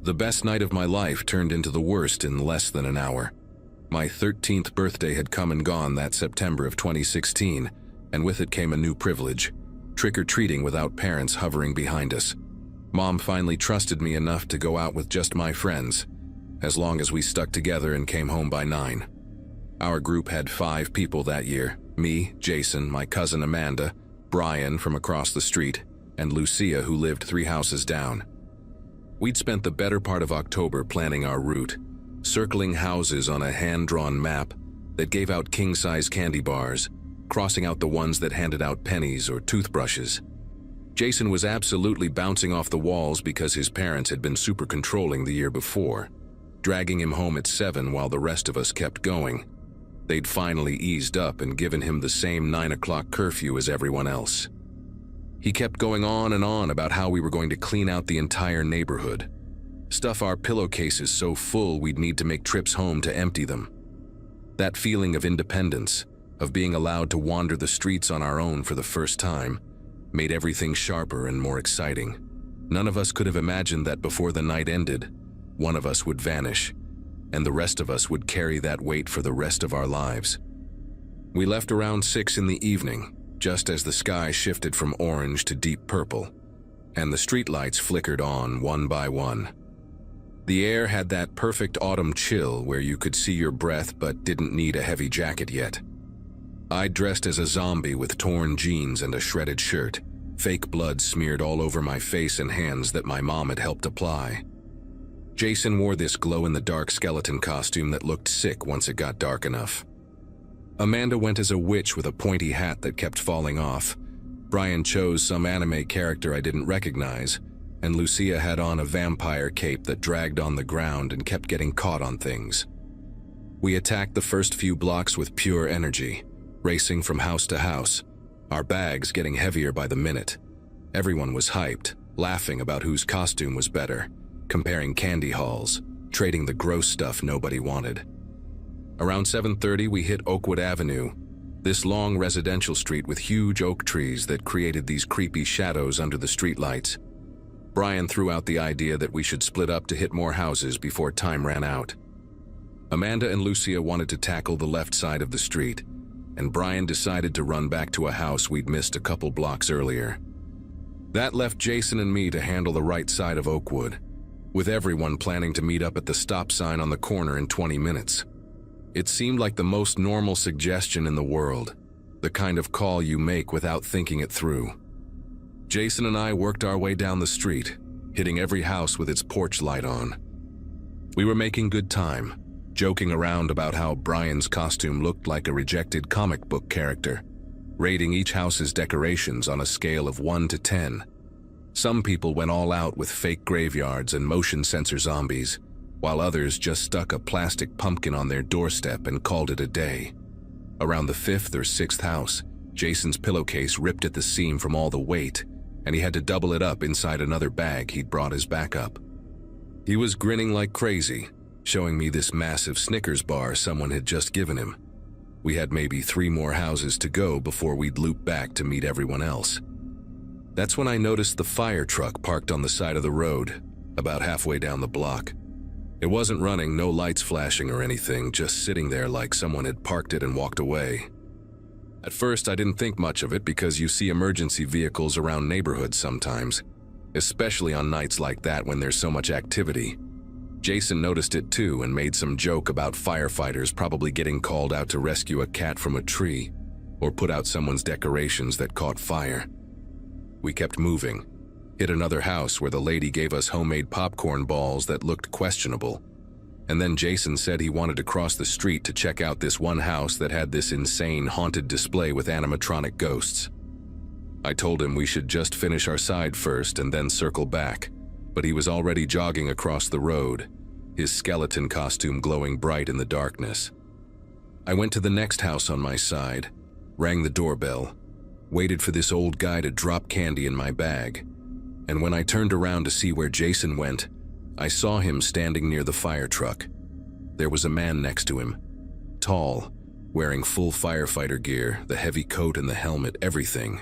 The best night of my life turned into the worst in less than an hour. My 13th birthday had come and gone that September of 2016, and with it came a new privilege: trick-or-treating without parents hovering behind us. Mom finally trusted me enough to go out with just my friends, as long as we stuck together and came home by 9. Our group had 5 people that year: me, Jason, my cousin Amanda, Brian from across the street, and Lucia, who lived 3 houses down. We'd spent the better part of October planning our route, circling houses on a hand-drawn map that gave out king-size candy bars, crossing out the ones that handed out pennies or toothbrushes. Jason was absolutely bouncing off the walls because his parents had been super controlling the year before, dragging him home at 7 while the rest of us kept going. They'd finally eased up and given him the same 9 o'clock curfew as everyone else. He kept going on and on about how we were going to clean out the entire neighborhood, stuff our pillowcases so full we'd need to make trips home to empty them. That feeling of independence, of being allowed to wander the streets on our own for the first time, made everything sharper and more exciting. None of us could have imagined that before the night ended, one of us would vanish, and the rest of us would carry that weight for the rest of our lives. We left around 6 in the evening, just as the sky shifted from orange to deep purple, and the streetlights flickered on one by one. The air had that perfect autumn chill where you could see your breath but didn't need a heavy jacket yet. I dressed as a zombie with torn jeans and a shredded shirt, fake blood smeared all over my face and hands that my mom had helped apply. Jason wore this glow-in-the-dark skeleton costume that looked sick once it got dark enough. Amanda went as a witch with a pointy hat that kept falling off. Brian chose some anime character I didn't recognize, and Lucia had on a vampire cape that dragged on the ground and kept getting caught on things. We attacked the first few blocks with pure energy, racing from house to house, our bags getting heavier by the minute. Everyone was hyped, laughing about whose costume was better, comparing candy hauls, trading the gross stuff nobody wanted. Around 7:30, we hit Oakwood Avenue, this long residential street with huge oak trees that created these creepy shadows under the streetlights. Brian threw out the idea that we should split up to hit more houses before time ran out. Amanda and Lucia wanted to tackle the left side of the street, and Brian decided to run back to a house we'd missed a couple blocks earlier. That left Jason and me to handle the right side of Oakwood, with everyone planning to meet up at the stop sign on the corner in 20 minutes. It seemed like the most normal suggestion in the world, the kind of call you make without thinking it through. Jason and I worked our way down the street, hitting every house with its porch light on. We were making good time, joking around about how Brian's costume looked like a rejected comic book character, rating each house's decorations on a scale of 1 to 10. Some people went all out with fake graveyards and motion sensor zombies, while others just stuck a plastic pumpkin on their doorstep and called it a day. Around the 5th or 6th house, Jason's pillowcase ripped at the seam from all the weight, and he had to double it up inside another bag he'd brought as backup. He was grinning like crazy, showing me this massive Snickers bar someone had just given him. We had maybe 3 more houses to go before we'd loop back to meet everyone else. That's when I noticed the fire truck parked on the side of the road, about halfway down the block. It wasn't running, no lights flashing or anything, just sitting there like someone had parked it and walked away. At first, I didn't think much of it because you see emergency vehicles around neighborhoods sometimes, especially on nights like that when there's so much activity. Jason noticed it too and made some joke about firefighters probably getting called out to rescue a cat from a tree or put out someone's decorations that caught fire. We kept moving, hit another house where the lady gave us homemade popcorn balls that looked questionable. And then Jason said he wanted to cross the street to check out this one house that had this insane haunted display with animatronic ghosts. I told him we should just finish our side first and then circle back, but he was already jogging across the road, his skeleton costume glowing bright in the darkness. I went to the next house on my side, rang the doorbell, waited for this old guy to drop candy in my bag, and when I turned around to see where Jason went, I saw him standing near the fire truck. There was a man next to him, tall, wearing full firefighter gear, the heavy coat and the helmet, everything.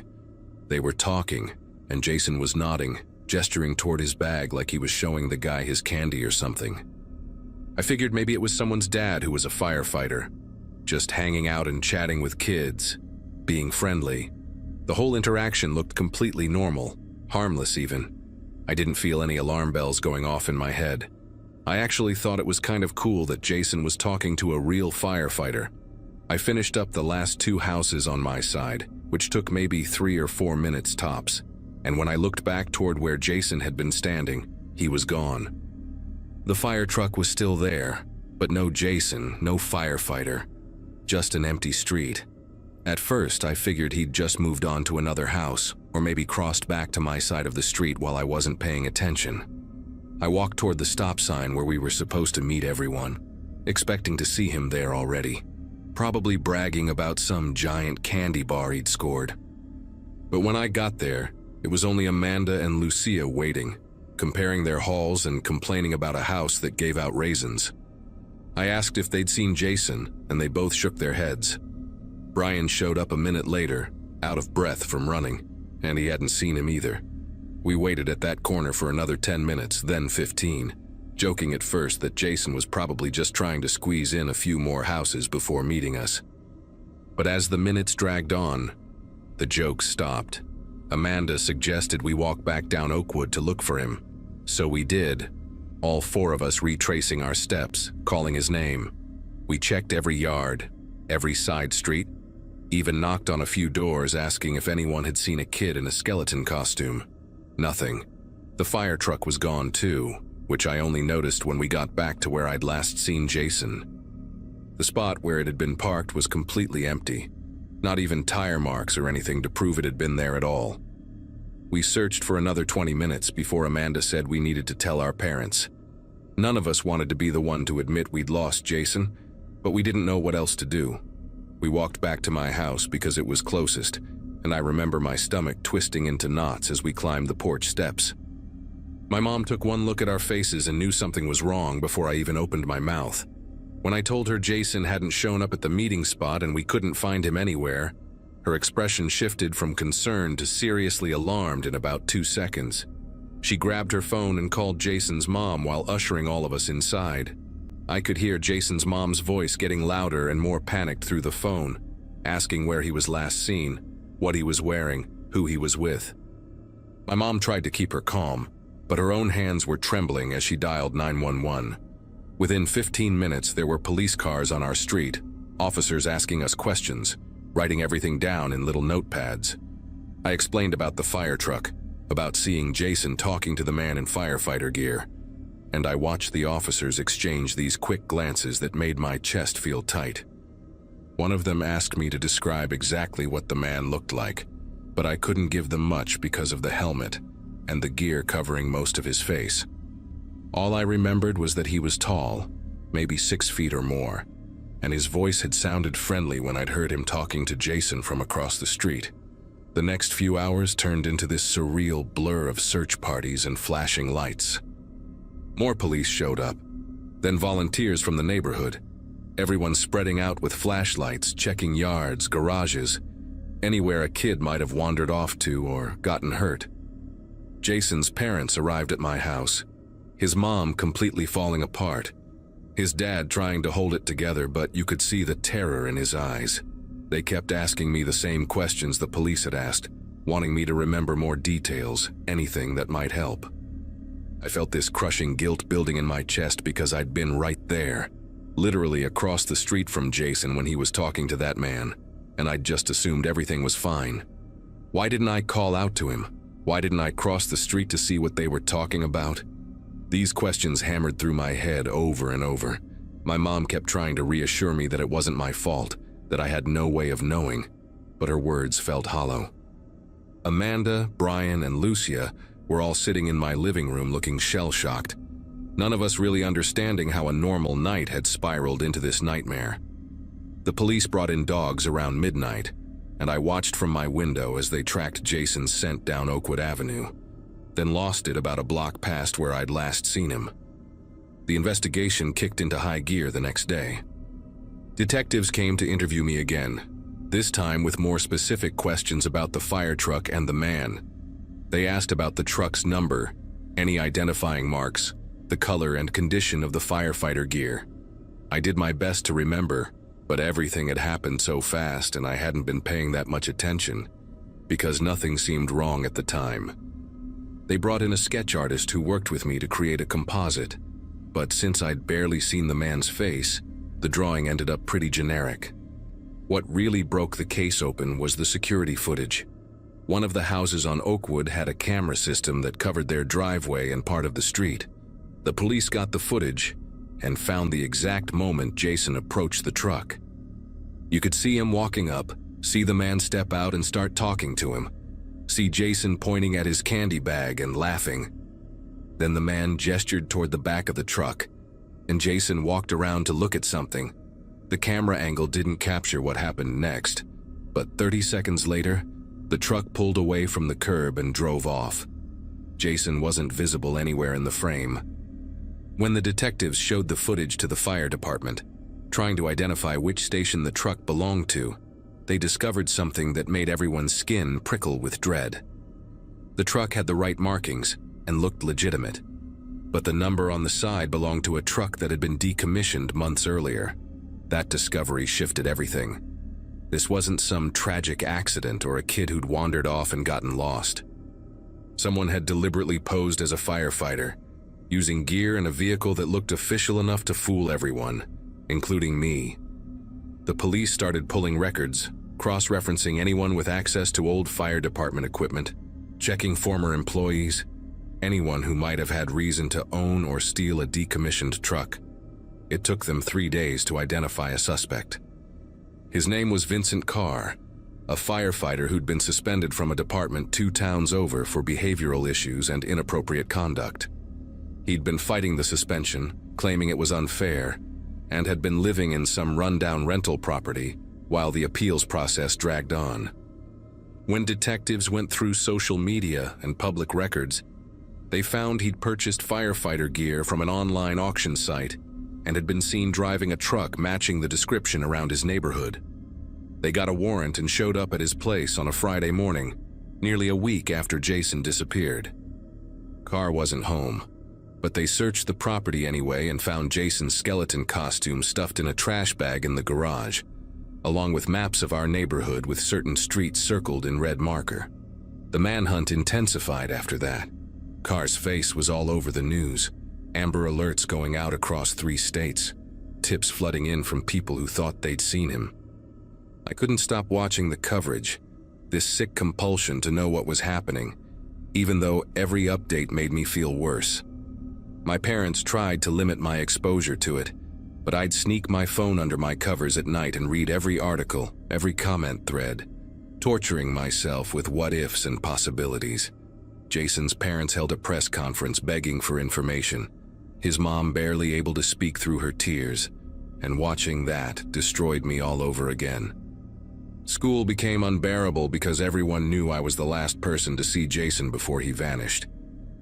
They were talking, and Jason was nodding, gesturing toward his bag like he was showing the guy his candy or something. I figured maybe it was someone's dad who was a firefighter, just hanging out and chatting with kids, being friendly. The whole interaction looked completely normal, harmless even. I didn't feel any alarm bells going off in my head. I actually thought it was kind of cool that Jason was talking to a real firefighter. I finished up the last 2 houses on my side, which took maybe 3 or 4 minutes tops, and when I looked back toward where Jason had been standing, he was gone. The fire truck was still there, but no Jason, no firefighter, just an empty street. At first, I figured he'd just moved on to another house, or maybe crossed back to my side of the street while I wasn't paying attention. I walked toward the stop sign where we were supposed to meet everyone, expecting to see him there already, probably bragging about some giant candy bar he'd scored. But when I got there, it was only Amanda and Lucia waiting, comparing their hauls and complaining about a house that gave out raisins. I asked if they'd seen Jason, and they both shook their heads. Brian showed up a minute later, out of breath from running, and he hadn't seen him either. We waited at that corner for another 10 minutes, then 15, joking at first that Jason was probably just trying to squeeze in a few more houses before meeting us. But as the minutes dragged on, the jokes stopped. Amanda suggested we walk back down Oakwood to look for him, so we did, all 4 of us retracing our steps, calling his name. We checked every yard, every side street, even knocked on a few doors asking if anyone had seen a kid in a skeleton costume. Nothing. The fire truck was gone too, which I only noticed when we got back to where I'd last seen Jason. The spot where it had been parked was completely empty. Not even tire marks or anything to prove it had been there at all. We searched for another 20 minutes before Amanda said we needed to tell our parents. None of us wanted to be the one to admit we'd lost Jason, but we didn't know what else to do. We walked back to my house because it was closest, and I remember my stomach twisting into knots as we climbed the porch steps. My mom took one look at our faces and knew something was wrong before I even opened my mouth. When I told her Jason hadn't shown up at the meeting spot and we couldn't find him anywhere, her expression shifted from concerned to seriously alarmed in about 2 seconds. She grabbed her phone and called Jason's mom while ushering all of us inside. I could hear Jason's mom's voice getting louder and more panicked through the phone, asking where he was last seen, what he was wearing, who he was with. My mom tried to keep her calm, but her own hands were trembling as she dialed 911. Within 15 minutes, there were police cars on our street, officers asking us questions, writing everything down in little notepads. I explained about the fire truck, about seeing Jason talking to the man in firefighter gear, and I watched the officers exchange these quick glances that made my chest feel tight. One of them asked me to describe exactly what the man looked like, but I couldn't give them much because of the helmet and the gear covering most of his face. All I remembered was that he was tall, maybe 6 feet or more, and his voice had sounded friendly when I'd heard him talking to Jason from across the street. The next few hours turned into this surreal blur of search parties and flashing lights. More police showed up, then volunteers from the neighborhood, everyone spreading out with flashlights, checking yards, garages, anywhere a kid might have wandered off to or gotten hurt. Jason's parents arrived at my house, his mom completely falling apart, his dad trying to hold it together, but you could see the terror in his eyes. They kept asking me the same questions the police had asked, wanting me to remember more details, anything that might help. I felt this crushing guilt building in my chest because I'd been right there, literally across the street from Jason when he was talking to that man, and I'd just assumed everything was fine. Why didn't I call out to him? Why didn't I cross the street to see what they were talking about? These questions hammered through my head over and over. My mom kept trying to reassure me that it wasn't my fault, that I had no way of knowing, but her words felt hollow. Amanda, Brian, and Lucia were all sitting in my living room looking shell-shocked, none of us really understanding how a normal night had spiraled into this nightmare. The police brought in dogs around midnight, and I watched from my window as they tracked Jason's scent down Oakwood Avenue, then lost it about a block past where I'd last seen him. The investigation kicked into high gear the next day. Detectives came to interview me again, this time with more specific questions about the fire truck and the man. They asked about the truck's number, any identifying marks, the color and condition of the firefighter gear. I did my best to remember, but everything had happened so fast and I hadn't been paying that much attention, because nothing seemed wrong at the time. They brought in a sketch artist who worked with me to create a composite, but since I'd barely seen the man's face, the drawing ended up pretty generic. What really broke the case open was the security footage. One of the houses on Oakwood had a camera system that covered their driveway and part of the street. The police got the footage and found the exact moment Jason approached the truck. You could see him walking up, see the man step out and start talking to him, see Jason pointing at his candy bag and laughing. Then the man gestured toward the back of the truck, and Jason walked around to look at something. The camera angle didn't capture what happened next, but 30 seconds later, the truck pulled away from the curb and drove off. Jason wasn't visible anywhere in the frame. When the detectives showed the footage to the fire department, trying to identify which station the truck belonged to, they discovered something that made everyone's skin prickle with dread. The truck had the right markings and looked legitimate, but the number on the side belonged to a truck that had been decommissioned months earlier. That discovery shifted everything. This wasn't some tragic accident or a kid who'd wandered off and gotten lost. Someone had deliberately posed as a firefighter, using gear and a vehicle that looked official enough to fool everyone, including me. The police started pulling records, cross-referencing anyone with access to old fire department equipment, checking former employees, anyone who might have had reason to own or steal a decommissioned truck. It took them 3 days to identify a suspect. His name was Vincent Carr, a firefighter who'd been suspended from a department 2 towns over for behavioral issues and inappropriate conduct. He'd been fighting the suspension, claiming it was unfair, and had been living in some rundown rental property while the appeals process dragged on. When detectives went through social media and public records, they found he'd purchased firefighter gear from an online auction site and had been seen driving a truck matching the description around his neighborhood. They got a warrant and showed up at his place on a Friday morning, nearly a week after Jason disappeared. Carr wasn't home, but they searched the property anyway and found Jason's skeleton costume stuffed in a trash bag in the garage, along with maps of our neighborhood with certain streets circled in red marker. The manhunt intensified after that. Carr's face was all over the news, Amber Alerts going out across 3 states, tips flooding in from people who thought they'd seen him. I couldn't stop watching the coverage, this sick compulsion to know what was happening, even though every update made me feel worse. My parents tried to limit my exposure to it, but I'd sneak my phone under my covers at night and read every article, every comment thread, torturing myself with what-ifs and possibilities. Jason's parents held a press conference begging for information, his mom barely able to speak through her tears, and watching that destroyed me all over again. School became unbearable because everyone knew I was the last person to see Jason before he vanished.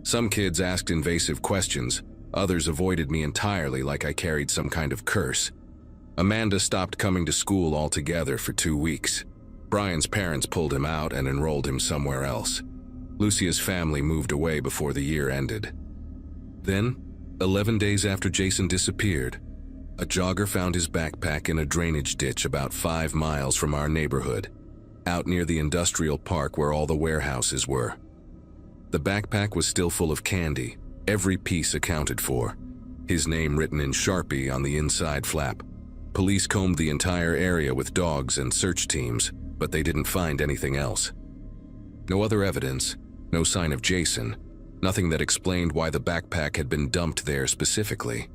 Some kids asked invasive questions, others avoided me entirely like I carried some kind of curse. Amanda stopped coming to school altogether for 2 weeks. Brian's parents pulled him out and enrolled him somewhere else. Lucia's family moved away before the year ended. Then, 11 days after Jason disappeared, a jogger found his backpack in a drainage ditch about 5 miles from our neighborhood, out near the industrial park where all the warehouses were. The backpack was still full of candy, every piece accounted for, his name written in Sharpie on the inside flap. Police combed the entire area with dogs and search teams, but they didn't find anything else. No other evidence, no sign of Jason, nothing that explained why the backpack had been dumped there specifically.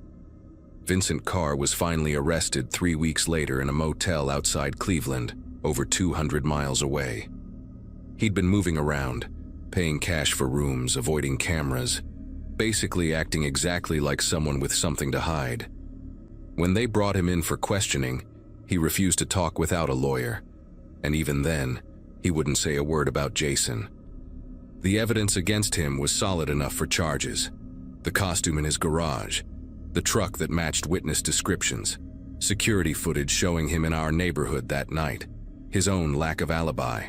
Vincent Carr was finally arrested 3 weeks later in a motel outside Cleveland, over 200 miles away. He'd been moving around, paying cash for rooms, avoiding cameras, basically acting exactly like someone with something to hide. When they brought him in for questioning, he refused to talk without a lawyer, and even then, he wouldn't say a word about Jason. The evidence against him was solid enough for charges. The costume in his garage, the truck that matched witness descriptions, security footage showing him in our neighborhood that night, his own lack of alibi.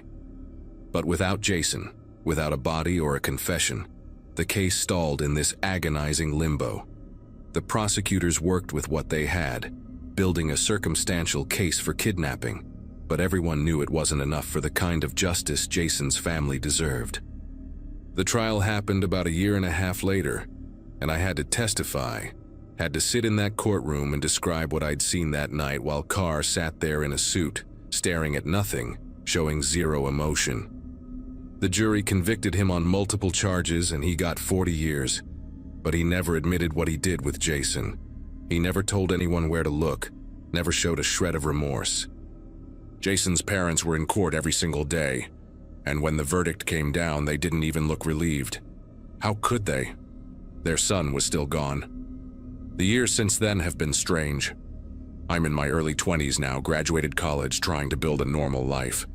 But without Jason, without a body or a confession, the case stalled in this agonizing limbo. The prosecutors worked with what they had, building a circumstantial case for kidnapping, but everyone knew it wasn't enough for the kind of justice Jason's family deserved. The trial happened about 1.5 years later, and I had to testify, had to sit in that courtroom and describe what I'd seen that night while Carr sat there in a suit, staring at nothing, showing zero emotion. The jury convicted him on multiple charges and he got 40 years, but he never admitted what he did with Jason. He never told anyone where to look, never showed a shred of remorse. Jason's parents were in court every single day, and when the verdict came down, they didn't even look relieved. How could they? Their son was still gone. The years since then have been strange. I'm in my early 20s now, graduated college, trying to build a normal life.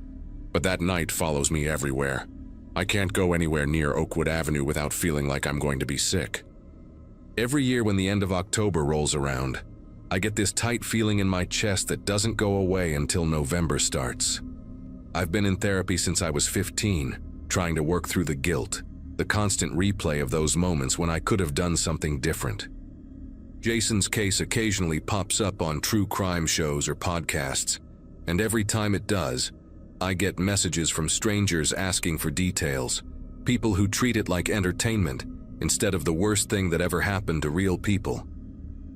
But that night follows me everywhere. I can't go anywhere near Oakwood Avenue without feeling like I'm going to be sick. Every year when the end of October rolls around, I get this tight feeling in my chest that doesn't go away until November starts. I've been in therapy since I was 15, trying to work through the guilt, the constant replay of those moments when I could have done something different. Jason's case occasionally pops up on true crime shows or podcasts, and every time it does, I get messages from strangers asking for details, people who treat it like entertainment instead of the worst thing that ever happened to real people.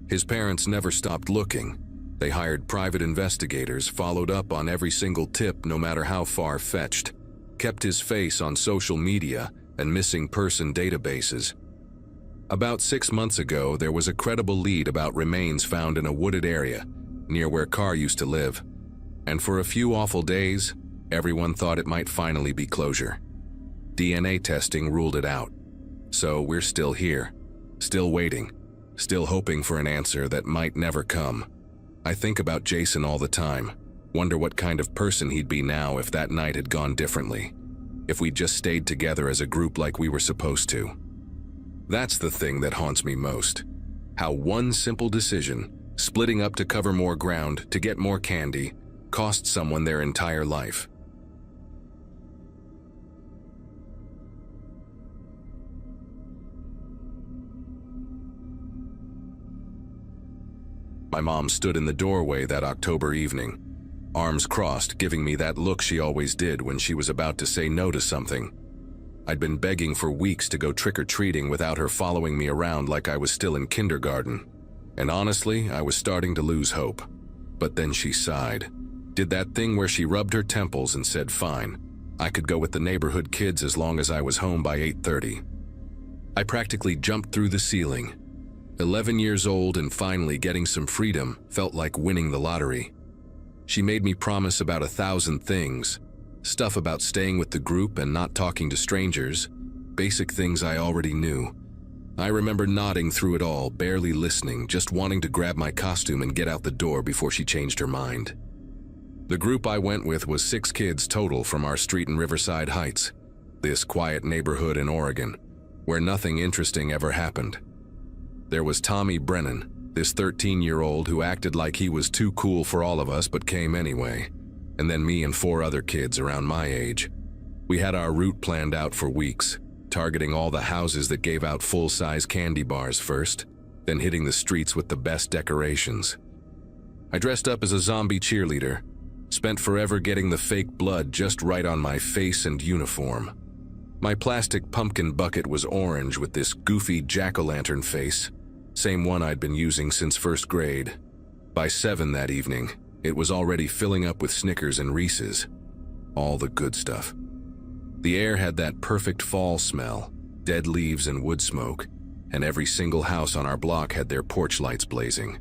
His parents never stopped looking. They hired private investigators, followed up on every single tip no matter how far-fetched, kept his face on social media and missing person databases. About 6 months ago, there was a credible lead about remains found in a wooded area near where Carr used to live. And for a few awful days, everyone thought it might finally be closure. DNA testing ruled it out. So we're still here, still waiting, still hoping for an answer that might never come. I think about Jason all the time, wonder what kind of person he'd be now if that night had gone differently, if we'd just stayed together as a group like we were supposed to. That's the thing that haunts me most. How one simple decision, splitting up to cover more ground, to get more candy, cost someone their entire life. My mom stood in the doorway that October evening, arms crossed, giving me that look she always did when she was about to say no to something. I'd been begging for weeks to go trick-or-treating without her following me around like I was still in kindergarten. And honestly, I was starting to lose hope. But then she sighed, did that thing where she rubbed her temples and said fine, I could go with the neighborhood kids as long as I was home by 8:30. I practically jumped through the ceiling. 11 years old and finally getting some freedom felt like winning the lottery. She made me promise about 1,000 things, stuff about staying with the group and not talking to strangers, basic things I already knew. I remember nodding through it all, barely listening, just wanting to grab my costume and get out the door before she changed her mind. The group I went with was 6 kids total from our street in Riverside Heights, this quiet neighborhood in Oregon, where nothing interesting ever happened. There was Tommy Brennan, this 13-year-old who acted like he was too cool for all of us but came anyway, and then me and 4 other kids around my age. We had our route planned out for weeks, targeting all the houses that gave out full-size candy bars first, then hitting the streets with the best decorations. I dressed up as a zombie cheerleader, spent forever getting the fake blood just right on my face and uniform. My plastic pumpkin bucket was orange with this goofy jack-o'-lantern face, same one I'd been using since 1st grade. By 7 that evening, it was already filling up with Snickers and Reese's. All the good stuff. The air had that perfect fall smell, dead leaves and wood smoke, and every single house on our block had their porch lights blazing.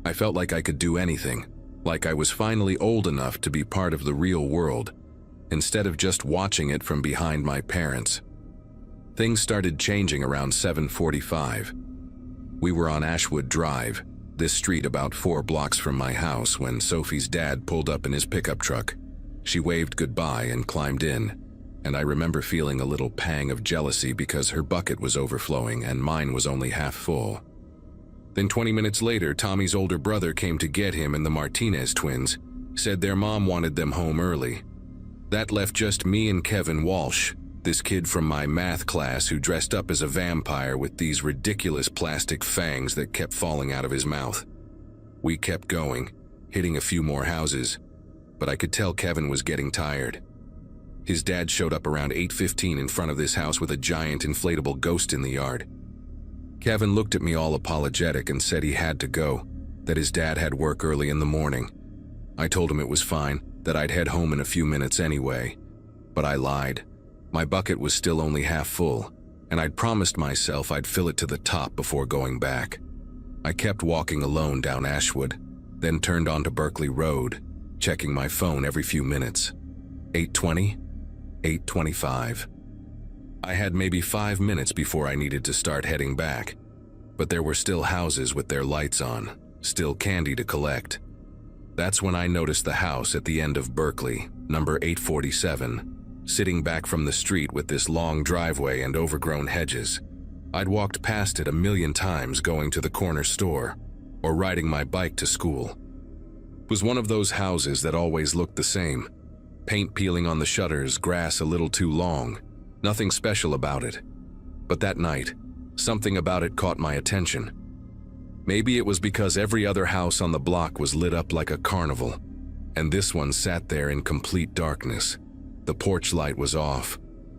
I felt like I could do anything, like I was finally old enough to be part of the real world, instead of just watching it from behind my parents. Things started changing around 7:45. We were on Ashwood Drive, this street about 4 blocks from my house, when Sophie's dad pulled up in his pickup truck. She waved goodbye and climbed in, and I remember feeling a little pang of jealousy because her bucket was overflowing and mine was only half full. Then 20 minutes later, Tommy's older brother came to get him and the Martinez twins, said their mom wanted them home early. That left just me and Kevin Walsh, this kid from my math class who dressed up as a vampire with these ridiculous plastic fangs that kept falling out of his mouth. We kept going, hitting a few more houses, but I could tell Kevin was getting tired. His dad showed up around 8:15 in front of this house with a giant inflatable ghost in the yard. Kevin looked at me all apologetic and said he had to go, that his dad had work early in the morning. I told him it was fine, that I'd head home in a few minutes anyway. But I lied. My bucket was still only half full, and I'd promised myself I'd fill it to the top before going back. I kept walking alone down Ashwood, then turned onto Berkeley Road, checking my phone every few minutes. 8:20, 8:25. I had maybe 5 minutes before I needed to start heading back, but there were still houses with their lights on, still candy to collect. That's when I noticed the house at the end of Berkeley, number 847, sitting back from the street with this long driveway and overgrown hedges. I'd walked past it a million times going to the corner store or riding my bike to school. It was one of those houses that always looked the same. Paint peeling on the shutters, grass a little too long, nothing special about it. But that night, something about it caught my attention. Maybe it was because every other house on the block was lit up like a carnival, and this one sat there in complete darkness. The porch light was off,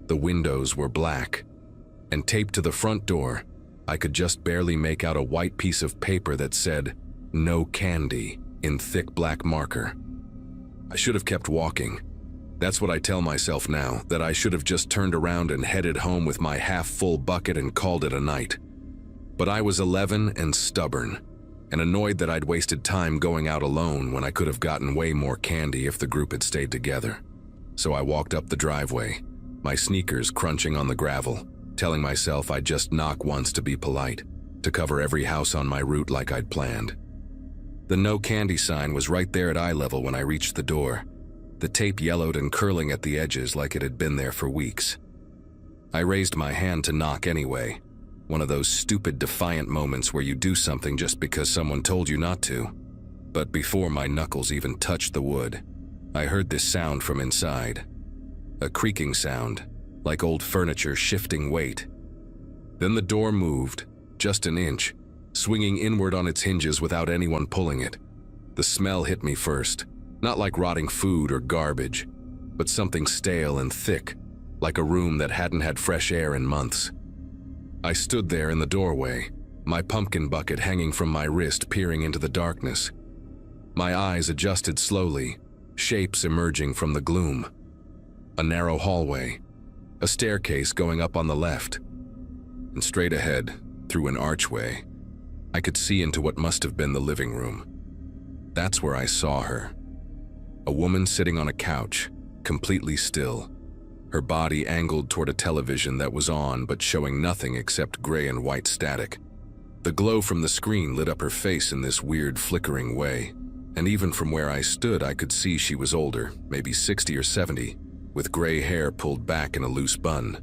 the windows were black, and taped to the front door, I could just barely make out a white piece of paper that said, "No candy," in thick black marker. I should have kept walking. That's what I tell myself now, that I should have just turned around and headed home with my half-full bucket and called it a night. But I was 11 and stubborn, and annoyed that I'd wasted time going out alone when I could have gotten way more candy if the group had stayed together. So I walked up the driveway, my sneakers crunching on the gravel, telling myself I'd just knock once to be polite, to cover every house on my route like I'd planned. The no candy sign was right there at eye level when I reached the door, the tape yellowed and curling at the edges like it had been there for weeks. I raised my hand to knock anyway, one of those stupid defiant moments where you do something just because someone told you not to. But before my knuckles even touched the wood, I heard this sound from inside. A creaking sound, like old furniture shifting weight. Then the door moved, just an inch, swinging inward on its hinges without anyone pulling it. The smell hit me first, not like rotting food or garbage, but something stale and thick, like a room that hadn't had fresh air in months. I stood there in the doorway, my pumpkin bucket hanging from my wrist peering into the darkness. My eyes adjusted slowly, shapes emerging from the gloom. A narrow hallway, a staircase going up on the left, and straight ahead, through an archway, I could see into what must have been the living room. That's where I saw her. A woman sitting on a couch, completely still, her body angled toward a television that was on but showing nothing except gray and white static. The glow from the screen lit up her face in this weird flickering way, and even from where I stood I could see she was older, maybe 60 or 70, with gray hair pulled back in a loose bun.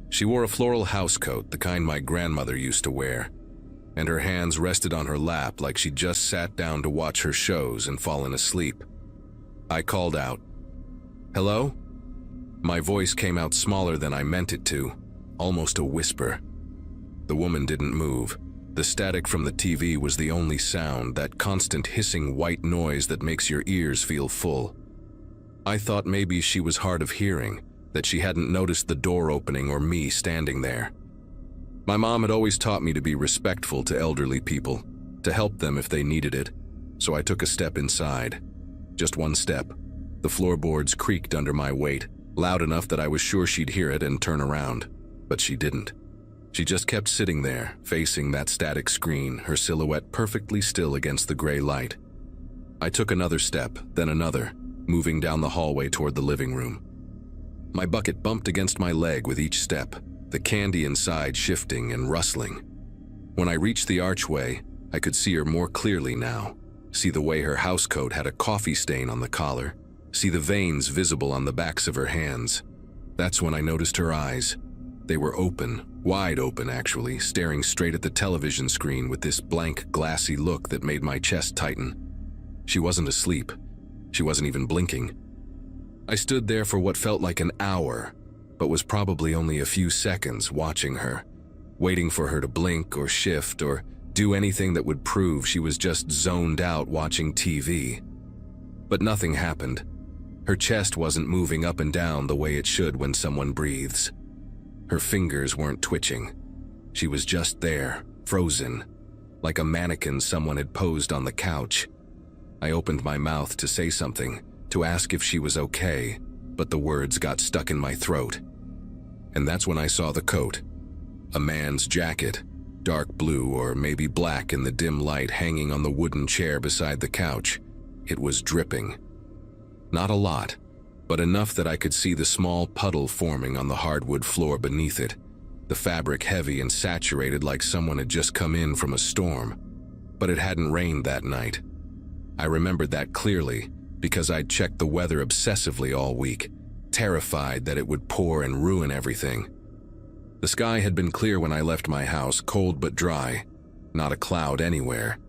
She wore a floral housecoat, the kind my grandmother used to wear, and her hands rested on her lap like she'd just sat down to watch her shows and fallen asleep. I called out, "Hello?" My voice came out smaller than I meant it to, almost a whisper. The woman didn't move. The static from the TV was the only sound, that constant hissing white noise that makes your ears feel full. I thought maybe she was hard of hearing, that she hadn't noticed the door opening or me standing there. My mom had always taught me to be respectful to elderly people, to help them if they needed it, so I took a step inside. Just one step. The floorboards creaked under my weight, loud enough that I was sure she'd hear it and turn around, but she didn't. She just kept sitting there, facing that static screen, her silhouette perfectly still against the gray light. I took another step, then another, moving down the hallway toward the living room. My bucket bumped against my leg with each step, the candy inside shifting and rustling. When I reached the archway, I could see her more clearly now, see the way her housecoat had a coffee stain on the collar, see the veins visible on the backs of her hands. That's when I noticed her eyes. They were open, wide open actually, staring straight at the television screen with this blank, glassy look that made my chest tighten. She wasn't asleep. She wasn't even blinking. I stood there for what felt like an hour, but was probably only a few seconds watching her, waiting for her to blink or shift or do anything that would prove she was just zoned out watching TV. But nothing happened. Her chest wasn't moving up and down the way it should when someone breathes. Her fingers weren't twitching. She was just there, frozen, like a mannequin someone had posed on the couch. I opened my mouth to say something, to ask if she was okay, but the words got stuck in my throat. And that's when I saw the coat. A man's jacket, dark blue or maybe black in the dim light hanging on the wooden chair beside the couch. It was dripping. Not a lot, but enough that I could see the small puddle forming on the hardwood floor beneath it, the fabric heavy and saturated like someone had just come in from a storm. But it hadn't rained that night. I remembered that clearly because I'd checked the weather obsessively all week, terrified that it would pour and ruin everything. The sky had been clear when I left my house, cold but dry, not a cloud anywhere.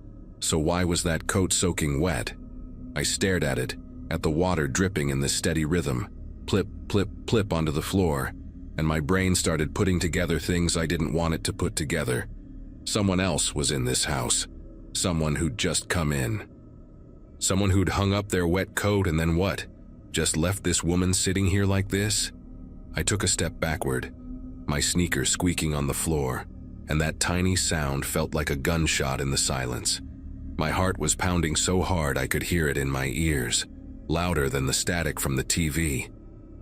So why was that coat soaking wet? I stared at it, at the water dripping in this steady rhythm, plip, plip, plip onto the floor, and my brain started putting together things I didn't want it to put together. Someone else was in this house, someone who'd just come in. Someone who'd hung up their wet coat and then what? Just left this woman sitting here like this? I took a step backward, my sneakers squeaking on the floor, and that tiny sound felt like a gunshot in the silence. My heart was pounding so hard I could hear it in my ears, louder than the static from the TV.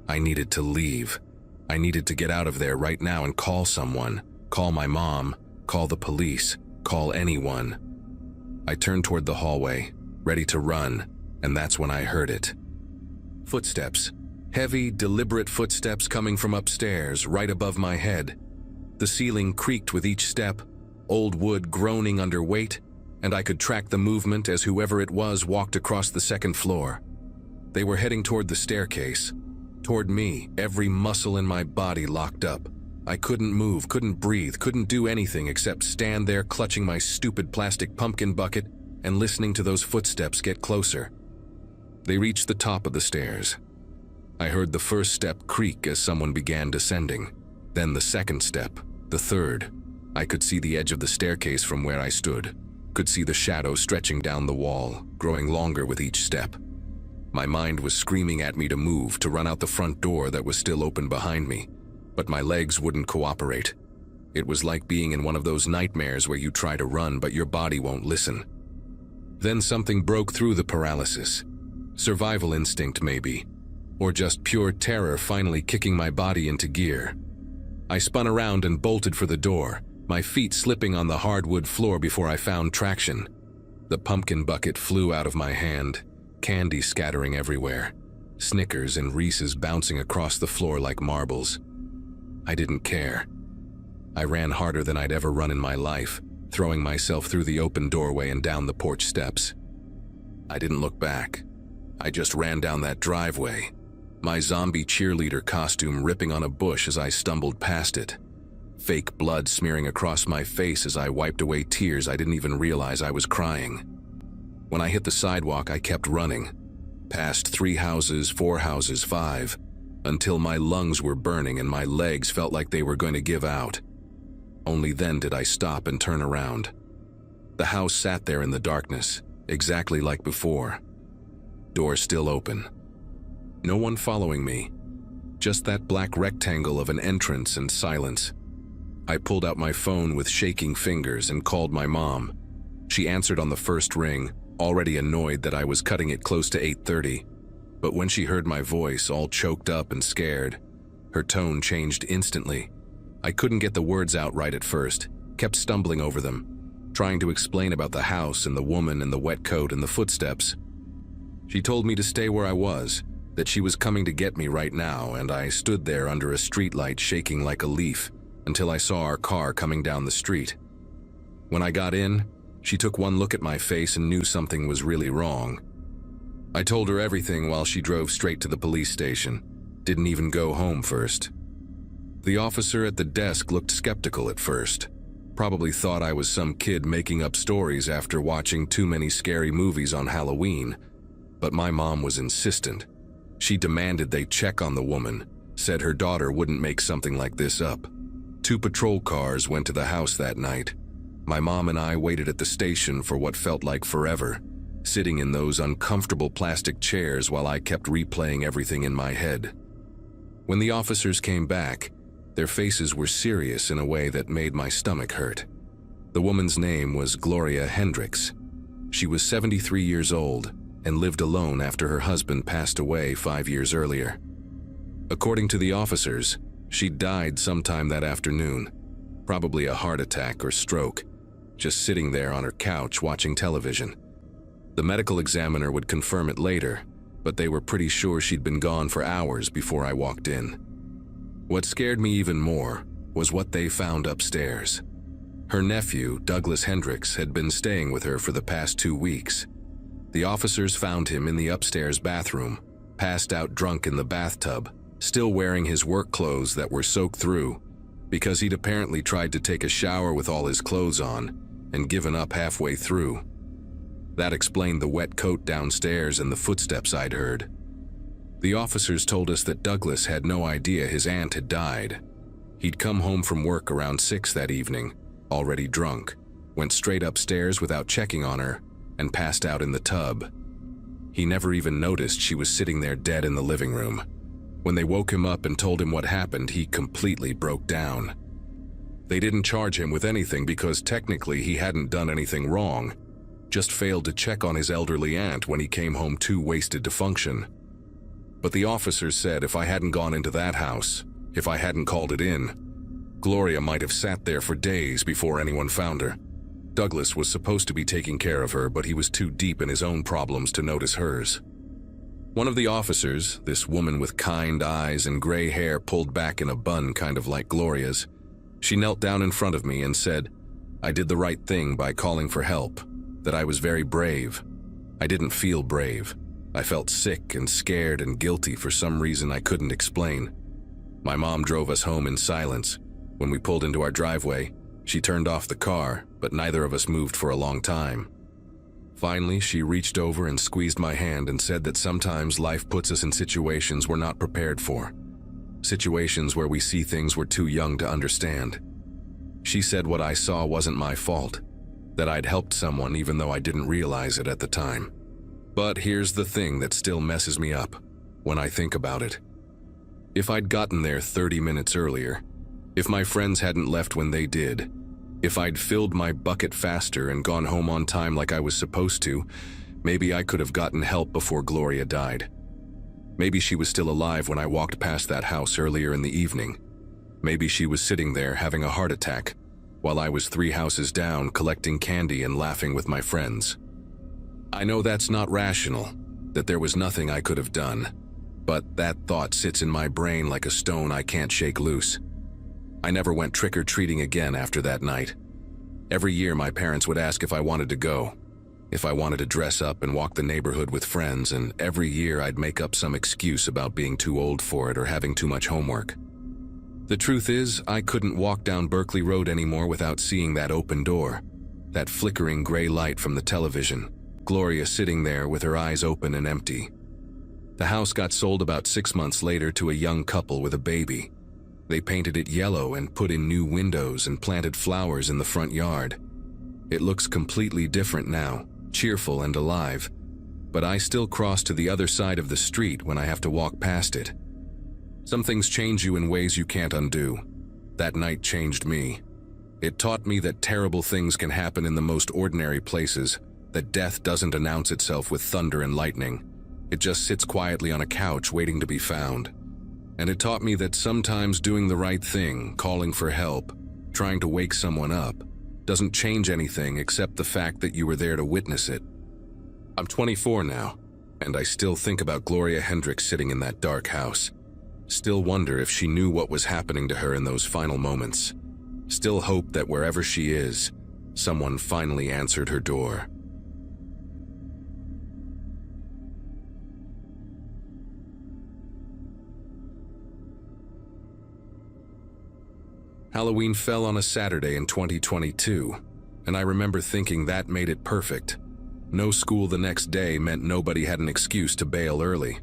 I needed to leave. I needed to get out of there right now and call someone, call my mom, Call the police. Call anyone. I turned toward the hallway, ready to run, and that's when I heard it. Footsteps. Heavy, deliberate footsteps coming from upstairs, right above my head. The ceiling creaked with each step, old wood groaning under weight, and I could track the movement as whoever it was walked across the second floor. They were heading toward the staircase. Toward me, every muscle in my body locked up. I couldn't move, couldn't breathe, couldn't do anything except stand there clutching my stupid plastic pumpkin bucket and listening to those footsteps get closer. They reached the top of the stairs. I heard the first step creak as someone began descending. Then the second step, the third. I could see the edge of the staircase from where I stood. Could see the shadow stretching down the wall, growing longer with each step. My mind was screaming at me to move, to run out the front door that was still open behind me. But my legs wouldn't cooperate. It was like being in one of those nightmares where you try to run but your body won't listen. Then something broke through the paralysis. Survival instinct maybe, or just pure terror finally kicking my body into gear. I spun around and bolted for the door, my feet slipping on the hardwood floor before I found traction. The pumpkin bucket flew out of my hand, candy scattering everywhere, Snickers and Reese's bouncing across the floor like marbles. I didn't care. I ran harder than I'd ever run in my life, throwing myself through the open doorway and down the porch steps. I didn't look back. I just ran down that driveway, my zombie cheerleader costume ripping on a bush as I stumbled past it. Fake blood smearing across my face as I wiped away tears I didn't even realize I was crying. When I hit the sidewalk, I kept running, past 3 houses, 4 houses, 5, until my lungs were burning and my legs felt like they were going to give out. Only then did I stop and turn around. The house sat there in the darkness, exactly like before. Door still open. No one following me. Just that black rectangle of an entrance and silence. I pulled out my phone with shaking fingers and called my mom. She answered on the first ring, already annoyed that I was cutting it close to 8:30. But when she heard my voice, all choked up and scared, her tone changed instantly. I couldn't get the words out right at first, kept stumbling over them, trying to explain about the house and the woman and the wet coat and the footsteps. She told me to stay where I was, that she was coming to get me right now, and I stood there under a streetlight shaking like a leaf until I saw our car coming down the street. When I got in, she took one look at my face and knew something was really wrong. I told her everything while she drove straight to the police station. Didn't even go home first. The officer at the desk looked skeptical at first. Probably thought I was some kid making up stories after watching too many scary movies on Halloween. But my mom was insistent. She demanded they check on the woman, said her daughter wouldn't make something like this up. 2 patrol cars went to the house that night. My mom and I waited at the station for what felt like forever, sitting in those uncomfortable plastic chairs while I kept replaying everything in my head. When the officers came back, their faces were serious in a way that made my stomach hurt. The woman's name was Gloria Hendricks. She was 73 years old and lived alone after her husband passed away 5 years earlier. According to the officers, she died sometime that afternoon, probably a heart attack or stroke, just sitting there on her couch watching television. The medical examiner would confirm it later, but they were pretty sure she'd been gone for hours before I walked in. What scared me even more was what they found upstairs. Her nephew, Douglas Hendricks, had been staying with her for the past 2 weeks. The officers found him in the upstairs bathroom, passed out drunk in the bathtub, still wearing his work clothes that were soaked through, because he'd apparently tried to take a shower with all his clothes on and given up halfway through. That explained the wet coat downstairs and the footsteps I'd heard. The officers told us that Douglas had no idea his aunt had died. He'd come home from work around 6 that evening, already drunk, went straight upstairs without checking on her, and passed out in the tub. He never even noticed she was sitting there dead in the living room. When they woke him up and told him what happened, he completely broke down. They didn't charge him with anything because technically he hadn't done anything wrong, just failed to check on his elderly aunt when he came home too wasted to function. But the officers said if I hadn't gone into that house, if I hadn't called it in, Gloria might have sat there for days before anyone found her. Douglas was supposed to be taking care of her, but he was too deep in his own problems to notice hers. One of the officers, this woman with kind eyes and gray hair pulled back in a bun kind of like Gloria's, she knelt down in front of me and said, I did the right thing by calling for help, that I was very brave. I didn't feel brave. I felt sick and scared and guilty for some reason I couldn't explain. My mom drove us home in silence. When we pulled into our driveway, she turned off the car, but neither of us moved for a long time. Finally, she reached over and squeezed my hand and said that sometimes life puts us in situations we're not prepared for. Situations where we see things we're too young to understand. She said what I saw wasn't my fault, that I'd helped someone even though I didn't realize it at the time. But here's the thing that still messes me up when I think about it. If I'd gotten there 30 minutes earlier, if my friends hadn't left when they did, if I'd filled my bucket faster and gone home on time like I was supposed to, maybe I could have gotten help before Gloria died. Maybe she was still alive when I walked past that house earlier in the evening. Maybe she was sitting there having a heart attack, while I was 3 houses down collecting candy and laughing with my friends. I know that's not rational, that there was nothing I could have done, but that thought sits in my brain like a stone I can't shake loose. I never went trick-or-treating again after that night. Every year my parents would ask if I wanted to go, if I wanted to dress up and walk the neighborhood with friends, and every year I'd make up some excuse about being too old for it or having too much homework. The truth is, I couldn't walk down Berkeley Road anymore without seeing that open door, that flickering gray light from the television, Gloria sitting there with her eyes open and empty. The house got sold about 6 months later to a young couple with a baby. They painted it yellow and put in new windows and planted flowers in the front yard. It looks completely different now, cheerful and alive, but I still cross to the other side of the street when I have to walk past it. Some things change you in ways you can't undo. That night changed me. It taught me that terrible things can happen in the most ordinary places, that death doesn't announce itself with thunder and lightning. It just sits quietly on a couch waiting to be found. And it taught me that sometimes doing the right thing, calling for help, trying to wake someone up, doesn't change anything except the fact that you were there to witness it. I'm 24 now, and I still think about Gloria Hendricks sitting in that dark house. Still wonder if she knew what was happening to her in those final moments. Still hope that wherever she is, someone finally answered her door. Halloween fell on a Saturday in 2022, and I remember thinking that made it perfect. No school the next day meant nobody had an excuse to bail early.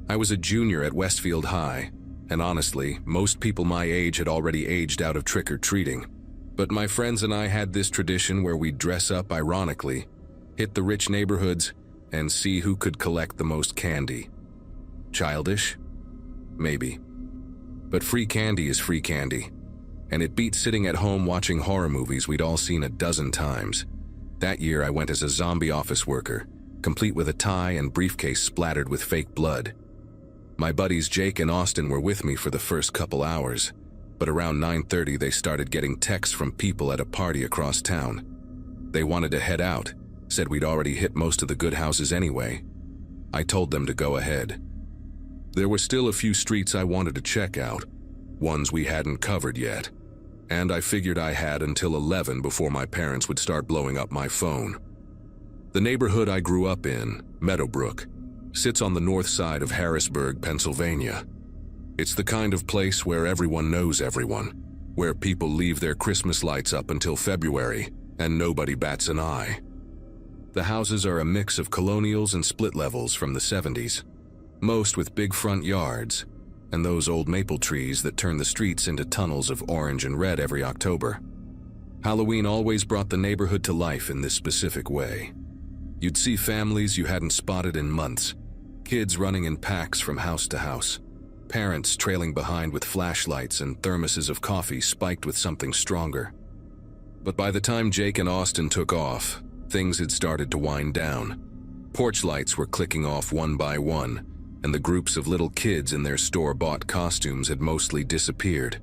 I was a junior at Westfield High, and honestly, most people my age had already aged out of trick-or-treating. But my friends and I had this tradition where we'd dress up ironically, hit the rich neighborhoods, and see who could collect the most candy. Childish? Maybe. But free candy is free candy. And it beat sitting at home watching horror movies we'd all seen a dozen times. That year I went as a zombie office worker, complete with a tie and briefcase splattered with fake blood. My buddies Jake and Austin were with me for the first couple hours, but around 9:30 they started getting texts from people at a party across town. They wanted to head out, said we'd already hit most of the good houses anyway. I told them to go ahead. There were still a few streets I wanted to check out, ones we hadn't covered yet. And I figured I had until 11 before my parents would start blowing up my phone. The neighborhood I grew up in, Meadowbrook, sits on the north side of Harrisburg, Pennsylvania. It's the kind of place where everyone knows everyone, where people leave their Christmas lights up until February, and nobody bats an eye. The houses are a mix of colonials and split levels from the 70s, most with big front yards, and those old maple trees that turn the streets into tunnels of orange and red every October. Halloween always brought the neighborhood to life in this specific way. You'd see families you hadn't spotted in months, kids running in packs from house to house, parents trailing behind with flashlights and thermoses of coffee spiked with something stronger. But by the time Jake and Austin took off, things had started to wind down. Porch lights were clicking off one by one, and the groups of little kids in their store-bought costumes had mostly disappeared.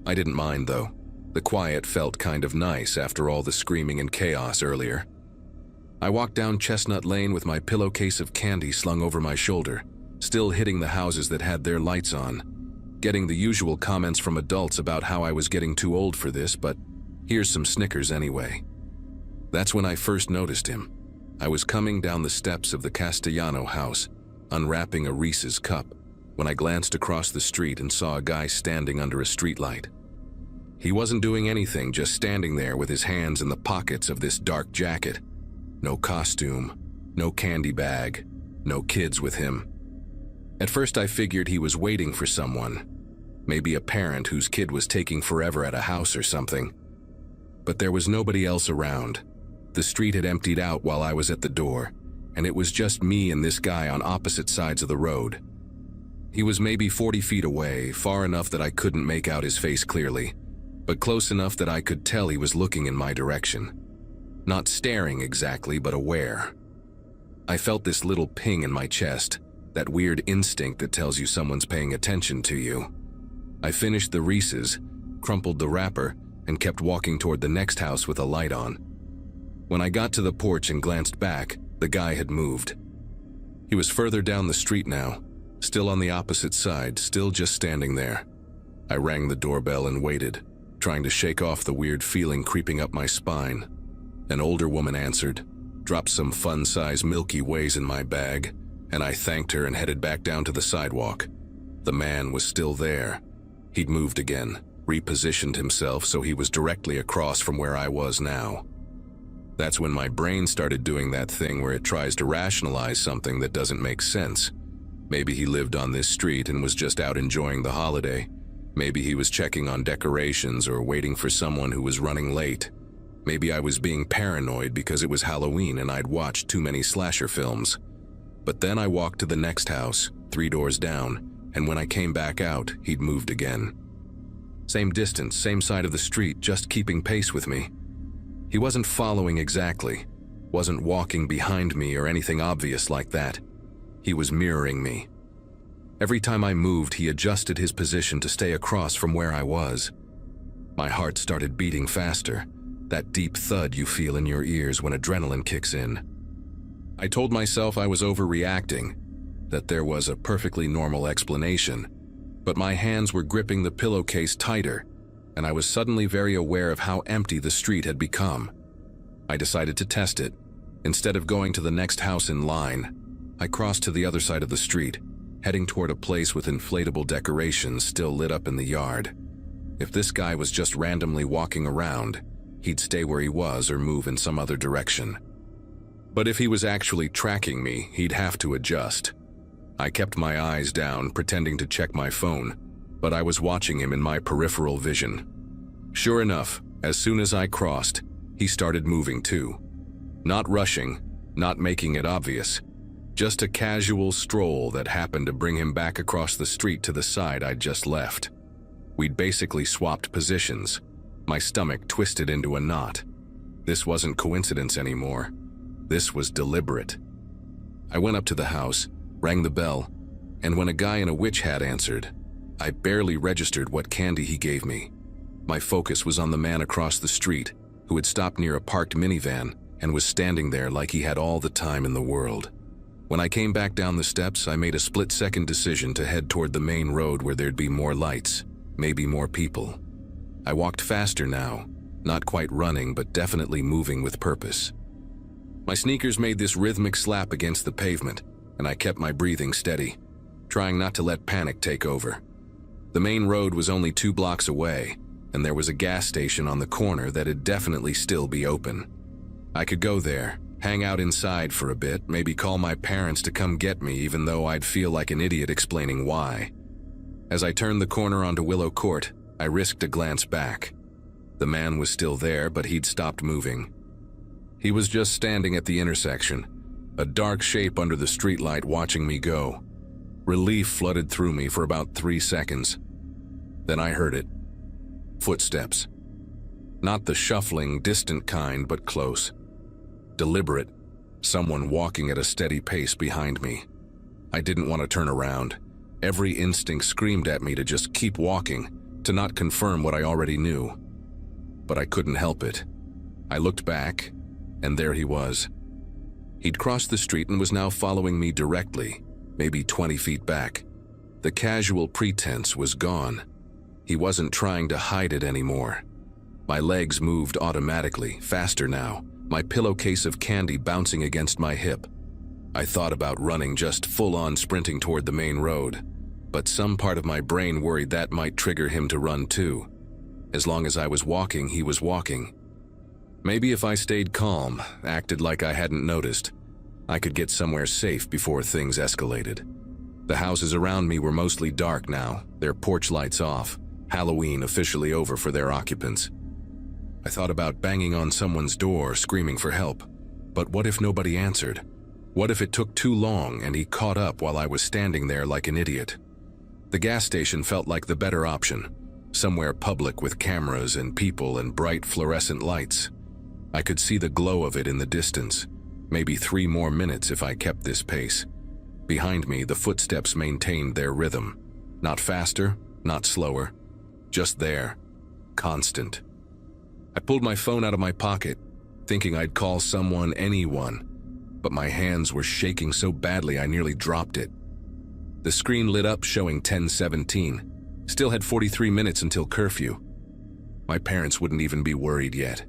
I didn't mind though. The quiet felt kind of nice after all the screaming and chaos earlier. I walked down Chestnut Lane with my pillowcase of candy slung over my shoulder, still hitting the houses that had their lights on, getting the usual comments from adults about how I was getting too old for this, but here's some Snickers anyway. That's when I first noticed him. I was coming down the steps of the Castellano house, unwrapping a Reese's cup, when I glanced across the street and saw a guy standing under a streetlight. He wasn't doing anything, just standing there with his hands in the pockets of this dark jacket. No costume, no candy bag, no kids with him. At first I figured he was waiting for someone, maybe a parent whose kid was taking forever at a house or something. But there was nobody else around. The street had emptied out while I was at the door, and it was just me and this guy on opposite sides of the road. He was maybe 40 feet away, far enough that I couldn't make out his face clearly, but close enough that I could tell he was looking in my direction. Not staring exactly, but aware. I felt this little ping in my chest, that weird instinct that tells you someone's paying attention to you. I finished the Reese's, crumpled the wrapper, and kept walking toward the next house with a light on. When I got to the porch and glanced back, the guy had moved. He was further down the street now, still on the opposite side, still just standing there. I rang the doorbell and waited, trying to shake off the weird feeling creeping up my spine. An older woman answered, dropped some fun-size Milky Ways in my bag, and I thanked her and headed back down to the sidewalk. The man was still there. He'd moved again, repositioned himself so he was directly across from where I was now. That's when my brain started doing that thing where it tries to rationalize something that doesn't make sense. Maybe he lived on this street and was just out enjoying the holiday. Maybe he was checking on decorations or waiting for someone who was running late. Maybe I was being paranoid because it was Halloween and I'd watched too many slasher films. But then I walked to the next house, 3 doors down, and when I came back out, he'd moved again. Same distance, same side of the street, just keeping pace with me. He wasn't following exactly, wasn't walking behind me or anything obvious like that. He was mirroring me. Every time I moved, he adjusted his position to stay across from where I was. My heart started beating faster, that deep thud you feel in your ears when adrenaline kicks in. I told myself I was overreacting, that there was a perfectly normal explanation, but my hands were gripping the pillowcase tighter, and I was suddenly very aware of how empty the street had become. I decided to test it. Instead of going to the next house in line, I crossed to the other side of the street, heading toward a place with inflatable decorations still lit up in the yard. If this guy was just randomly walking around, he'd stay where he was or move in some other direction. But if he was actually tracking me, he'd have to adjust. I kept my eyes down, pretending to check my phone, but I was watching him in my peripheral vision. Sure enough, as soon as I crossed, he started moving too. Not rushing, not making it obvious, just a casual stroll that happened to bring him back across the street to the side I'd just left. We'd basically swapped positions. My stomach twisted into a knot. This wasn't coincidence anymore. This was deliberate. I went up to the house, rang the bell, and when a guy in a witch hat answered, I barely registered what candy he gave me. My focus was on the man across the street, who had stopped near a parked minivan and was standing there like he had all the time in the world. When I came back down the steps, I made a split-second decision to head toward the main road where there'd be more lights, maybe more people. I walked faster now, not quite running, but definitely moving with purpose. My sneakers made this rhythmic slap against the pavement, and I kept my breathing steady, trying not to let panic take over. The main road was only 2 blocks away, and there was a gas station on the corner that'd definitely still be open. I could go there, hang out inside for a bit, maybe call my parents to come get me, even though I'd feel like an idiot explaining why. As I turned the corner onto Willow Court, I risked a glance back. The man was still there, but he'd stopped moving. He was just standing at the intersection, a dark shape under the streetlight watching me go. Relief flooded through me for about 3 seconds. Then I heard it. Footsteps. Not the shuffling, distant kind, but close. Deliberate. Someone walking at a steady pace behind me. I didn't want to turn around. Every instinct screamed at me to just keep walking, to not confirm what I already knew. But I couldn't help it. I looked back, and there he was. He'd crossed the street and was now following me directly, maybe 20 feet back. The casual pretense was gone. He wasn't trying to hide it anymore. My legs moved automatically, faster now, my pillowcase of candy bouncing against my hip. I thought about running, just full-on sprinting toward the main road, but some part of my brain worried that might trigger him to run too. As long as I was walking, he was walking. Maybe if I stayed calm, acted like I hadn't noticed, I could get somewhere safe before things escalated. The houses around me were mostly dark now, their porch lights off, Halloween officially over for their occupants. I thought about banging on someone's door, screaming for help. But what if nobody answered? What if it took too long and he caught up while I was standing there like an idiot? The gas station felt like the better option, somewhere public with cameras and people and bright fluorescent lights. I could see the glow of it in the distance, maybe 3 more minutes if I kept this pace. Behind me, the footsteps maintained their rhythm. Not faster, not slower, just there, constant. I pulled my phone out of my pocket, thinking I'd call someone, anyone, but my hands were shaking so badly I nearly dropped it. The screen lit up showing 10:17. Still had 43 minutes until curfew. My parents wouldn't even be worried yet.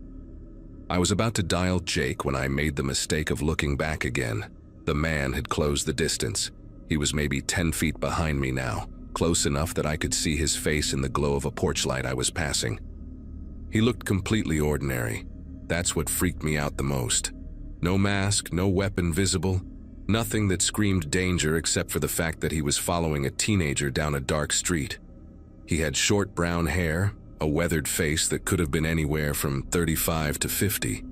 I was about to dial Jake when I made the mistake of looking back again. The man had closed the distance. He was maybe 10 feet behind me now, close enough that I could see his face in the glow of a porch light I was passing. He looked completely ordinary. That's what freaked me out the most. No mask, no weapon visible, nothing that screamed danger except for the fact that he was following a teenager down a dark street. He had short brown hair, a weathered face that could have been anywhere from 35 to 50,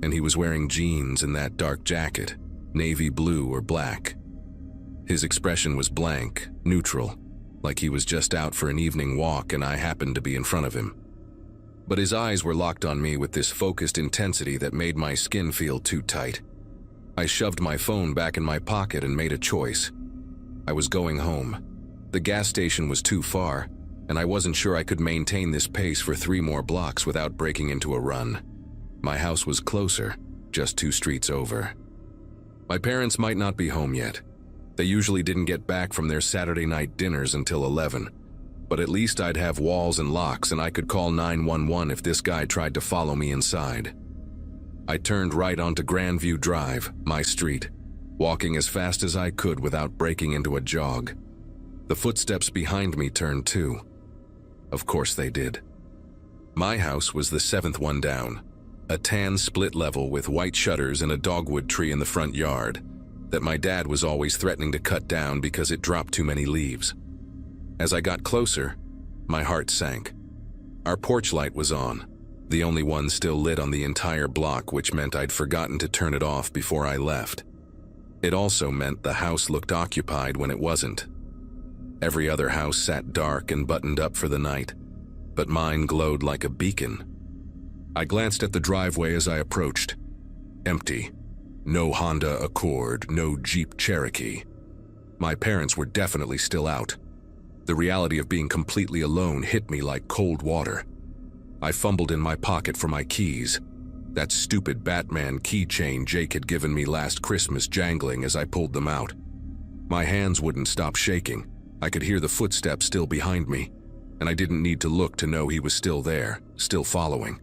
and he was wearing jeans and that dark jacket, navy blue or black. His expression was blank, neutral, like he was just out for an evening walk and I happened to be in front of him. But his eyes were locked on me with this focused intensity that made my skin feel too tight. I shoved my phone back in my pocket and made a choice. I was going home. The gas station was too far, and I wasn't sure I could maintain this pace for 3 more blocks without breaking into a run. My house was closer, just 2 streets over. My parents might not be home yet. They usually didn't get back from their Saturday night dinners until 11. But at least I'd have walls and locks and I could call 911 if this guy tried to follow me inside. I turned right onto Grandview Drive, my street, walking as fast as I could without breaking into a jog. The footsteps behind me turned too. Of course they did. My house was the 7th one down, a tan split level with white shutters and a dogwood tree in the front yard that my dad was always threatening to cut down because it dropped too many leaves. As I got closer, my heart sank. Our porch light was on, the only one still lit on the entire block, which meant I'd forgotten to turn it off before I left. It also meant the house looked occupied when it wasn't. Every other house sat dark and buttoned up for the night, but mine glowed like a beacon. I glanced at the driveway as I approached. Empty. No Honda Accord, no Jeep Cherokee. My parents were definitely still out. The reality of being completely alone hit me like cold water. I fumbled in my pocket for my keys. That stupid Batman keychain Jake had given me last Christmas jangling as I pulled them out. My hands wouldn't stop shaking. I could hear the footsteps still behind me, and I didn't need to look to know he was still there, still following.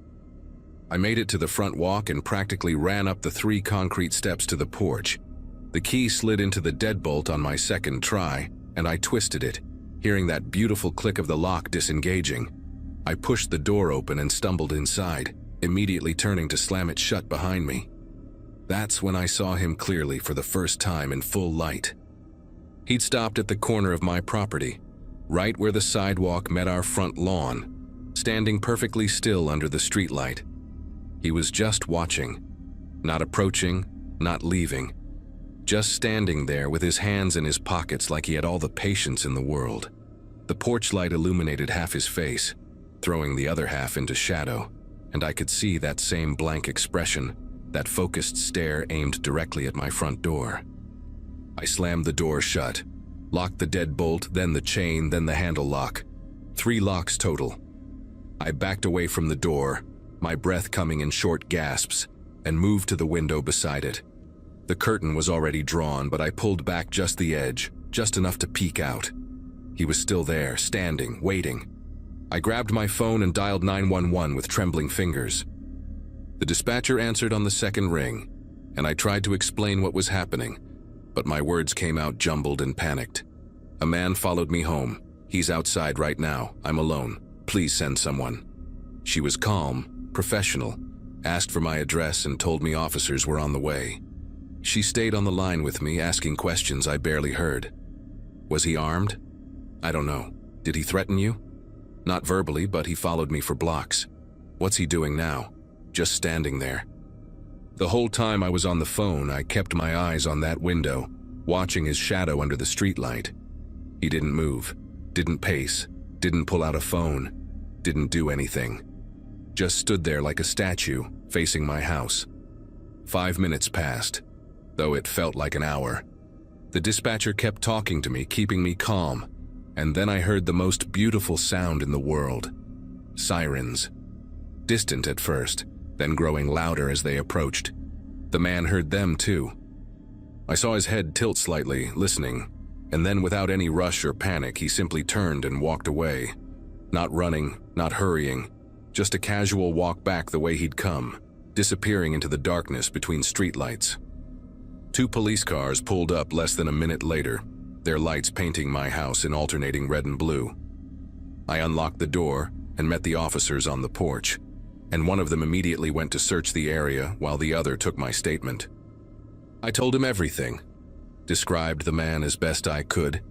I made it to the front walk and practically ran up the 3 concrete steps to the porch. The key slid into the deadbolt on my second try, and I twisted it, hearing that beautiful click of the lock disengaging. I pushed the door open and stumbled inside, immediately turning to slam it shut behind me. That's when I saw him clearly for the first time in full light. He'd stopped at the corner of my property, right where the sidewalk met our front lawn, standing perfectly still under the streetlight. He was just watching, not approaching, not leaving, just standing there with his hands in his pockets like he had all the patience in the world. The porch light illuminated half his face, throwing the other half into shadow, and I could see that same blank expression, that focused stare aimed directly at my front door. I slammed the door shut, locked the deadbolt, then the chain, then the handle lock. 3 locks total. I backed away from the door, my breath coming in short gasps, and moved to the window beside it. The curtain was already drawn, but I pulled back just the edge, just enough to peek out. He was still there, standing, waiting. I grabbed my phone and dialed 911 with trembling fingers. The dispatcher answered on the second ring, and I tried to explain what was happening, but my words came out jumbled and panicked. A man followed me home. He's outside right now. I'm alone. Please send someone. She was calm, professional, asked for my address and told me officers were on the way. She stayed on the line with me, asking questions I barely heard. Was he armed? I don't know. Did he threaten you? Not verbally, but he followed me for blocks. What's he doing now? Just standing there. The whole time I was on the phone, I kept my eyes on that window, watching his shadow under the streetlight. He didn't move, didn't pace, didn't pull out a phone, didn't do anything. Just stood there like a statue, facing my house. 5 minutes passed, though it felt like an hour. The dispatcher kept talking to me, keeping me calm, and then I heard the most beautiful sound in the world. Sirens. Distant at first, then growing louder as they approached. The man heard them too. I saw his head tilt slightly, listening, and then without any rush or panic, he simply turned and walked away. Not running, not hurrying, just a casual walk back the way he'd come, disappearing into the darkness between streetlights. 2 police cars pulled up less than a minute later, their lights painting my house in alternating red and blue. I unlocked the door and met the officers on the porch, and one of them immediately went to search the area while the other took my statement. I told him everything, described the man as best I could,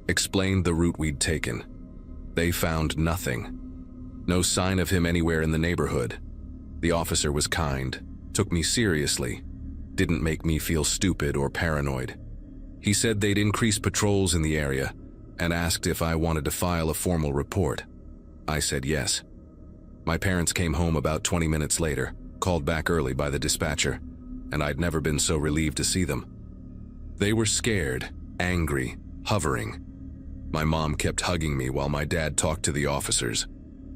explained the route we'd taken. They found nothing. No sign of him anywhere in the neighborhood. The officer was kind, took me seriously, didn't make me feel stupid or paranoid. He said they'd increase patrols in the area and asked if I wanted to file a formal report. I said yes. My parents came home about 20 minutes later, called back early by the dispatcher, and I'd never been so relieved to see them. They were scared, angry, hovering. My mom kept hugging me while my dad talked to the officers.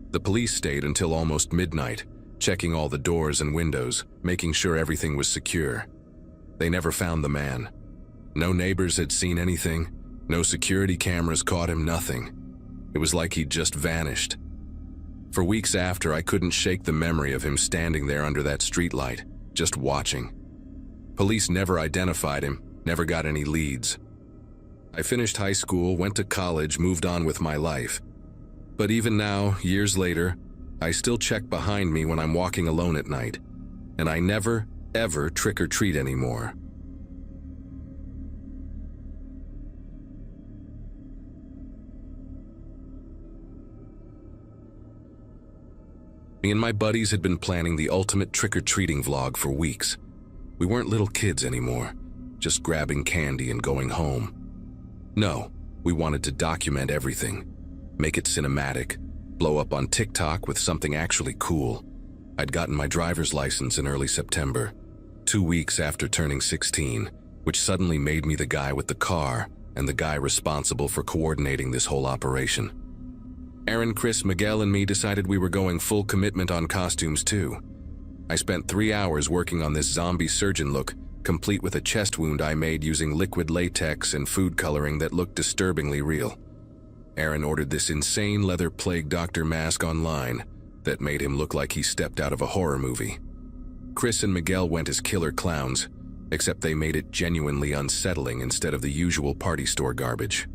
The police stayed until almost midnight, checking all the doors and windows, making sure everything was secure. They never found the man. No neighbors had seen anything, no security cameras caught him, nothing. It was like he'd just vanished. For weeks after, I couldn't shake the memory of him standing there under that streetlight, just watching. Police never identified him, never got any leads. I finished high school, went to college, moved on with my life. But even now, years later, I still check behind me when I'm walking alone at night, and I never, ever trick or treat anymore. Me and my buddies had been planning the ultimate trick-or-treating vlog for weeks. We weren't little kids anymore, just grabbing candy and going home. No, we wanted to document everything, make it cinematic, blow up on TikTok with something actually cool. I'd gotten my driver's license in early September, 2 weeks after turning 16, which suddenly made me the guy with the car and the guy responsible for coordinating this whole operation. Aaron, Chris, Miguel, and me decided we were going full commitment on costumes too. I spent 3 hours working on this zombie surgeon look, complete with a chest wound I made using liquid latex and food coloring that looked disturbingly real. Aaron ordered this insane leather plague doctor mask online that made him look like he stepped out of a horror movie. Chris and Miguel went as killer clowns, except they made it genuinely unsettling instead of the usual party store garbage.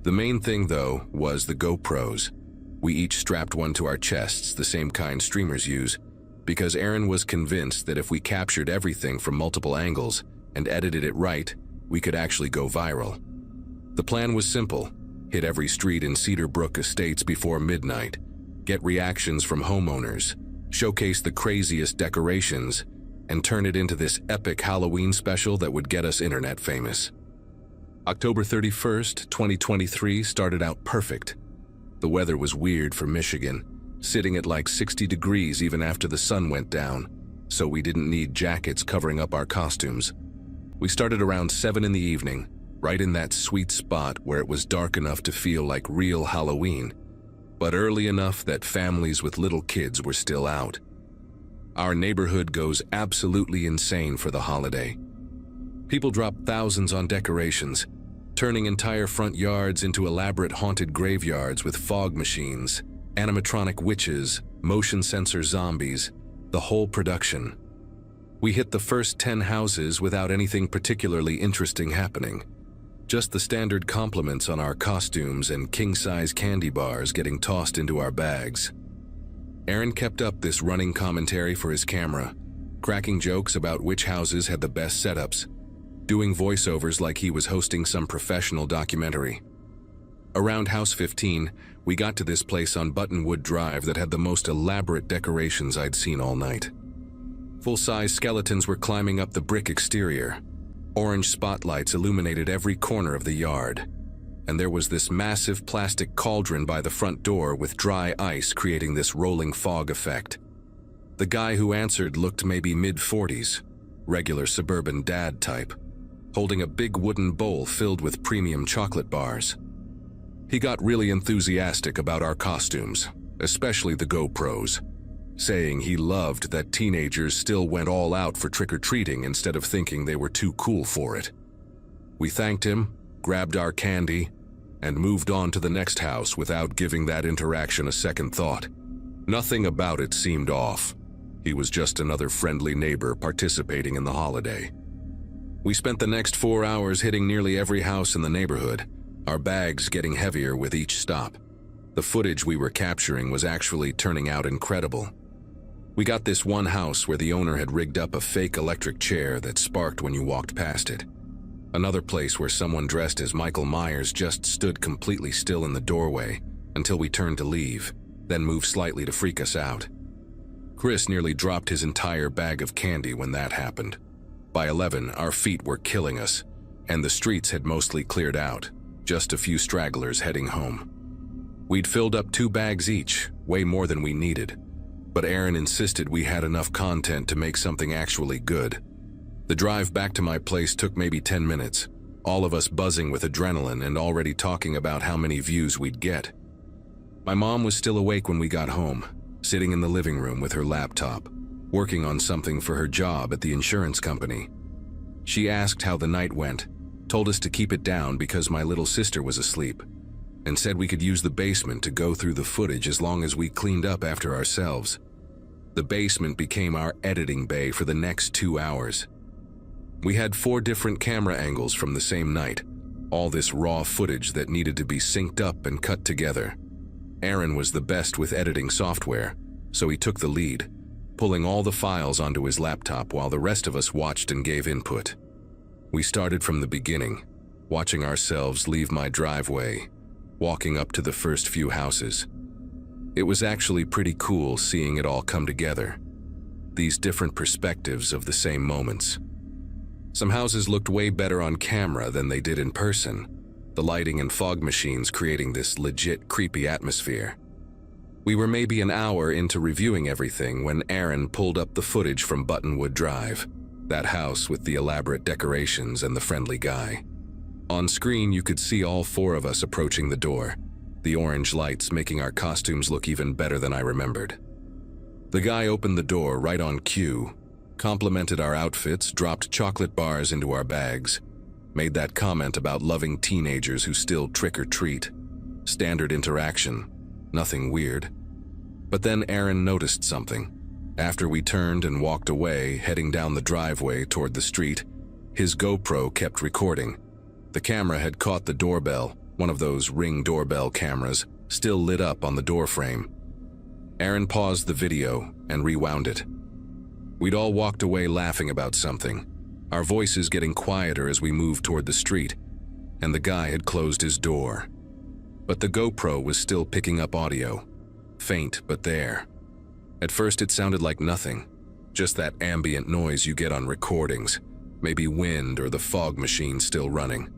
The main thing, though, was the GoPros. We each strapped one to our chests, the same kind streamers use, because Aaron was convinced that if we captured everything from multiple angles and edited it right, we could actually go viral. The plan was simple: hit every street in Cedar Brook Estates before midnight, get reactions from homeowners, showcase the craziest decorations, and turn it into this epic Halloween special that would get us internet famous. October 31st, 2023 started out perfect. The weather was weird for Michigan, sitting at like 60 degrees even after the sun went down, so we didn't need jackets covering up our costumes. We started around 7 in the evening, right in that sweet spot where it was dark enough to feel like real Halloween. but early enough that families with little kids were still out. Our neighborhood goes absolutely insane for the holiday. People drop thousands on decorations, turning entire front yards into elaborate haunted graveyards with fog machines, animatronic witches, motion sensor zombies, the whole production. We hit the first 10 houses without anything particularly interesting happening. Just the standard compliments on our costumes and king-size candy bars getting tossed into our bags. Aaron kept up this running commentary for his camera, cracking jokes about which houses had the best setups, doing voiceovers like he was hosting some professional documentary. Around House 15, we got to this place on Buttonwood Drive that had the most elaborate decorations I'd seen all night. Full-size skeletons were climbing up the brick exterior. Orange spotlights illuminated every corner of the yard, and there was this massive plastic cauldron by the front door with dry ice creating this rolling fog effect. The guy who answered looked maybe mid-40s, regular suburban dad type, holding a big wooden bowl filled with premium chocolate bars. He got really enthusiastic about our costumes, especially the GoPros, saying he loved that teenagers still went all out for trick-or-treating instead of thinking they were too cool for it. We thanked him, grabbed our candy, and moved on to the next house without giving that interaction a second thought. Nothing about it seemed off. He was just another friendly neighbor participating in the holiday. We spent the next 4 hours hitting nearly every house in the neighborhood, our bags getting heavier with each stop. The footage we were capturing was actually turning out incredible. We got this one house where the owner had rigged up a fake electric chair that sparked when you walked past it. Another place where someone dressed as Michael Myers just stood completely still in the doorway until we turned to leave, then moved slightly to freak us out. Chris nearly dropped his entire bag of candy when that happened. By 11, our feet were killing us, and the streets had mostly cleared out, just a few stragglers heading home. We'd filled up 2 bags each, way more than we needed, but Aaron insisted we had enough content to make something actually good. The drive back to my place took maybe 10 minutes, all of us buzzing with adrenaline and already talking about how many views we'd get. My mom was still awake when we got home, sitting in the living room with her laptop, working on something for her job at the insurance company. She asked how the night went, told us to keep it down because my little sister was asleep, and said we could use the basement to go through the footage as long as we cleaned up after ourselves. The basement became our editing bay for the next 2 hours. We had 4 different camera angles from the same night, all this raw footage that needed to be synced up and cut together. Aaron was the best with editing software, so he took the lead, pulling all the files onto his laptop while the rest of us watched and gave input. We started from the beginning, watching ourselves leave my driveway, walking up to the first few houses. It was actually pretty cool seeing it all come together, these different perspectives of the same moments. Some houses looked way better on camera than they did in person, the lighting and fog machines creating this legit creepy atmosphere. We were maybe an hour into reviewing everything when Aaron pulled up the footage from Buttonwood Drive, that house with the elaborate decorations and the friendly guy. On screen, you could see all 4 of us approaching the door, the orange lights making our costumes look even better than I remembered. The guy opened the door right on cue, complimented our outfits, dropped chocolate bars into our bags, made that comment about loving teenagers who still trick or treat. Standard interaction, nothing weird. But then Aaron noticed something. After we turned and walked away, heading down the driveway toward the street, his GoPro kept recording. The camera had caught the doorbell, one of those Ring doorbell cameras, still lit up on the doorframe. Aaron paused the video and rewound it. We'd all walked away laughing about something, our voices getting quieter as we moved toward the street, and the guy had closed his door. But the GoPro was still picking up audio, faint but there. At first it sounded like nothing, just that ambient noise you get on recordings, maybe wind or the fog machine still running.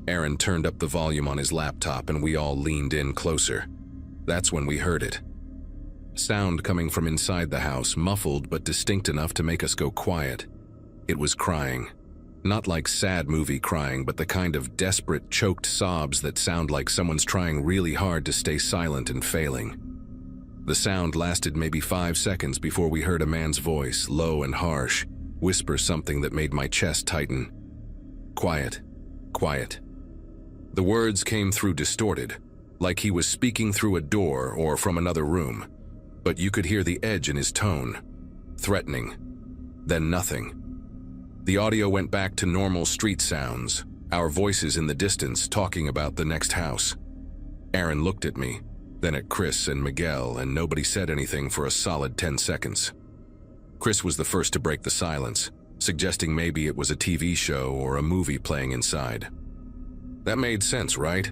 Aaron turned up the volume on his laptop and we all leaned in closer. That's when we heard it. Sound coming from inside the house, muffled but distinct enough to make us go quiet. It was crying. Not like sad movie crying, but the kind of desperate, choked sobs that sound like someone's trying really hard to stay silent and failing. The sound lasted maybe 5 seconds before we heard a man's voice, low and harsh, whisper something that made my chest tighten. "Quiet, quiet." The words came through distorted, like he was speaking through a door or from another room, but you could hear the edge in his tone, threatening. Then nothing. The audio went back to normal street sounds, our voices in the distance talking about the next house. Aaron looked at me, then at Chris and Miguel, and nobody said anything for a solid 10 seconds. Chris was the first to break the silence, suggesting maybe it was a TV show or a movie playing inside. That made sense, right?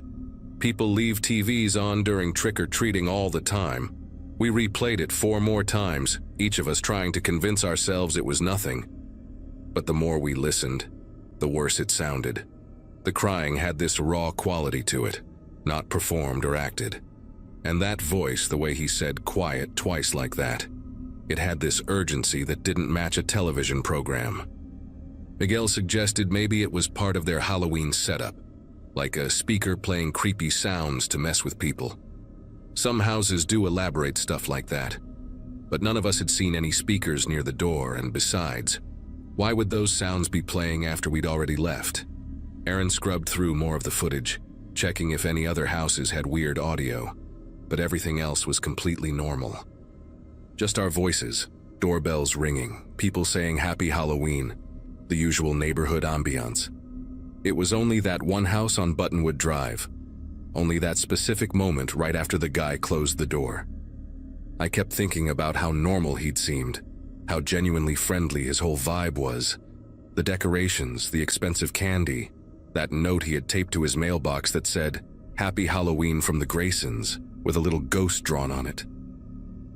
People leave TVs on during trick-or-treating all the time. We replayed it 4 more times, each of us trying to convince ourselves it was nothing. But the more we listened, the worse it sounded. The crying had this raw quality to it, not performed or acted. And that voice, the way he said quiet twice like that, it had this urgency that didn't match a television program. Miguel suggested maybe it was part of their Halloween setup, like a speaker playing creepy sounds to mess with people. Some houses do elaborate stuff like that, but none of us had seen any speakers near the door, and besides, why would those sounds be playing after we'd already left? Aaron scrubbed through more of the footage, checking if any other houses had weird audio, but everything else was completely normal. Just our voices, doorbells ringing, people saying Happy Halloween, the usual neighborhood ambiance. It was only that one house on Buttonwood Drive, only that specific moment right after the guy closed the door. I kept thinking about how normal he'd seemed, how genuinely friendly his whole vibe was. The decorations, the expensive candy, that note he had taped to his mailbox that said, Happy Halloween from the Graysons, with a little ghost drawn on it.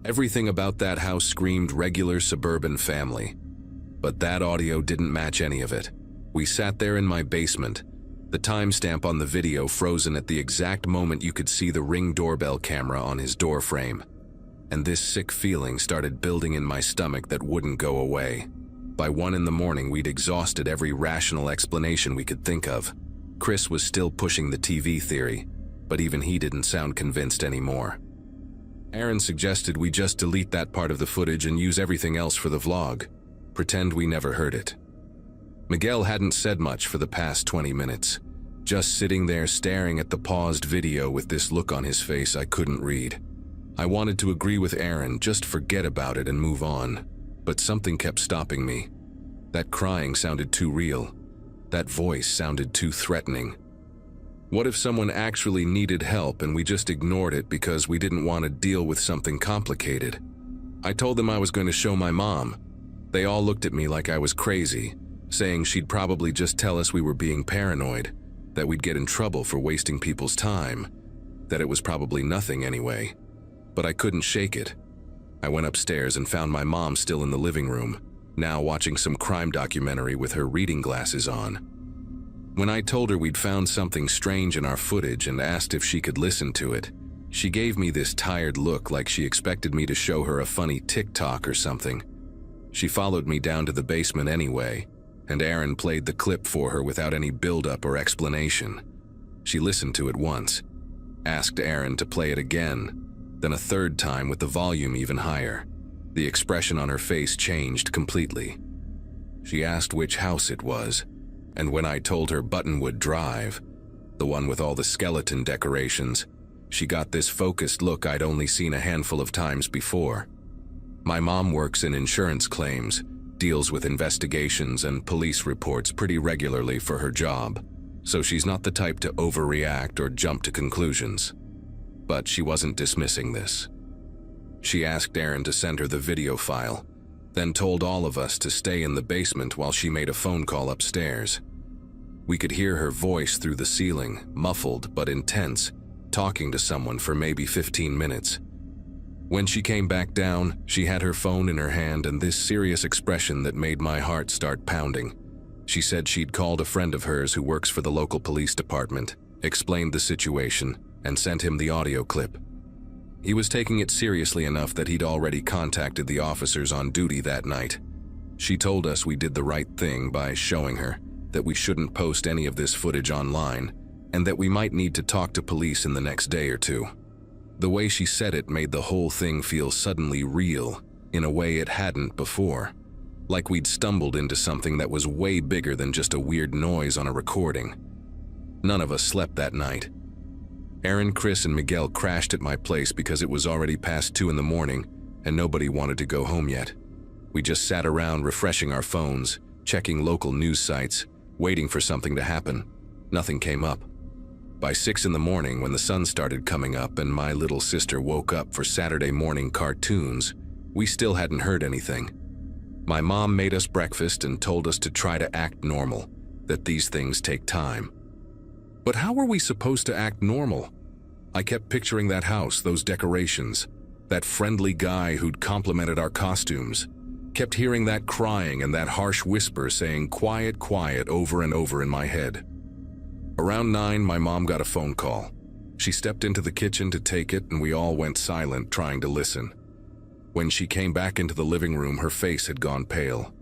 Everything about that house screamed regular suburban family. But that audio didn't match any of it. We sat there in my basement, the timestamp on the video frozen at the exact moment you could see the Ring doorbell camera on his door frame. And this sick feeling started building in my stomach that wouldn't go away. By 1 in the morning, we'd exhausted every rational explanation we could think of. Chris was still pushing the TV theory, but even he didn't sound convinced anymore. Aaron suggested we just delete that part of the footage and use everything else for the vlog. Pretend we never heard it. Miguel hadn't said much for the past 20 minutes, just sitting there staring at the paused video with this look on his face I couldn't read. I wanted to agree with Aaron, just forget about it and move on, but something kept stopping me. That crying sounded too real. That voice sounded too threatening. What if someone actually needed help and we just ignored it because we didn't want to deal with something complicated? I told them I was going to show my mom. They all looked at me like I was crazy, saying she'd probably just tell us we were being paranoid, that we'd get in trouble for wasting people's time, that it was probably nothing anyway. But I couldn't shake it. I went upstairs and found my mom still in the living room, now watching some crime documentary with her reading glasses on. When I told her we'd found something strange in our footage and asked if she could listen to it, she gave me this tired look like she expected me to show her a funny TikTok or something. She followed me down to the basement anyway, and Aaron played the clip for her without any build-up or explanation. She listened to it once, asked Aaron to play it again, then a third time with the volume even higher. The expression on her face changed completely. She asked which house it was, and when I told her Buttonwood Drive, the one with all the skeleton decorations, she got this focused look I'd only seen a handful of times before. My mom works in insurance claims, deals with investigations and police reports pretty regularly for her job, so she's not the type to overreact or jump to conclusions. But she wasn't dismissing this. She asked Aaron to send her the video file, then told all of us to stay in the basement while she made a phone call upstairs. We could hear her voice through the ceiling, muffled but intense, talking to someone for maybe 15 minutes. When she came back down, she had her phone in her hand and this serious expression that made my heart start pounding. She said she'd called a friend of hers who works for the local police department, explained the situation, and sent him the audio clip. He was taking it seriously enough that he'd already contacted the officers on duty that night. She told us we did the right thing by showing her, that we shouldn't post any of this footage online, and that we might need to talk to police in the next day or two. The way she said it made the whole thing feel suddenly real, in a way it hadn't before. Like we'd stumbled into something that was way bigger than just a weird noise on a recording. None of us slept that night. Aaron, Chris, and Miguel crashed at my place because it was already past 2 in the morning and nobody wanted to go home yet. We just sat around refreshing our phones, checking local news sites, waiting for something to happen. Nothing came up. By 6 in the morning, when the sun started coming up and my little sister woke up for Saturday morning cartoons, we still hadn't heard anything. My mom made us breakfast and told us to try to act normal, that these things take time. But how were we supposed to act normal? I kept picturing that house, those decorations, that friendly guy who'd complimented our costumes. Kept hearing that crying and that harsh whisper saying quiet, quiet over and over in my head. Around 9, my mom got a phone call. She stepped into the kitchen to take it and we all went silent trying to listen. When she came back into the living room, her face had gone pale.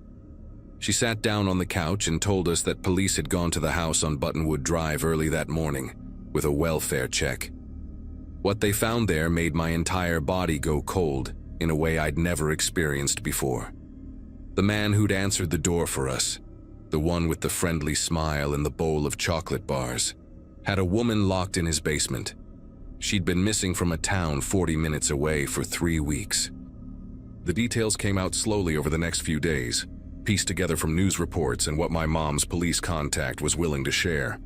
She sat down on the couch and told us that police had gone to the house on Buttonwood Drive early that morning with a welfare check. What they found there made my entire body go cold in a way I'd never experienced before. The man who'd answered the door for us, the one with the friendly smile and the bowl of chocolate bars, had a woman locked in his basement. She'd been missing from a town 40 minutes away for 3 weeks. The details came out slowly over the next few days, pieced together from news reports and what my mom's police contact was willing to share.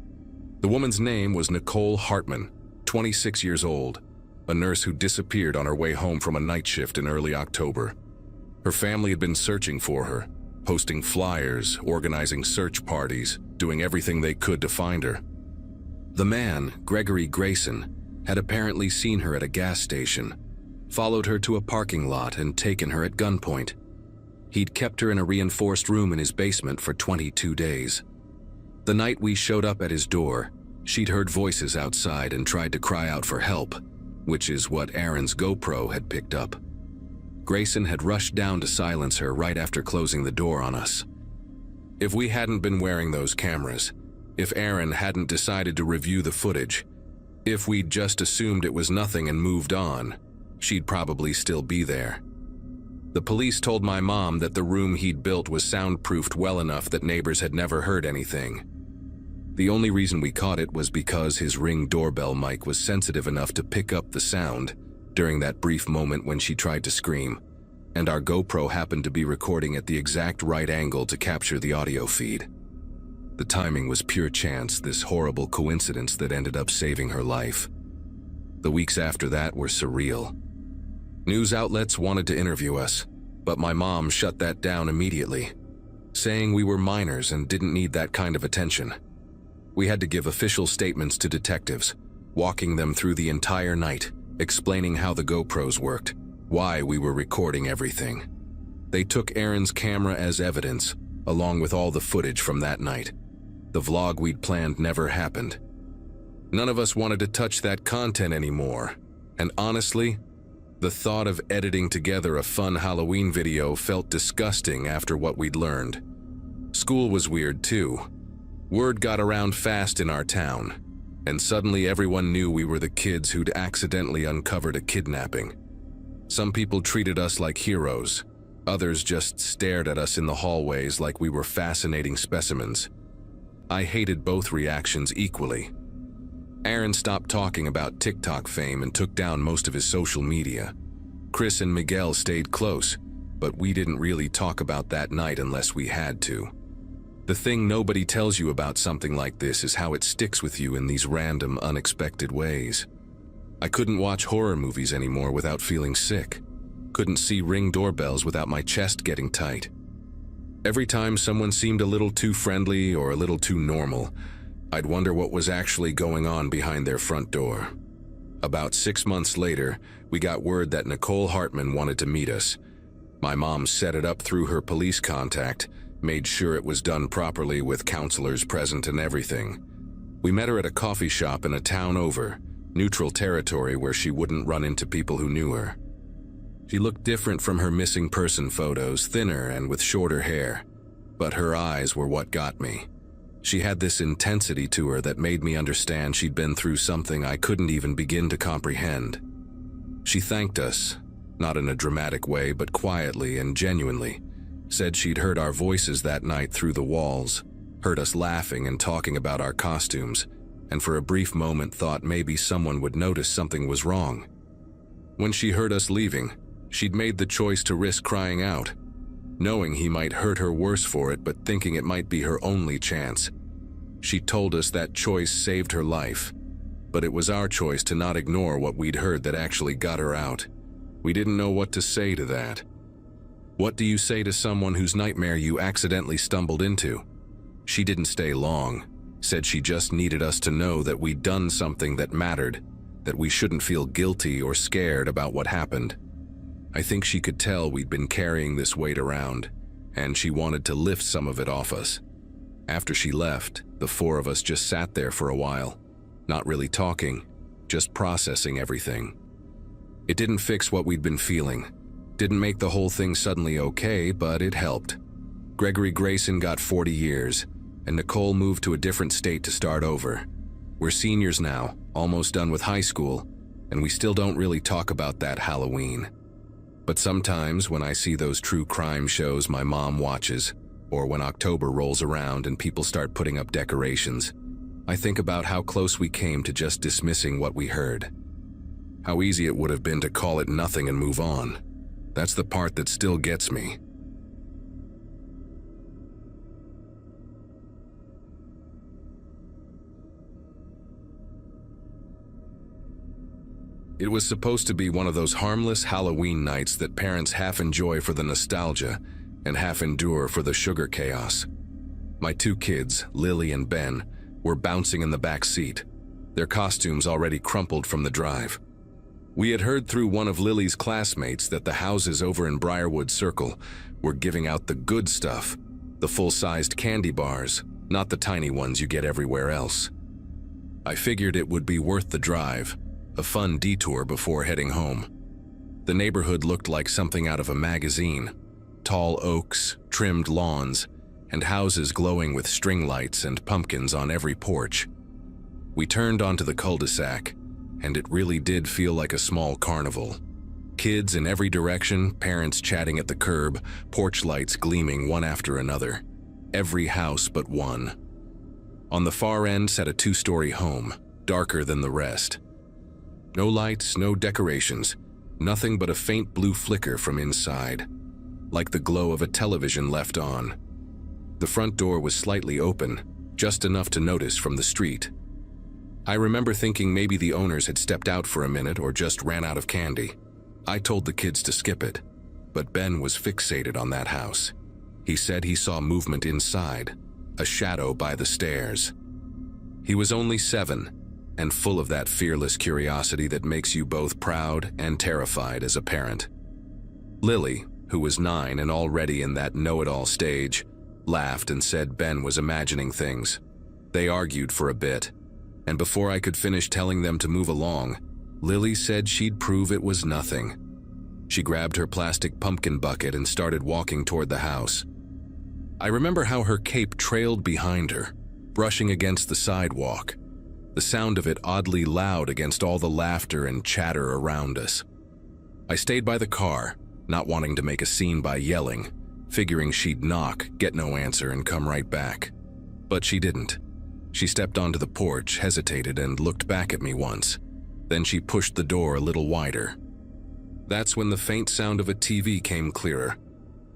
The woman's name was Nicole Hartman, 26 years old, a nurse who disappeared on her way home from a night shift in early October. Her family had been searching for her, posting flyers, organizing search parties, doing everything they could to find her. The man, Gregory Grayson, had apparently seen her at a gas station, followed her to a parking lot and taken her at gunpoint. He'd kept her in a reinforced room in his basement for 22 days. The night we showed up at his door, she'd heard voices outside and tried to cry out for help, which is what Aaron's GoPro had picked up. Grayson had rushed down to silence her right after closing the door on us. If we hadn't been wearing those cameras, if Aaron hadn't decided to review the footage, if we'd just assumed it was nothing and moved on, she'd probably still be there. The police told my mom that the room he'd built was soundproofed well enough that neighbors had never heard anything. The only reason we caught it was because his Ring doorbell mic was sensitive enough to pick up the sound during that brief moment when she tried to scream, and our GoPro happened to be recording at the exact right angle to capture the audio feed. The timing was pure chance, this horrible coincidence that ended up saving her life. The weeks after that were surreal. News outlets wanted to interview us, but my mom shut that down immediately, saying we were minors and didn't need that kind of attention. We had to give official statements to detectives, walking them through the entire night, explaining how the GoPros worked, why we were recording everything. They took Aaron's camera as evidence, along with all the footage from that night. The vlog we'd planned never happened. None of us wanted to touch that content anymore, and honestly, the thought of editing together a fun Halloween video felt disgusting after what we'd learned. School was weird too. Word got around fast in our town, and suddenly everyone knew we were the kids who'd accidentally uncovered a kidnapping. Some people treated us like heroes. Others just stared at us in the hallways like we were fascinating specimens. I hated both reactions equally. Aaron stopped talking about TikTok fame and took down most of his social media. Chris and Miguel stayed close, but we didn't really talk about that night unless we had to. The thing nobody tells you about something like this is how it sticks with you in these random, unexpected ways. I couldn't watch horror movies anymore without feeling sick. Couldn't see Ring doorbells without my chest getting tight. Every time someone seemed a little too friendly or a little too normal, I'd wonder what was actually going on behind their front door. About 6 months later, we got word that Nicole Hartman wanted to meet us. My mom set it up through her police contact, made sure it was done properly with counselors present and everything. We met her at a coffee shop in a town over, neutral territory where she wouldn't run into people who knew her. She looked different from her missing person photos, thinner and with shorter hair, but her eyes were what got me. She had this intensity to her that made me understand she'd been through something I couldn't even begin to comprehend. She thanked us, not in a dramatic way, but quietly and genuinely. Said she'd heard our voices that night through the walls, heard us laughing and talking about our costumes, and for a brief moment thought maybe someone would notice something was wrong. When she heard us leaving, she'd made the choice to risk crying out, knowing he might hurt her worse for it, but thinking it might be her only chance. She told us that choice saved her life, but it was our choice to not ignore what we'd heard that actually got her out. We didn't know what to say to that. What do you say to someone whose nightmare you accidentally stumbled into? She didn't stay long, said she just needed us to know that we'd done something that mattered, that we shouldn't feel guilty or scared about what happened. I think she could tell we'd been carrying this weight around, and she wanted to lift some of it off us. After she left, the four of us just sat there for a while, not really talking, just processing everything. It didn't fix what we'd been feeling, didn't make the whole thing suddenly okay, but it helped. Gregory Grayson got 40 years, and Nicole moved to a different state to start over. We're seniors now, almost done with high school, and we still don't really talk about that Halloween. But sometimes when I see those true crime shows my mom watches, or when October rolls around and people start putting up decorations, I think about how close we came to just dismissing what we heard. How easy it would have been to call it nothing and move on. That's the part that still gets me. It was supposed to be one of those harmless Halloween nights that parents half enjoy for the nostalgia and half endure for the sugar chaos. My two kids, Lily and Ben, were bouncing in the back seat, their costumes already crumpled from the drive. We had heard through one of Lily's classmates that the houses over in Briarwood Circle were giving out the good stuff, the full-sized candy bars, not the tiny ones you get everywhere else. I figured it would be worth the drive, a fun detour before heading home. The neighborhood looked like something out of a magazine. Tall oaks, trimmed lawns, and houses glowing with string lights and pumpkins on every porch. We turned onto the cul-de-sac, and it really did feel like a small carnival. Kids in every direction, parents chatting at the curb, porch lights gleaming one after another. Every house but one. On the far end sat a two-story home, darker than the rest. No lights, no decorations, nothing but a faint blue flicker from inside, like the glow of a television left on. The front door was slightly open, just enough to notice from the street. I remember thinking maybe the owners had stepped out for a minute or just ran out of candy. I told the kids to skip it, but Ben was fixated on that house. He said he saw movement inside, a shadow by the stairs. He was only 7, and full of that fearless curiosity that makes you both proud and terrified as a parent. Lily, who was 9 and already in that know-it-all stage, laughed and said Ben was imagining things. They argued for a bit, and before I could finish telling them to move along, Lily said she'd prove it was nothing. She grabbed her plastic pumpkin bucket and started walking toward the house. I remember how her cape trailed behind her, brushing against the sidewalk, the sound of it oddly loud against all the laughter and chatter around us. I stayed by the car, not wanting to make a scene by yelling, figuring she'd knock, get no answer, and come right back. But she didn't. She stepped onto the porch, hesitated, and looked back at me once. Then she pushed the door a little wider. That's when the faint sound of a TV came clearer.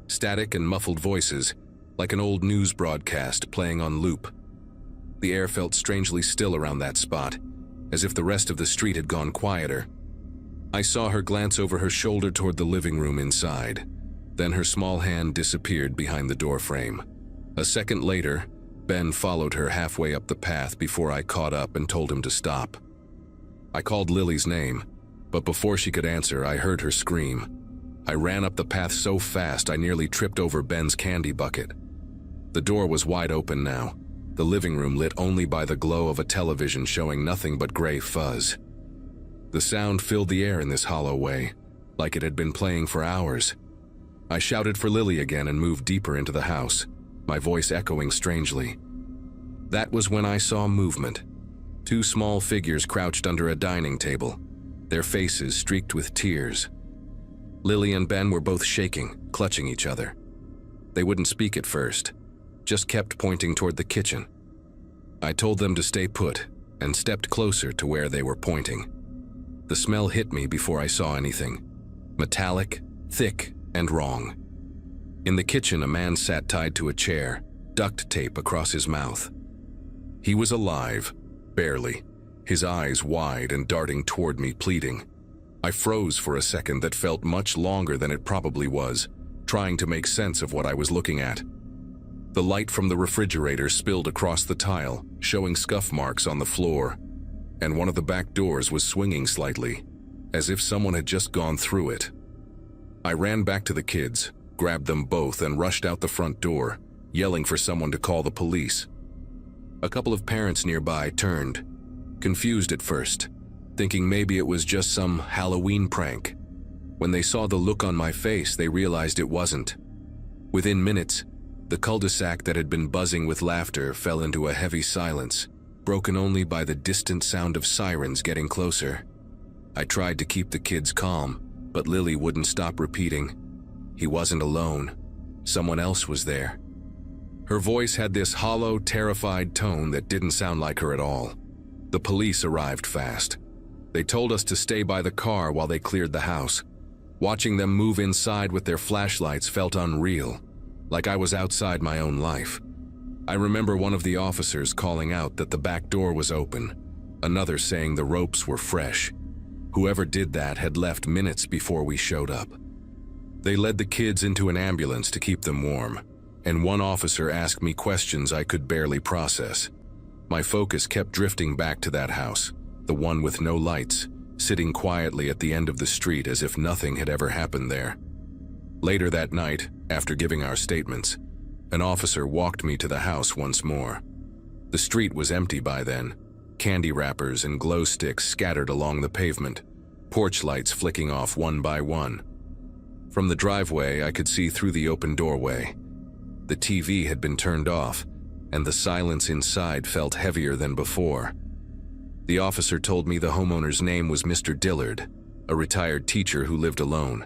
Static and muffled voices, like an old news broadcast playing on loop. The air felt strangely still around that spot, as if the rest of the street had gone quieter. I saw her glance over her shoulder toward the living room inside. Then her small hand disappeared behind the doorframe. A second later, Ben followed her halfway up the path before I caught up and told him to stop. I called Lily's name, but before she could answer, I heard her scream. I ran up the path so fast I nearly tripped over Ben's candy bucket. The door was wide open now, the living room lit only by the glow of a television showing nothing but gray fuzz. The sound filled the air in this hollow way, like it had been playing for hours. I shouted for Lily again and moved deeper into the house, my voice echoing strangely. That was when I saw movement. Two small figures crouched under a dining table, their faces streaked with tears. Lily and Ben were both shaking, clutching each other. They wouldn't speak at first, just kept pointing toward the kitchen. I told them to stay put and stepped closer to where they were pointing. The smell hit me before I saw anything. Metallic, thick, and wrong. In the kitchen, a man sat tied to a chair, duct tape across his mouth. He was alive, barely, his eyes wide and darting toward me, pleading. I froze for a second that felt much longer than it probably was, trying to make sense of what I was looking at. The light from the refrigerator spilled across the tile, showing scuff marks on the floor, and one of the back doors was swinging slightly, as if someone had just gone through it. I ran back to the kids, grabbed them both, and rushed out the front door, yelling for someone to call the police. A couple of parents nearby turned, confused at first, thinking maybe it was just some Halloween prank. When they saw the look on my face, they realized it wasn't. Within minutes, the cul-de-sac that had been buzzing with laughter fell into a heavy silence, broken only by the distant sound of sirens getting closer. I tried to keep the kids calm, but Lily wouldn't stop repeating, "He wasn't alone. Someone else was there." Her voice had this hollow, terrified tone that didn't sound like her at all. The police arrived fast. They told us to stay by the car while they cleared the house. Watching them move inside with their flashlights felt unreal, like I was outside my own life. I remember one of the officers calling out that the back door was open, another saying the ropes were fresh. Whoever did that had left minutes before we showed up. They led the kids into an ambulance to keep them warm, and one officer asked me questions I could barely process. My focus kept drifting back to that house, the one with no lights, sitting quietly at the end of the street as if nothing had ever happened there. Later that night, after giving our statements, an officer walked me to the house once more. The street was empty by then, candy wrappers and glow sticks scattered along the pavement, porch lights flicking off one by one. From the driveway, I could see through the open doorway. The TV had been turned off, and the silence inside felt heavier than before. The officer told me the homeowner's name was Mr. Dillard, a retired teacher who lived alone.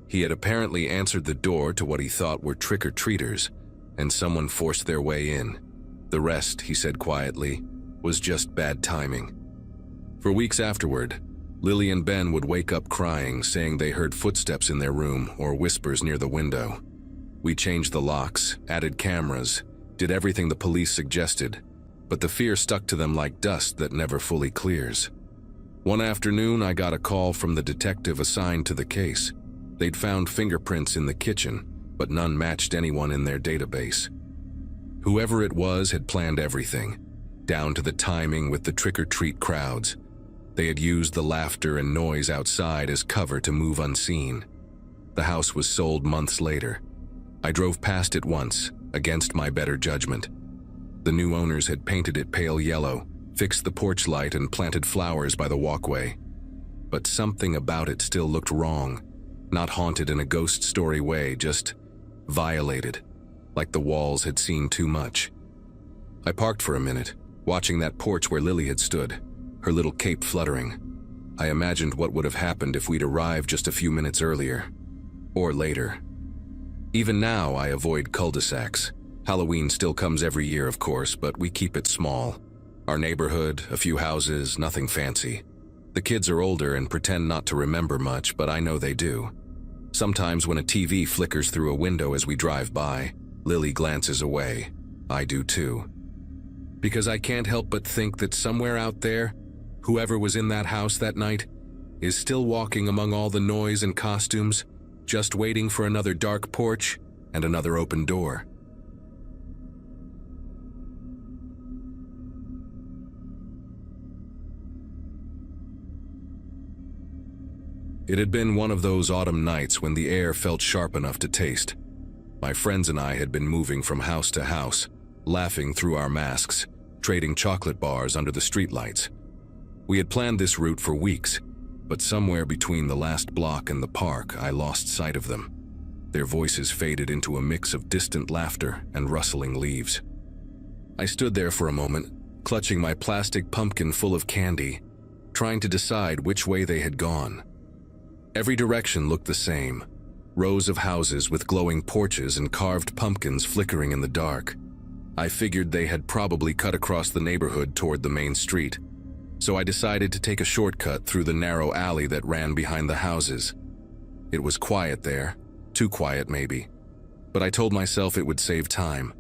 He had apparently answered the door to what he thought were trick-or-treaters, and someone forced their way in. The rest, he said quietly, was just bad timing. For weeks afterward, Lily and Ben would wake up crying, saying they heard footsteps in their room or whispers near the window. We changed the locks, added cameras, did everything the police suggested, but the fear stuck to them like dust that never fully clears. One afternoon, I got a call from the detective assigned to the case. They'd found fingerprints in the kitchen, but none matched anyone in their database. Whoever it was had planned everything, down to the timing with the trick-or-treat crowds. They had used the laughter and noise outside as cover to move unseen. The house was sold months later. I drove past it once, against my better judgment. The new owners had painted it pale yellow, fixed the porch light, and planted flowers by the walkway. But something about it still looked wrong, not haunted in a ghost story way, just violated, like the walls had seen too much. I parked for a minute, watching that porch where Lily had stood, her little cape fluttering. I imagined what would have happened if we'd arrived just a few minutes earlier, or later. Even now, I avoid cul-de-sacs. Halloween still comes every year, of course, but we keep it small. Our neighborhood, a few houses, nothing fancy. The kids are older and pretend not to remember much, but I know they do. Sometimes when a TV flickers through a window as we drive by, Lily glances away. I do too. Because I can't help but think that somewhere out there, whoever was in that house that night is still walking among all the noise and costumes, just waiting for another dark porch and another open door. It had been one of those autumn nights when the air felt sharp enough to taste. My friends and I had been moving from house to house, laughing through our masks, trading chocolate bars under the streetlights. We had planned this route for weeks, but somewhere between the last block and the park, I lost sight of them. Their voices faded into a mix of distant laughter and rustling leaves. I stood there for a moment, clutching my plastic pumpkin full of candy, trying to decide which way they had gone. Every direction looked the same. Rows of houses with glowing porches and carved pumpkins flickering in the dark. I figured they had probably cut across the neighborhood toward the main street, so I decided to take a shortcut through the narrow alley that ran behind the houses. It was quiet there, too quiet maybe, but I told myself it would save time.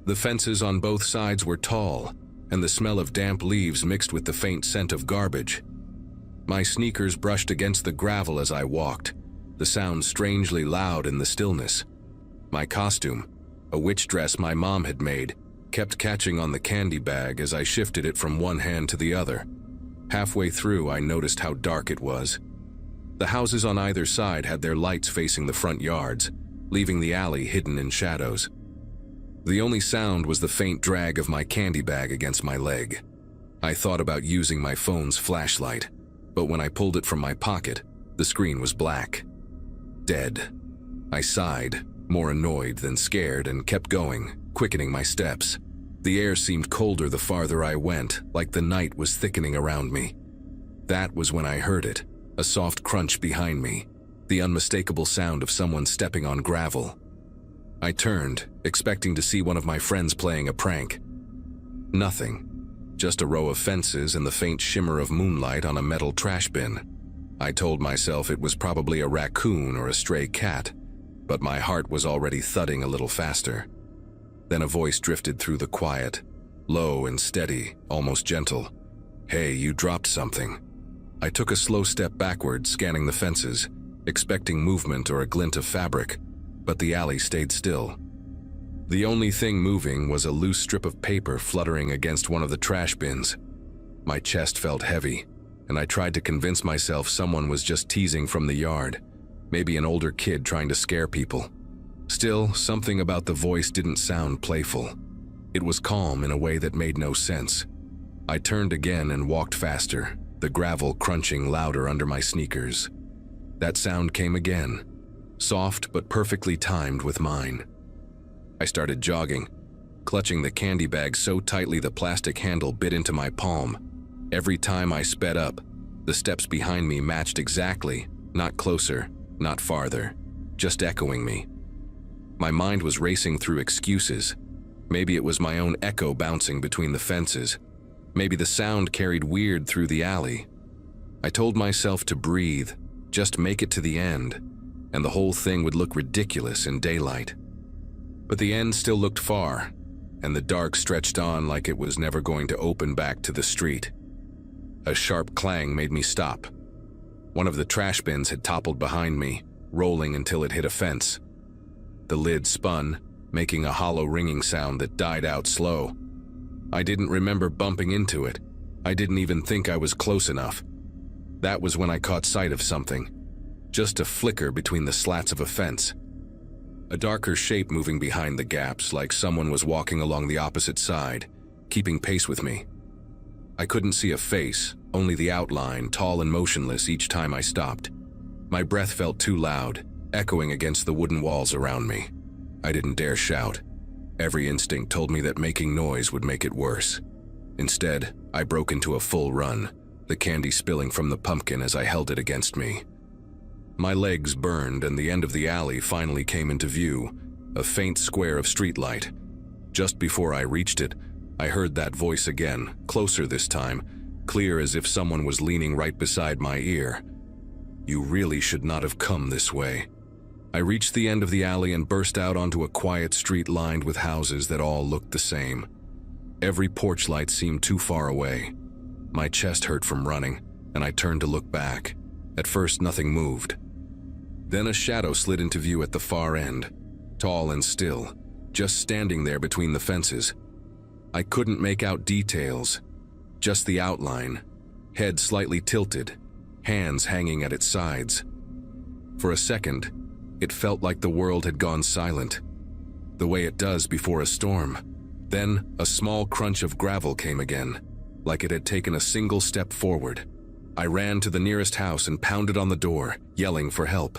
The fences on both sides were tall, and the smell of damp leaves mixed with the faint scent of garbage. My sneakers brushed against the gravel as I walked, the sound strangely loud in the stillness. My costume, a witch dress my mom had made, kept catching on the candy bag as I shifted it from one hand to the other. Halfway through, I noticed how dark it was. The houses on either side had their lights facing the front yards, leaving the alley hidden in shadows. The only sound was the faint drag of my candy bag against my leg. I thought about using my phone's flashlight, but when I pulled it from my pocket, the screen was black. Dead. I sighed, more annoyed than scared, and kept going, quickening my steps. The air seemed colder the farther I went, like the night was thickening around me. That was when I heard it, a soft crunch behind me, the unmistakable sound of someone stepping on gravel. I turned, expecting to see one of my friends playing a prank. Nothing. Just a row of fences and the faint shimmer of moonlight on a metal trash bin. I told myself it was probably a raccoon or a stray cat, but my heart was already thudding a little faster. Then a voice drifted through the quiet, low and steady, almost gentle. "Hey, you dropped something." I took a slow step backward, scanning the fences, expecting movement or a glint of fabric, but the alley stayed still. The only thing moving was a loose strip of paper fluttering against one of the trash bins. My chest felt heavy, and I tried to convince myself someone was just teasing from the yard, maybe an older kid trying to scare people. Still, something about the voice didn't sound playful. It was calm in a way that made no sense. I turned again and walked faster, the gravel crunching louder under my sneakers. That sound came again, soft but perfectly timed with mine. I started jogging, clutching the candy bag so tightly the plastic handle bit into my palm. Every time I sped up, the steps behind me matched exactly, not closer, not farther, just echoing me. My mind was racing through excuses. Maybe it was my own echo bouncing between the fences. Maybe the sound carried weird through the alley. I told myself to breathe, just make it to the end, and the whole thing would look ridiculous in daylight. But the end still looked far, and the dark stretched on like it was never going to open back to the street. A sharp clang made me stop. One of the trash bins had toppled behind me, rolling until it hit a fence. The lid spun, making a hollow ringing sound that died out slow. I didn't remember bumping into it. I didn't even think I was close enough. That was when I caught sight of something. Just a flicker between the slats of a fence. A darker shape moving behind the gaps, like someone was walking along the opposite side, keeping pace with me. I couldn't see a face, only the outline, tall and motionless each time I stopped. My breath felt too loud, echoing against the wooden walls around me. I didn't dare shout. Every instinct told me that making noise would make it worse. Instead, I broke into a full run, the candy spilling from the pumpkin as I held it against me. My legs burned and the end of the alley finally came into view, a faint square of streetlight. Just before I reached it, I heard that voice again, closer this time, clear as if someone was leaning right beside my ear. "You really should not have come this way." I reached the end of the alley and burst out onto a quiet street lined with houses that all looked the same. Every porch light seemed too far away. My chest hurt from running, and I turned to look back. At first, nothing moved. Then a shadow slid into view at the far end, tall and still, just standing there between the fences. I couldn't make out details, just the outline, head slightly tilted, hands hanging at its sides. For a second, it felt like the world had gone silent, the way it does before a storm. Then, a small crunch of gravel came again, like it had taken a single step forward. I ran to the nearest house and pounded on the door, yelling for help.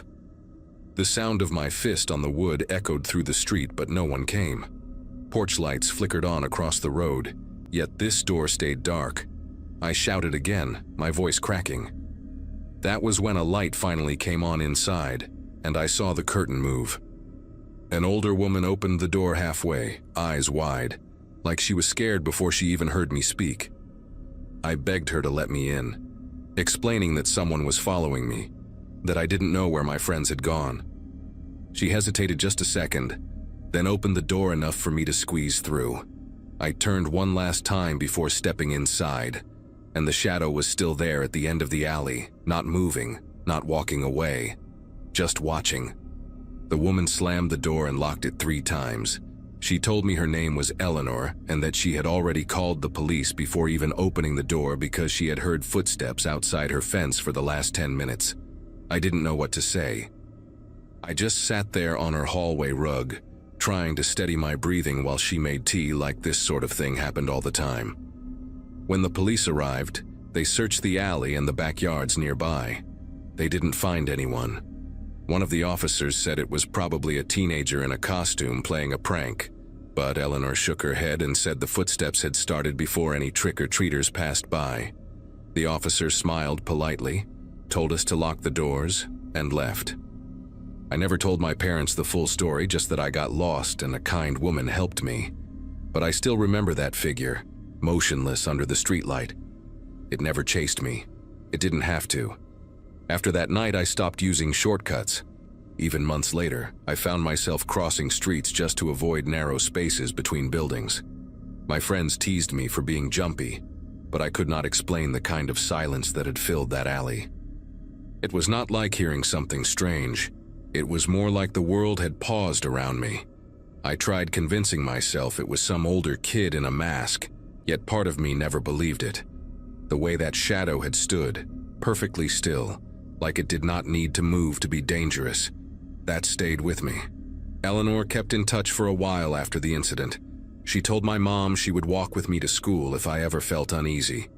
The sound of my fist on the wood echoed through the street, but no one came. Porch lights flickered on across the road, yet this door stayed dark. I shouted again, my voice cracking. That was when a light finally came on inside, and I saw the curtain move. An older woman opened the door halfway, eyes wide, like she was scared before she even heard me speak. I begged her to let me in, explaining that someone was following me, that I didn't know where my friends had gone. She hesitated just a second, then opened the door enough for me to squeeze through. I turned one last time before stepping inside, and the shadow was still there at the end of the alley, not moving, not walking away, just watching. The woman slammed the door and locked it 3 times. She told me her name was Eleanor and that she had already called the police before even opening the door because she had heard footsteps outside her fence for the last 10 minutes. I didn't know what to say. I just sat there on her hallway rug, trying to steady my breathing while she made tea like this sort of thing happened all the time. When the police arrived, they searched the alley and the backyards nearby. They didn't find anyone. One of the officers said it was probably a teenager in a costume playing a prank, but Eleanor shook her head and said the footsteps had started before any trick-or-treaters passed by. The officer smiled politely, told us to lock the doors, and left. I never told my parents the full story, just that I got lost and a kind woman helped me. But I still remember that figure, motionless under the streetlight. It never chased me. It didn't have to. After that night, I stopped using shortcuts. Even months later, I found myself crossing streets just to avoid narrow spaces between buildings. My friends teased me for being jumpy, but I could not explain the kind of silence that had filled that alley. It was not like hearing something strange. It was more like the world had paused around me. I tried convincing myself it was some older kid in a mask, yet part of me never believed it. The way that shadow had stood, perfectly still, like it did not need to move to be dangerous, that stayed with me. Eleanor kept in touch for a while after the incident. She told my mom she would walk with me to school if I ever felt uneasy.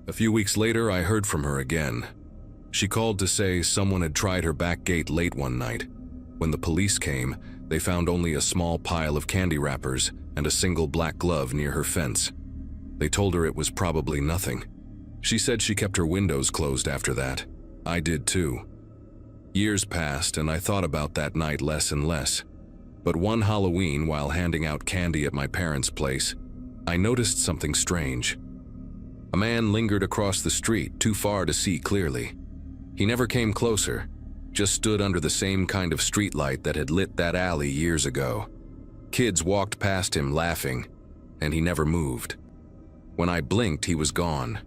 A few weeks later, I heard from her again. She called to say someone had tried her back gate late one night. When the police came, they found only a small pile of candy wrappers and a single black glove near her fence. They told her it was probably nothing. She said she kept her windows closed after that. I did too. Years passed and I thought about that night less and less. But one Halloween, while handing out candy at my parents' place, I noticed something strange. A man lingered across the street, too far to see clearly. He never came closer, just stood under the same kind of streetlight that had lit that alley years ago. Kids walked past him laughing, and he never moved. When I blinked, he was gone.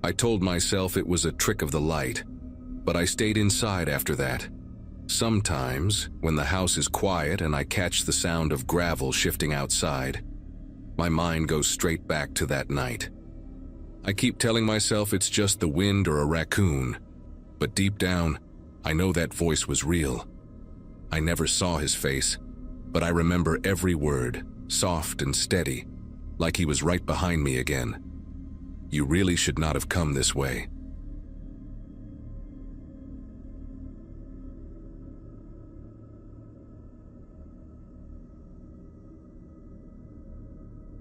I told myself it was a trick of the light, but I stayed inside after that. Sometimes, when the house is quiet and I catch the sound of gravel shifting outside, my mind goes straight back to that night. I keep telling myself it's just the wind or a raccoon, but deep down, I know that voice was real. I never saw his face, but I remember every word, soft and steady, like he was right behind me again. You really should not have come this way.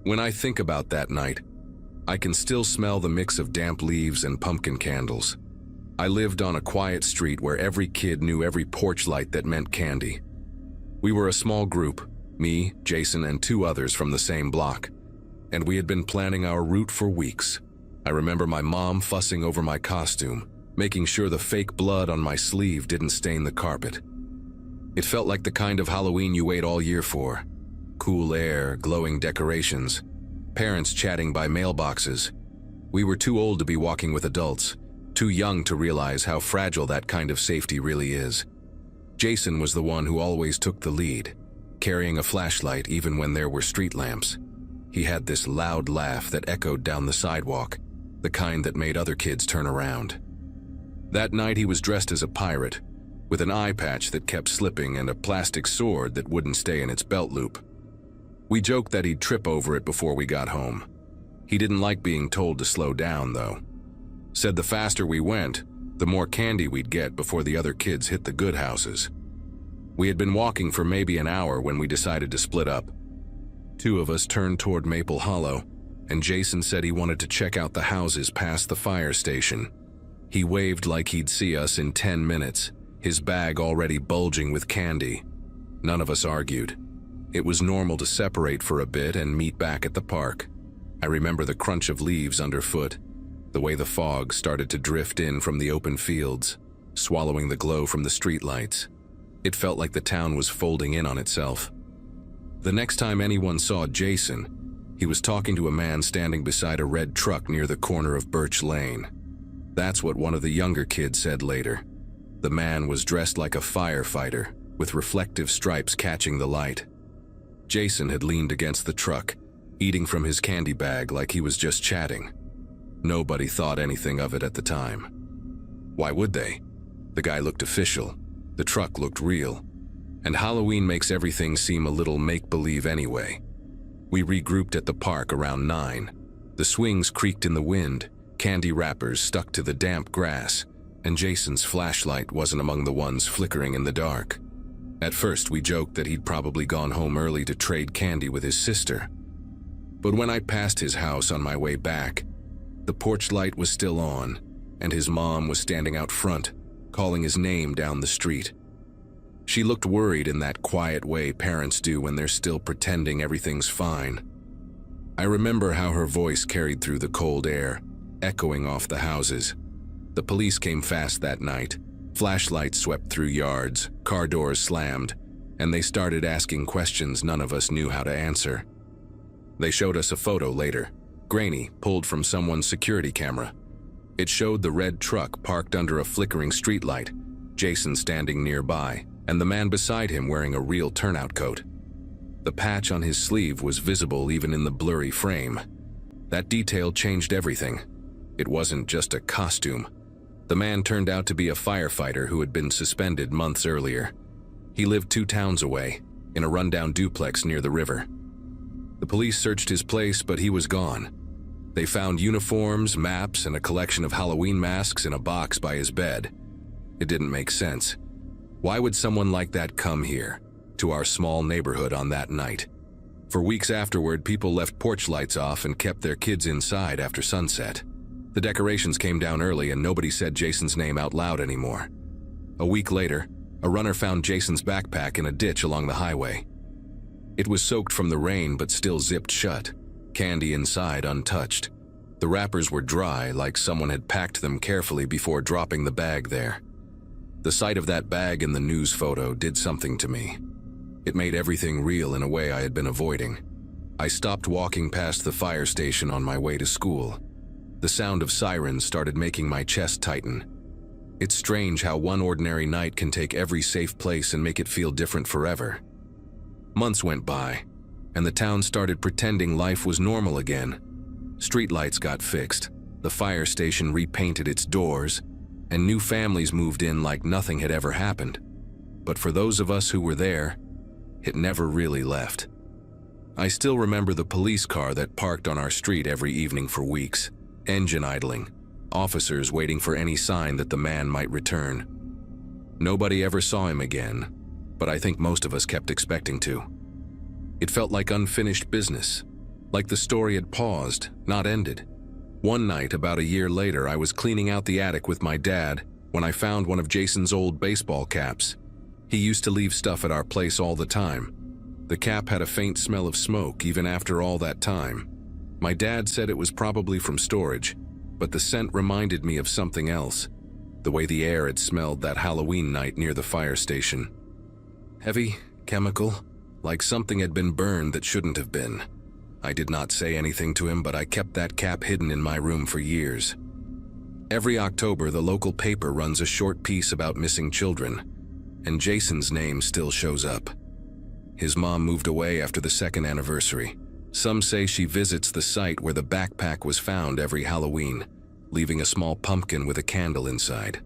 When I think about that night, I can still smell the mix of damp leaves and pumpkin candles. I lived on a quiet street where every kid knew every porch light that meant candy. We were a small group, me, Jason, and 2 others from the same block, and we had been planning our route for weeks. I remember my mom fussing over my costume, making sure the fake blood on my sleeve didn't stain the carpet. It felt like the kind of Halloween you wait all year for. Cool air, glowing decorations, parents chatting by mailboxes. We were too old to be walking with adults, too young to realize how fragile that kind of safety really is. Jason was the one who always took the lead, carrying a flashlight even when there were street lamps. He had this loud laugh that echoed down the sidewalk, the kind that made other kids turn around. That night he was dressed as a pirate, with an eye patch that kept slipping and a plastic sword that wouldn't stay in its belt loop. We joked that he'd trip over it before we got home. He didn't like being told to slow down, though. Said the faster we went, the more candy we'd get before the other kids hit the good houses. We had been walking for maybe an hour when we decided to split up. Two of us turned toward Maple Hollow, and Jason said he wanted to check out the houses past the fire station. He waved like he'd see us in 10 minutes, his bag already bulging with candy. None of us argued. It was normal to separate for a bit and meet back at the park. I remember the crunch of leaves underfoot, the way the fog started to drift in from the open fields, swallowing the glow from the streetlights. It felt like the town was folding in on itself. The next time anyone saw Jason, he was talking to a man standing beside a red truck near the corner of Birch Lane. That's what one of the younger kids said later. The man was dressed like a firefighter, with reflective stripes catching the light. Jason had leaned against the truck, eating from his candy bag like he was just chatting. Nobody thought anything of it at the time. Why would they? The guy looked official, the truck looked real, and Halloween makes everything seem a little make-believe anyway. We regrouped at the park around 9. The swings creaked in the wind, candy wrappers stuck to the damp grass, and Jason's flashlight wasn't among the ones flickering in the dark. At first we joked that he'd probably gone home early to trade candy with his sister. But when I passed his house on my way back, the porch light was still on, and his mom was standing out front, calling his name down the street. She looked worried in that quiet way parents do when they're still pretending everything's fine. I remember how her voice carried through the cold air, echoing off the houses. The police came fast that night. Flashlights swept through yards, car doors slammed, and they started asking questions none of us knew how to answer. They showed us a photo later, grainy, pulled from someone's security camera. It showed the red truck parked under a flickering streetlight, Jason standing nearby, and the man beside him wearing a real turnout coat. The patch on his sleeve was visible even in the blurry frame. That detail changed everything. It wasn't just a costume. The man turned out to be a firefighter who had been suspended months earlier. He lived 2 towns away, in a rundown duplex near the river. The police searched his place, but he was gone. They found uniforms, maps, and a collection of Halloween masks in a box by his bed. It didn't make sense. Why would someone like that come here, to our small neighborhood on that night? For weeks afterward, people left porch lights off and kept their kids inside after sunset. The decorations came down early and nobody said Jason's name out loud anymore. A week later, a runner found Jason's backpack in a ditch along the highway. It was soaked from the rain but still zipped shut, candy inside untouched. The wrappers were dry, like someone had packed them carefully before dropping the bag there. The sight of that bag in the news photo did something to me. It made everything real in a way I had been avoiding. I stopped walking past the fire station on my way to school. The sound of sirens started making my chest tighten. It's strange how one ordinary night can take every safe place and make it feel different forever. Months went by, and the town started pretending life was normal again. Streetlights got fixed, the fire station repainted its doors, and new families moved in like nothing had ever happened. But for those of us who were there, it never really left. I still remember the police car that parked on our street every evening for weeks, engine idling, officers waiting for any sign that the man might return. Nobody ever saw him again, but I think most of us kept expecting to. It felt like unfinished business, like the story had paused, not ended. One night, about a year later, I was cleaning out the attic with my dad when I found one of Jason's old baseball caps. He used to leave stuff at our place all the time. The cap had a faint smell of smoke even after all that time. My dad said it was probably from storage, but the scent reminded me of something else, the way the air had smelled that Halloween night near the fire station. Heavy, chemical, like something had been burned that shouldn't have been. I did not say anything to him, but I kept that cap hidden in my room for years. Every October, the local paper runs a short piece about missing children, and Jason's name still shows up. His mom moved away after the 2nd anniversary. Some say she visits the site where the backpack was found every Halloween, leaving a small pumpkin with a candle inside.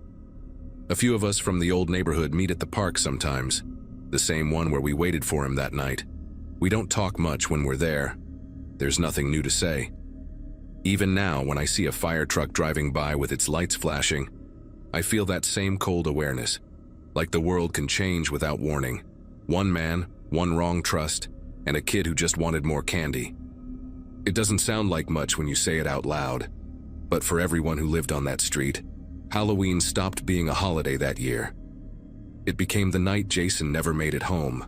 A few of us from the old neighborhood meet at the park sometimes, the same one where we waited for him that night. We don't talk much when we're there. There's nothing new to say. Even now, when I see a fire truck driving by with its lights flashing, I feel that same cold awareness, like the world can change without warning. One man, one wrong trust, and a kid who just wanted more candy. It doesn't sound like much when you say it out loud, but for everyone who lived on that street, Halloween stopped being a holiday that year. It became the night Jason never made it home,